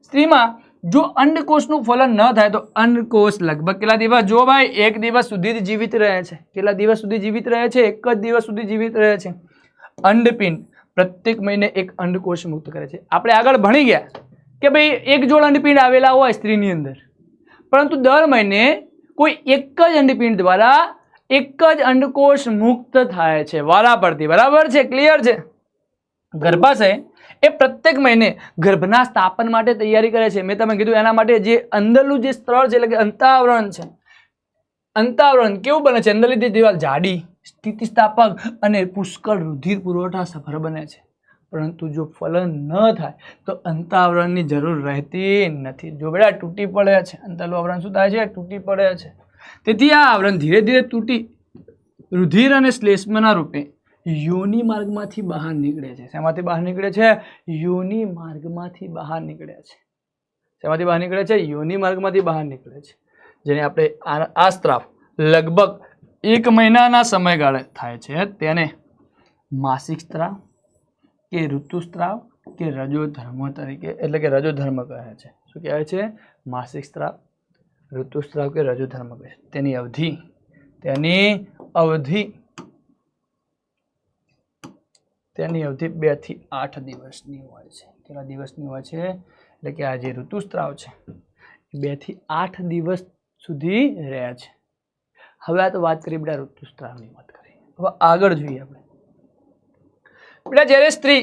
સ્ત્રીમાં જો અંડકોષનું ફલન ન થાય તો અંડકોષ લગભગ કેટલા દિવસ? જો ભાઈ 1 દિવસ સુધી જ જીવિત રહે છે. કેટલા દિવસ સુધી જીવિત રહે છે? 1 જ દિવસ સુધી જીવિત રહે છે. અંડપિંડ પ્રત્યેક મહિને એક અંડકોષ મુક્ત કરે છે. આપણે આગળ ભણી ગયા કે ભાઈ એક જોડ અંડપિંડ આવેલા હોય સ્ત્રીની અંદર, પરંતુ દર મહિને કોઈ એક જ અંડપિંડ દ્વારા એક જ અંડકોષ મુક્ત થાય છે વારા પરથી, બરાબર છે. ક્લિયર છે? ગર્ભાશય એ પ્રત્યેક મહિને ગર્ભના સ્થાપન માટે તૈયારી કરે છે. મેં તમે કીધું એના માટે જે અંદરનું જે સ્તર છે એટલે કે અંતાવરણ છે, અંતાવરણ કેવું બને છે? અંદરની દિવાલ જાડી, સ્થિતિસ્થાપક અને પુષ્કળ રુધિર પુરવઠા સફળ બને છે. પરંતુ જો ફલન ન થાય તો અંતાવરણની જરૂર રહેતી નથી. જો બેટા તૂટી પડે છે, અંતરનું આવરણ શું થાય છે? તૂટી પડે છે. તેથી આ આવરણ ધીરે ધીરે તૂટી રુધિર અને શ્લેષ્મના રૂપે યોનિ માર્ગમાંથી બહાર નીકળે છે. શેમાંથી બહાર નીકળે છે? યોનિ માર્ગમાંથી બહાર નીકળે છે. શેમાંથી બહાર નીકળે છે? યોનિ માર્ગમાંથી બહાર નીકળે છે. જેને આપણે આ સ્ત્રાવ લગભગ 1 મહિનાના સમયગાળે થાય છે તેને માસિક સ્ત્રાવ કે ઋતુસ્ત્રાવ કે રજોધર્મ તરીકે એટલે કે રજોધર્મ કહે છે. શું કહેવાય છે? માસિક સ્ત્રાવ, ઋતુસ્ત્રાવ કે રજોધર્મ કહે છે. તેની અવધિ 2 થી 8 દિવસની હોય છે. કેટલા દિવસની હોય છે? એટલે કે આ જે ઋતુસ્ત્રાવ છે 2 થી 8 દિવસ સુધી રહે છે. હવે આ તો વાત કરી બેટા ઋતુસ્ત્રાવની વાત કરી. હવે આગળ જોઈએ આપણે બેટા જ્યારે સ્ત્રી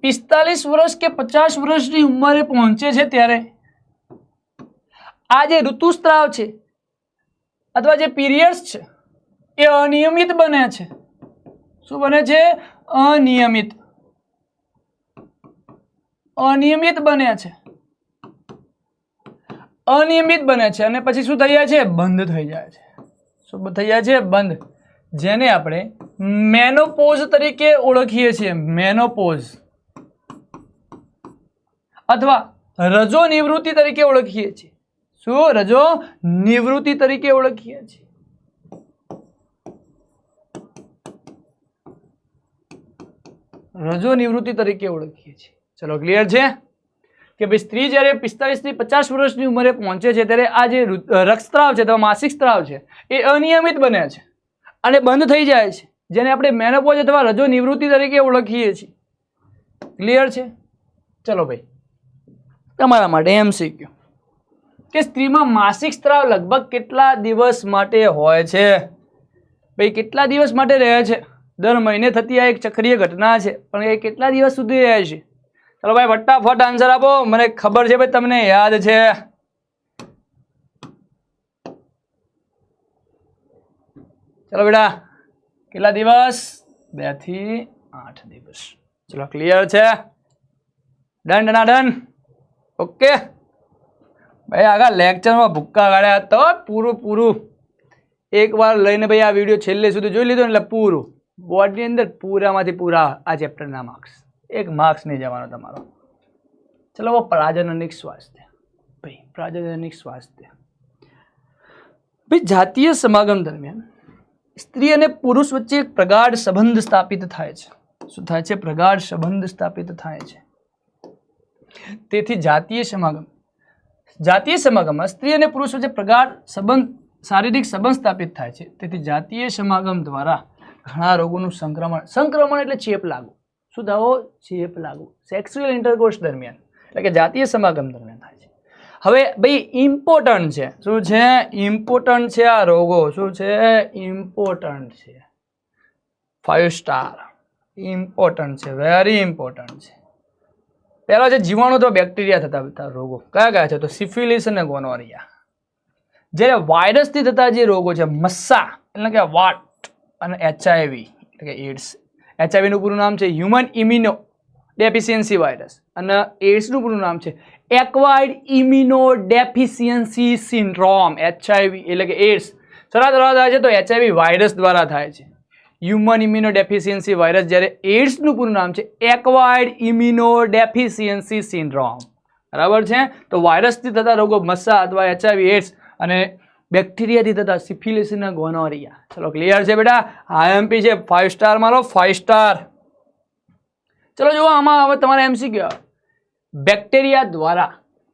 45 વર્ષ કે 50 વર્ષની ઉંમરે પહોંચે છે ત્યારે આ જે ઋતુસ્ત્રાવ છે અથવા જે પીરિયડ્સ છે એ અનિયમિત બને છે. શું બને છે? અનિયમિત બને છે. અનિયમિત બને છે અને પછી શું થઈ જાય છે? બંધ થઈ જાય છે. શું થઈ જાય છે? બંધ. જેને આપણે મેનોપોઝ તરીકે ઓળખીએ છીએ. મેનોપોઝ અથવા રજો નિવૃત્તિ તરીકે ઓળખીએ છીએ. શું? રજો નિવૃત્તિ તરીકે ઓળખીએ છીએ. રજો નિવૃત્તિ તરીકે ઓળખીએ છીએ. ચલો ક્લિયર છે કે ભાઈ સ્ત્રી જ્યારે 45 થી 50 વર્ષની ઉંમરે પહોંચે છે ત્યારે આ જે રક્તસ્રાવ છે અથવા માસિક સ્ત્રાવ છે એ અનિયમિત બને છે અને બંધ થઈ જાય છે, જેને આપણે મેનોપોઝ અથવા રજો નિવૃત્તિ તરીકે ઓળખીએ છીએ. ક્લિયર છે? ચલો ભાઈ તમારા માટે MCQ કે સ્ત્રીમાં માસિક સ્ત્રાવ લગભગ કેટલા દિવસ માટે હોય છે? ભાઈ કેટલા દિવસ માટે રહે છે? દર મહિને થતી આ એક ચક્રીય ઘટના છે, પણ એ કેટલા દિવસ સુધી રહે છે? ચલો ભાઈ ફટાફટ આન્સર આપો. મને ખબર છે ભાઈ તમને યાદ છે. ચલો બેટા કેટલા દિવસ? 2 થી 8 દિવસ. ચલો ક્લિયર છે? Done done. ઓકે ભાઈ આગળ લેક્ચરમાં ભૂક્કા કાઢ્યા તો પૂરું એકવાર લઈને ભાઈ આ વિડીયો છેલ્લે સુધી જોઈ લીધો એટલે પૂરું બોર્ડની અંદર પૂરામાંથી પૂરા આ ચેપ્ટરના માર્ક્સ. 1 માર્ક્સ નહીં જવાનો તમારો. ચલો પ્રજનનિક સ્વાસ્થ્ય. ભાઈ પ્રજનનિક સ્વાસ્થ્ય ભાઈ જાતીય સમાગમ દરમિયાન સ્ત્રી અને પુરુષ વચ્ચે એક પ્રગાઢ સંબંધ સ્થાપિત થાય છે. શું થાય છે? પ્રગાઢ સંબંધ સ્થાપિત થાય છે. તેથી જાતીય સમાગમમાં સ્ત્રી અને પુરુષ વચ્ચે પ્રગાઢ શારીરિક સંબંધ સ્થાપિત થાય છે. તેથી જાતીય સમાગમ દ્વારા ઘણા રોગોનું સંક્રમણ એટલે ચેપ લાગુ. શું થવો? ચેપ લાગુ. સેક્સ્યુઅલ ઇન્ટરકોર્સ દરમિયાન એટલે કે જાતીય સમાગમ દરમિયાન થાય છે. હવે ભાઈ ઇમ્પોર્ટન્ટ છે. શું છે? ઇમ્પોર્ટન્ટ છે આ રોગો. શું છે? ઇમ્પોર્ટન્ટ છે. 5 સ્ટાર. ઇમ્પોર્ટન્ટ છે, વેરી ઇમ્પોર્ટન્ટ છે. પહેલા છે જીવાણુ અથવા બેક્ટેરિયા થતા રોગો. કયા છે? તો સિફિલિસ અને ગોનોરિયા. જ્યારે વાયરસથી થતા જે રોગો છે મસ્સા એટલે કે વાટ અને HIV એટલે કે એડ્સ. HIV નું પૂરું નામ છે હ્યુમન ઇમ્યુનો ડેફિશિયન્સી વાયરસ અને એડ્સ નું પૂરું નામ છે acquired immuno deficiency syndrome. HIV એટલે કે એડ્સ શેના દ્વારા થાય છે? તો HIV વાયરસ દ્વારા થાય છે. Human immuno deficiency virus. જ્યારે એડ્સનું પૂરું નામ છે એક્વાયર્ડ ઇમ્યુનો ડેફિશિયન્સી સિન્ડ્રોમ. બરાબર છે? તો વાયરસથી થતા રોગો મસ્સા અથવા HIV એડ્સ અને બેક્ટેરિયાથી થતા સિફિલિસ અને ગોનોરિયા. ચલો ક્લિયર છે બેટા? IMP છે 5 સ્ટાર મારો 5 સ્ટાર. ચલો જુઓ આમાં હવે તમારે MCQ બેક્ટેરિયા દ્વારા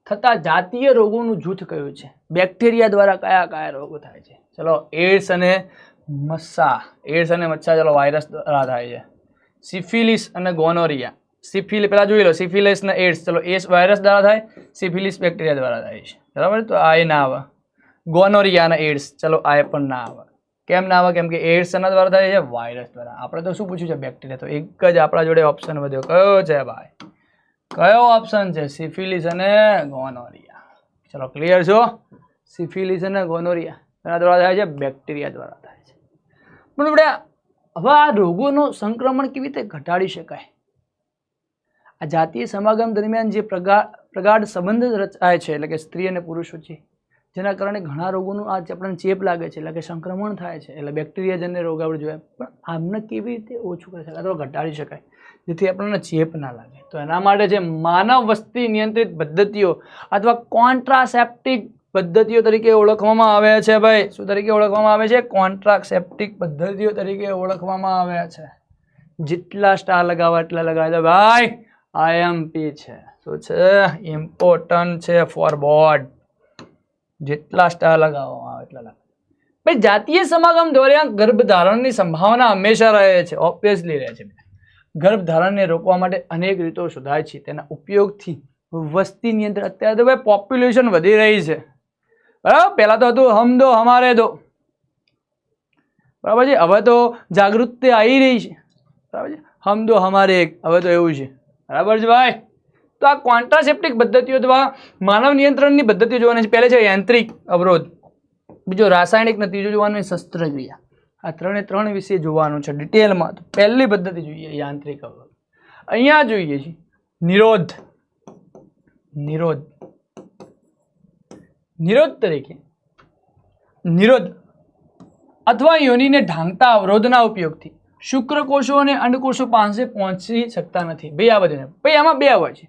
થતા જાતીય રોગોનું જૂથ કયું છે? બેક્ટેરિયા દ્વારા કયા રોગો થાય છે? ચલો એડ્સ અને મસ્સા. એડ્સ અને મચ્છા ચલો વાયરસ દ્વારા થાય છે. સિફિલિસ અને ગોનોરિયા. પહેલા જોઈ લો સિફિલિસ અને એડ્સ. ચલો એડ્સ વાયરસ દ્વારા થાય, સિફિલિસ બેક્ટેરિયા દ્વારા થાય છે. બરાબર? તો આ એ ના આવે. ગોનોરિયા અને એડ્સ. ચલો આ પણ ના આવે. કેમ ના આવે? કેમ કે એડ્સ એના દ્વારા થાય છે? વાયરસ દ્વારા. આપણે તો શું પૂછ્યું છે? બેક્ટેરિયા. તો એક જ આપણા જોડે ઓપ્શન વધ્યો. કયો છે ભાઈ? કયો ઓપ્શન છે? સિફિલિસ અને ગોનોરિયા. ચલો ક્લિયર છો? સિફિલિસ અને ગોનોરિયા એના દ્વારા થાય છે? બેક્ટેરિયા દ્વારા થાય છે. પણ હવે આ રોગોનું સંક્રમણ કેવી રીતે ઘટાડી શકાય? આ જાતીય સમાગમ દરમિયાન જે પ્રગાઢ સંબંધ રચાય છે, એટલે કે સ્ત્રી અને પુરુષ વચ્ચે, જેના કારણે ઘણા રોગોનું આ આપણને ચેપ લાગે છે, એટલે કે સંક્રમણ થાય છે, એટલે બેક્ટેરિયાજન્ય રોગ આપણે જોયા. પણ આમને કેવી રીતે ઓછું કરી શકાય અથવા ઘટાડી શકાય જેથી આપણને ચેપ ના લાગે? તો એના માટે જે માનવ વસ્તી નિયંત્રિત પદ્ધતિઓ અથવા કોન્ટ્રાસેપ્ટિક પદ્ધતિઓ તરીકે ઓળખવામાં આવે છે. ભાઈ શું તરીકે ઓળખવામાં આવે છે? કોન્ટ્રાસેપ્ટિક પદ્ધતિઓ તરીકે ઓળખવામાં આવે છે. જેટલા સ્ટાર લગાવવા એટલા લગાવી દો ભાઈ. આઈએમપી છે. શું છે? ઇમ્પોર્ટન્ટ છે ફોર બોર્ડ. જેટલા સ્ટાર લગાવવામાં આવે એટલા લગાવ. ભાઈ જાતીય સમાગમ દરમિયાન ગર્ભધારણની સંભાવના હંમેશા રહે છે. ઓબ્વિયસલી રહે છે. ગર્ભધારણને રોકવા માટે અનેક રીતો શોધાય છે. તેના ઉપયોગથી વસ્તી નિયંત્રણ. અત્યારે તો ભાઈ પોપ્યુલેશન વધી રહી છે, બરાબર. પહેલા તો હતું હમ દો હમારે દો, બરાબર છે. હવે તો જાગૃતિ આવી રહી છે, બરાબર છે. હમ દો હમારે એક, હવે તો એવું છે, બરાબર છે ભાઈ. તો આ કોન્ટ્રાસેપ્ટિક પદ્ધતિઓ અથવા માનવ નિયંત્રણની પદ્ધતિઓ જોવાની છે. પહેલે છે યાંત્રિક અવરોધ, બીજો રાસાયણિક, ને ત્રીજો જોવાનું છે શસ્ત્રક્રિયા. આ ત્રણ વિશે જોવાનું છે ડિટેલમાં. તો પહેલી પદ્ધતિ જોઈએ યાંત્રિક અવરોધ. અહીંયા જોઈએ છે નિરોધ. નિરોધ તરીકે નિરોધ અથવા યોનિને ઢાંકતા અવરોધના ઉપયોગથી શુક્રકોષો અને અંડકોષો પાસે પહોંચી શકતા નથી. ભાઈ આ બધું ભાઈ આમાં બે હોય છે,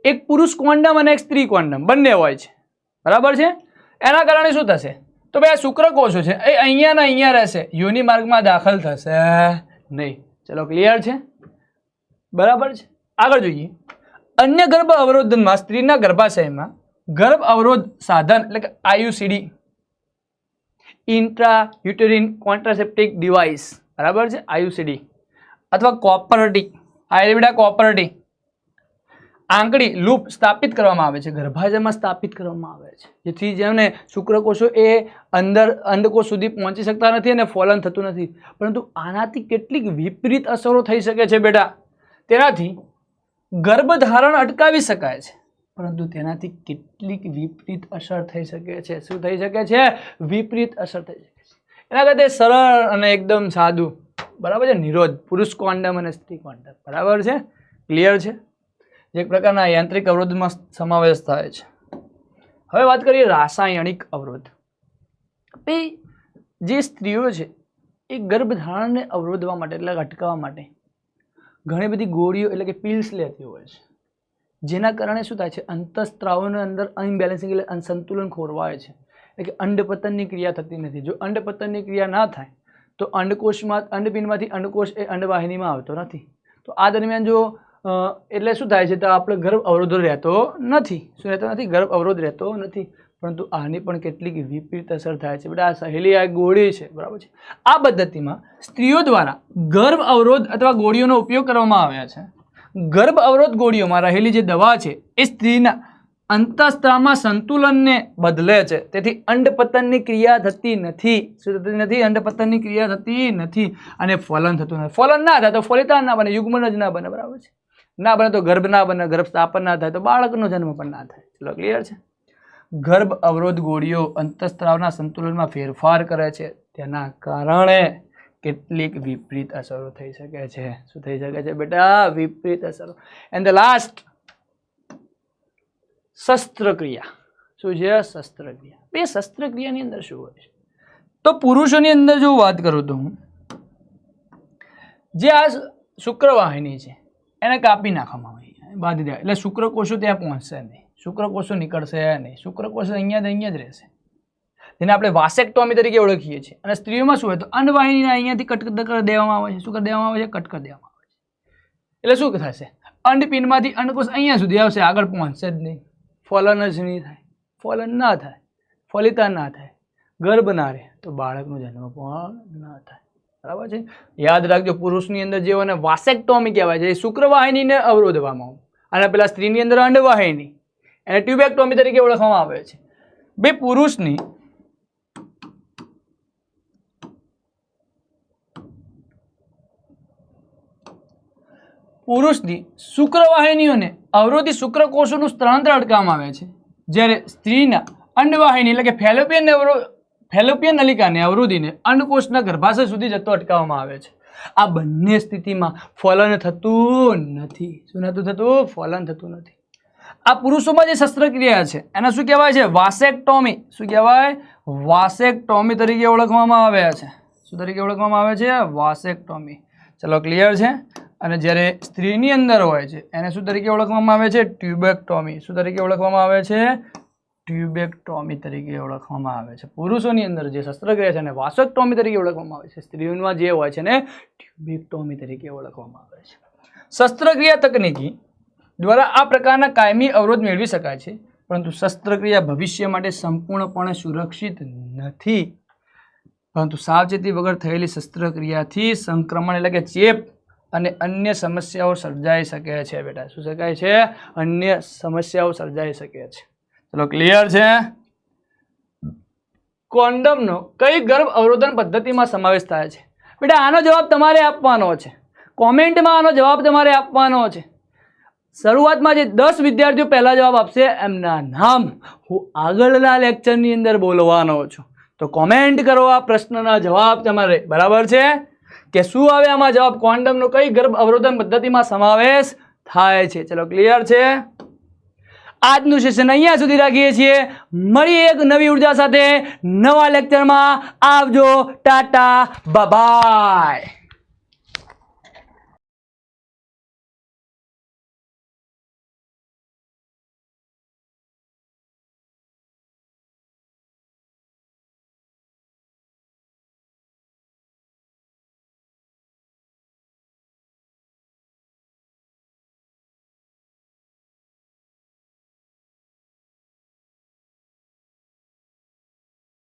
એક પુરુષ કોન્ડમ અને એક સ્ત્રી કોન્ડમ, બંને હોય છે, બરાબર છે. એના કારણે શું થશે? તો ભાઈ આ શુક્રકોષો છે એ અહીંયા ને અહીંયા રહેશે, યોનિ માર્ગમાં દાખલ થશે નહીં. ચલો ક્લિયર છે, બરાબર છે. આગળ જોઈએ અન્ય ગર્ભ અવરોધનમાં સ્ત્રીના ગર્ભાશયમાં ગર્ભ અવરોધ સાધન એટલે કે આયુસીડી, ઇન્ટ્રા યુટેરિન કોન્ટ્રાસેપ્ટિક ડિવાઇસ, બરાબર છે, આયુસીડી, અથવા કોપરટી, આયુર્વેડા કોપરટી આંકડી લૂપ સ્થાપિત કરવામાં આવે છે, ગર્ભાશયમાં સ્થાપિત કરવામાં આવે છે, જેથી જેમને શુક્રકોષો એ અંદર અંડકોષ સુધી પહોંચી શકતા નથી અને ફોલન થતું નથી. પરંતુ આનાથી કેટલીક વિપરીત અસરો થઈ શકે છે બેટા. તેનાથી ગર્ભધારણ અટકાવી શકાય છે, પરંતુ તેનાથી કેટલીક વિપરીત અસર થઈ શકે છે. શું થઈ શકે છે? વિપરીત અસર થઈ શકે છે. એના કરતા સરળ અને એકદમ સાદું, બરાબર છે, નિરોધ, પુરુષ કોન્ડમ અને સ્ત્રી કોન્ડમ, બરાબર છે, ક્લિયર છે. જે પ્રકારના યાંત્રિક અવરોધમાં સમાવેશ થાય છે. હવે વાત કરીએ રાસાયણિક અવરોધ. જે સ્ત્રીઓ છે એ ગર્ભધારણને અવરોધવા માટે એટલે અટકાવવા માટે ઘણી બધી ગોળીઓ એટલે કે પિલ્સ લેતી હોય છે, જેના કારણે શું થાય છે? અંતઃસ્ત્રાવોની અંદર અનબેલેન્સિંગ એટલે અસંતુલન ખોરવાય છે, એટલે કે અંડપતનની ક્રિયા થતી નથી. જો અંડપતનની ક્રિયા ના થાય તો અંડકોષમાં અંડપિંડમાંથી અંડકોષ એ અંડવાહિનીમાં આવતો નથી. તો આ દરમિયાન જો એટલે શું થાય છે? તો આપણે ગર્ભ અવરોધ રહેતો નથી. શું રહેતો નથી? ગર્ભ અવરોધ રહેતો નથી. પરંતુ આની પણ કેટલીક વિપરીત અસર થાય છે. બેટા આ સહેલી આ ગોળી છે, બરાબર છે. આ પદ્ધતિમાં સ્ત્રીઓ દ્વારા ગર્ભ અવરોધ અથવા ગોળીઓનો ઉપયોગ કરવામાં આવ્યા છે. ગર્ભ અવરોધ ગોળીઓમાં રહેલી જે દવા છે એ સ્ત્રીના અંતઃસ્ત્રાવમાં સંતુલનને બદલે છે, તેથી અંડપતનની ક્રિયા થતી નથી. શું થતી નથી? અંડપતનની ક્રિયા થતી નથી અને ફોલન થતું નથી. ફોલન ના થાય તો ફલિતાન ના બને, યુગ્મન જ ના બને, બરાબર છે. ના બને તો ગર્ભ ના બને, ગર્ભ સ્થાપન ના થાય તો બાળકનો જન્મ પણ ના થાય. ચલો ક્લિયર છે. ગર્ભ અવરોધ ગોળીઓ અંતઃસ્ત્રાવના સંતુલનમાં ફેરફાર કરે છે, તેના કારણે કેટલીક વિપરીત અસરો થઈ શકે છે. શું થઈ શકે છે બેટા? વિપરીત અસરો. એન્ડ ધ લાસ્ટ શસ્ત્રક્રિયા. શું છે? શસ્ત્રક્રિયા. બે શસ્ત્રક્રિયાની અંદર શું હોય છે? તો પુરુષોની અંદર જો વાત કરું તો હું જે આ શુક્રવાહિની છે એને કાપી નાખવામાં આવે, બાંધી દે, એટલે શુક્રકોષો ત્યાં પહોંચશે નહીં, શુક્રકોષો નીકળશે નહીં, શુક્રકોષો અહીંયા જ રહેશે, જેને આપણે વાસેક્ટોમી તરીકે ઓળખીએ છીએ. અને સ્ત્રીઓમાં શું હોય? તો અંડવાહિનીને અહીંયાથી કટ કરી દેવામાં આવે છે. શું કરી દેવામાં આવે છે? કટ કરી દેવામાં આવે છે. એટલે શું થશે? અંડપિંડમાંથી અંડકોષ અહીંયા સુધી આવશે, આગળ પહોંચશે જ નહીં, ફોલન જ નહીં થાય, ફોલન ના થાય, ફલિતા ના થાય, ગર્ભ ના રહે તો બાળકનો જન્મ પણ ના થાય, બરાબર છે. યાદ રાખજો, પુરુષની અંદર જે હોય વાસેક્ટોમી કહેવાય છે, શુક્રવાહિનીને અવરોધવામાં, અને પેલા સ્ત્રીની અંદર અંડવાહિની એને ટ્યુબેક્ટોમી તરીકે ઓળખવામાં આવે છે. બે પુરુષની પુરુષની શુક્રવાહિનીઓને અવરોધી શુક્રકોષોનું સ્થળાંતર અટકાવવામાં આવે છે, જ્યારે સ્ત્રીના અંડવાહિની એટલે કે ફેલોપિયન નલિકાને અવરોધીને અંડકોષના ગર્ભાશય સુધી જતો અટકાવવામાં આવે છે. આ બંને સ્થિતિમાં ફલન થતું નથી. શું નથી થતું? ફલન થતું નથી. આ પુરુષોમાં જે શસ્ત્રક્રિયા છે એને શું કહેવાય છે? વાસેક્ટોમી. શું કહેવાય? વાસેક્ટોમી તરીકે ઓળખવામાં આવે છે. શું તરીકે ઓળખવામાં આવે છે? વાસેક્ટોમી. ચલો ક્લિયર છે. અને જ્યારે સ્ત્રીની અંદર હોય છે એને શું તરીકે ઓળખવામાં આવે છે? ટ્યુબેક્ટોમી. શું તરીકે ઓળખવામાં આવે છે? ટ્યુબેક્ટોમી તરીકે ઓળખવામાં આવે છે. પુરુષોની અંદર જે શસ્ત્રક્રિયા છે એને વાસેક્ટોમી તરીકે ઓળખવામાં આવે છે. સ્ત્રીઓમાં જે હોય છે એને ટ્યુબેક્ટોમી તરીકે ઓળખવામાં આવે છે. શસ્ત્રક્રિયા તકનીકી દ્વારા આ પ્રકારના કાયમી અવરોધ મેળવી શકાય છે, પરંતુ શસ્ત્રક્રિયા ભવિષ્ય માટે સંપૂર્ણપણે સુરક્ષિત નથી. પરંતુ સાવચેતી વગર થયેલી શસ્ત્રક્રિયાથી સંક્રમણ એટલે કે ચેપ અને અન્ય સમસ્યાઓ સર્જાઈ શકે છે. બેટા શું શકાય છે? અન્ય સમસ્યાઓ સર્જાઈ શકે છે. ચલો ક્લિયર છે. કોન્ડમનો કઈ ગર્ભ અવરોધન પદ્ધતિમાં સમાવેશ થાય છે? બેટા આનો જવાબ તમારે આપવાનો છે. કોમેન્ટમાં આનો જવાબ તમારે આપવાનો છે. શરૂઆતમાં જે 10 વિદ્યાર્થીઓ પહેલા જવાબ આપશે એમના નામ હું આગળના લેક્ચરની અંદર બોલવાનો છું. તો કોમેન્ટ કરો આ પ્રશ્નના જવાબ તમારે. બરાબર છે કે શું આવે આમાં જવાબ? કોન્ડમનો કઈ ગર્ભ અવરોધન પદ્ધતિમાં સમાવેશ થાય છે? ચલો ક્લિયર છે. આજનું સેશન અહીંયા સુધી રાખીએ છીએ. મળીએ એક નવી ઉર્જા સાથે નવા લેક્ચરમાં. આવજો. ટાટા બાય.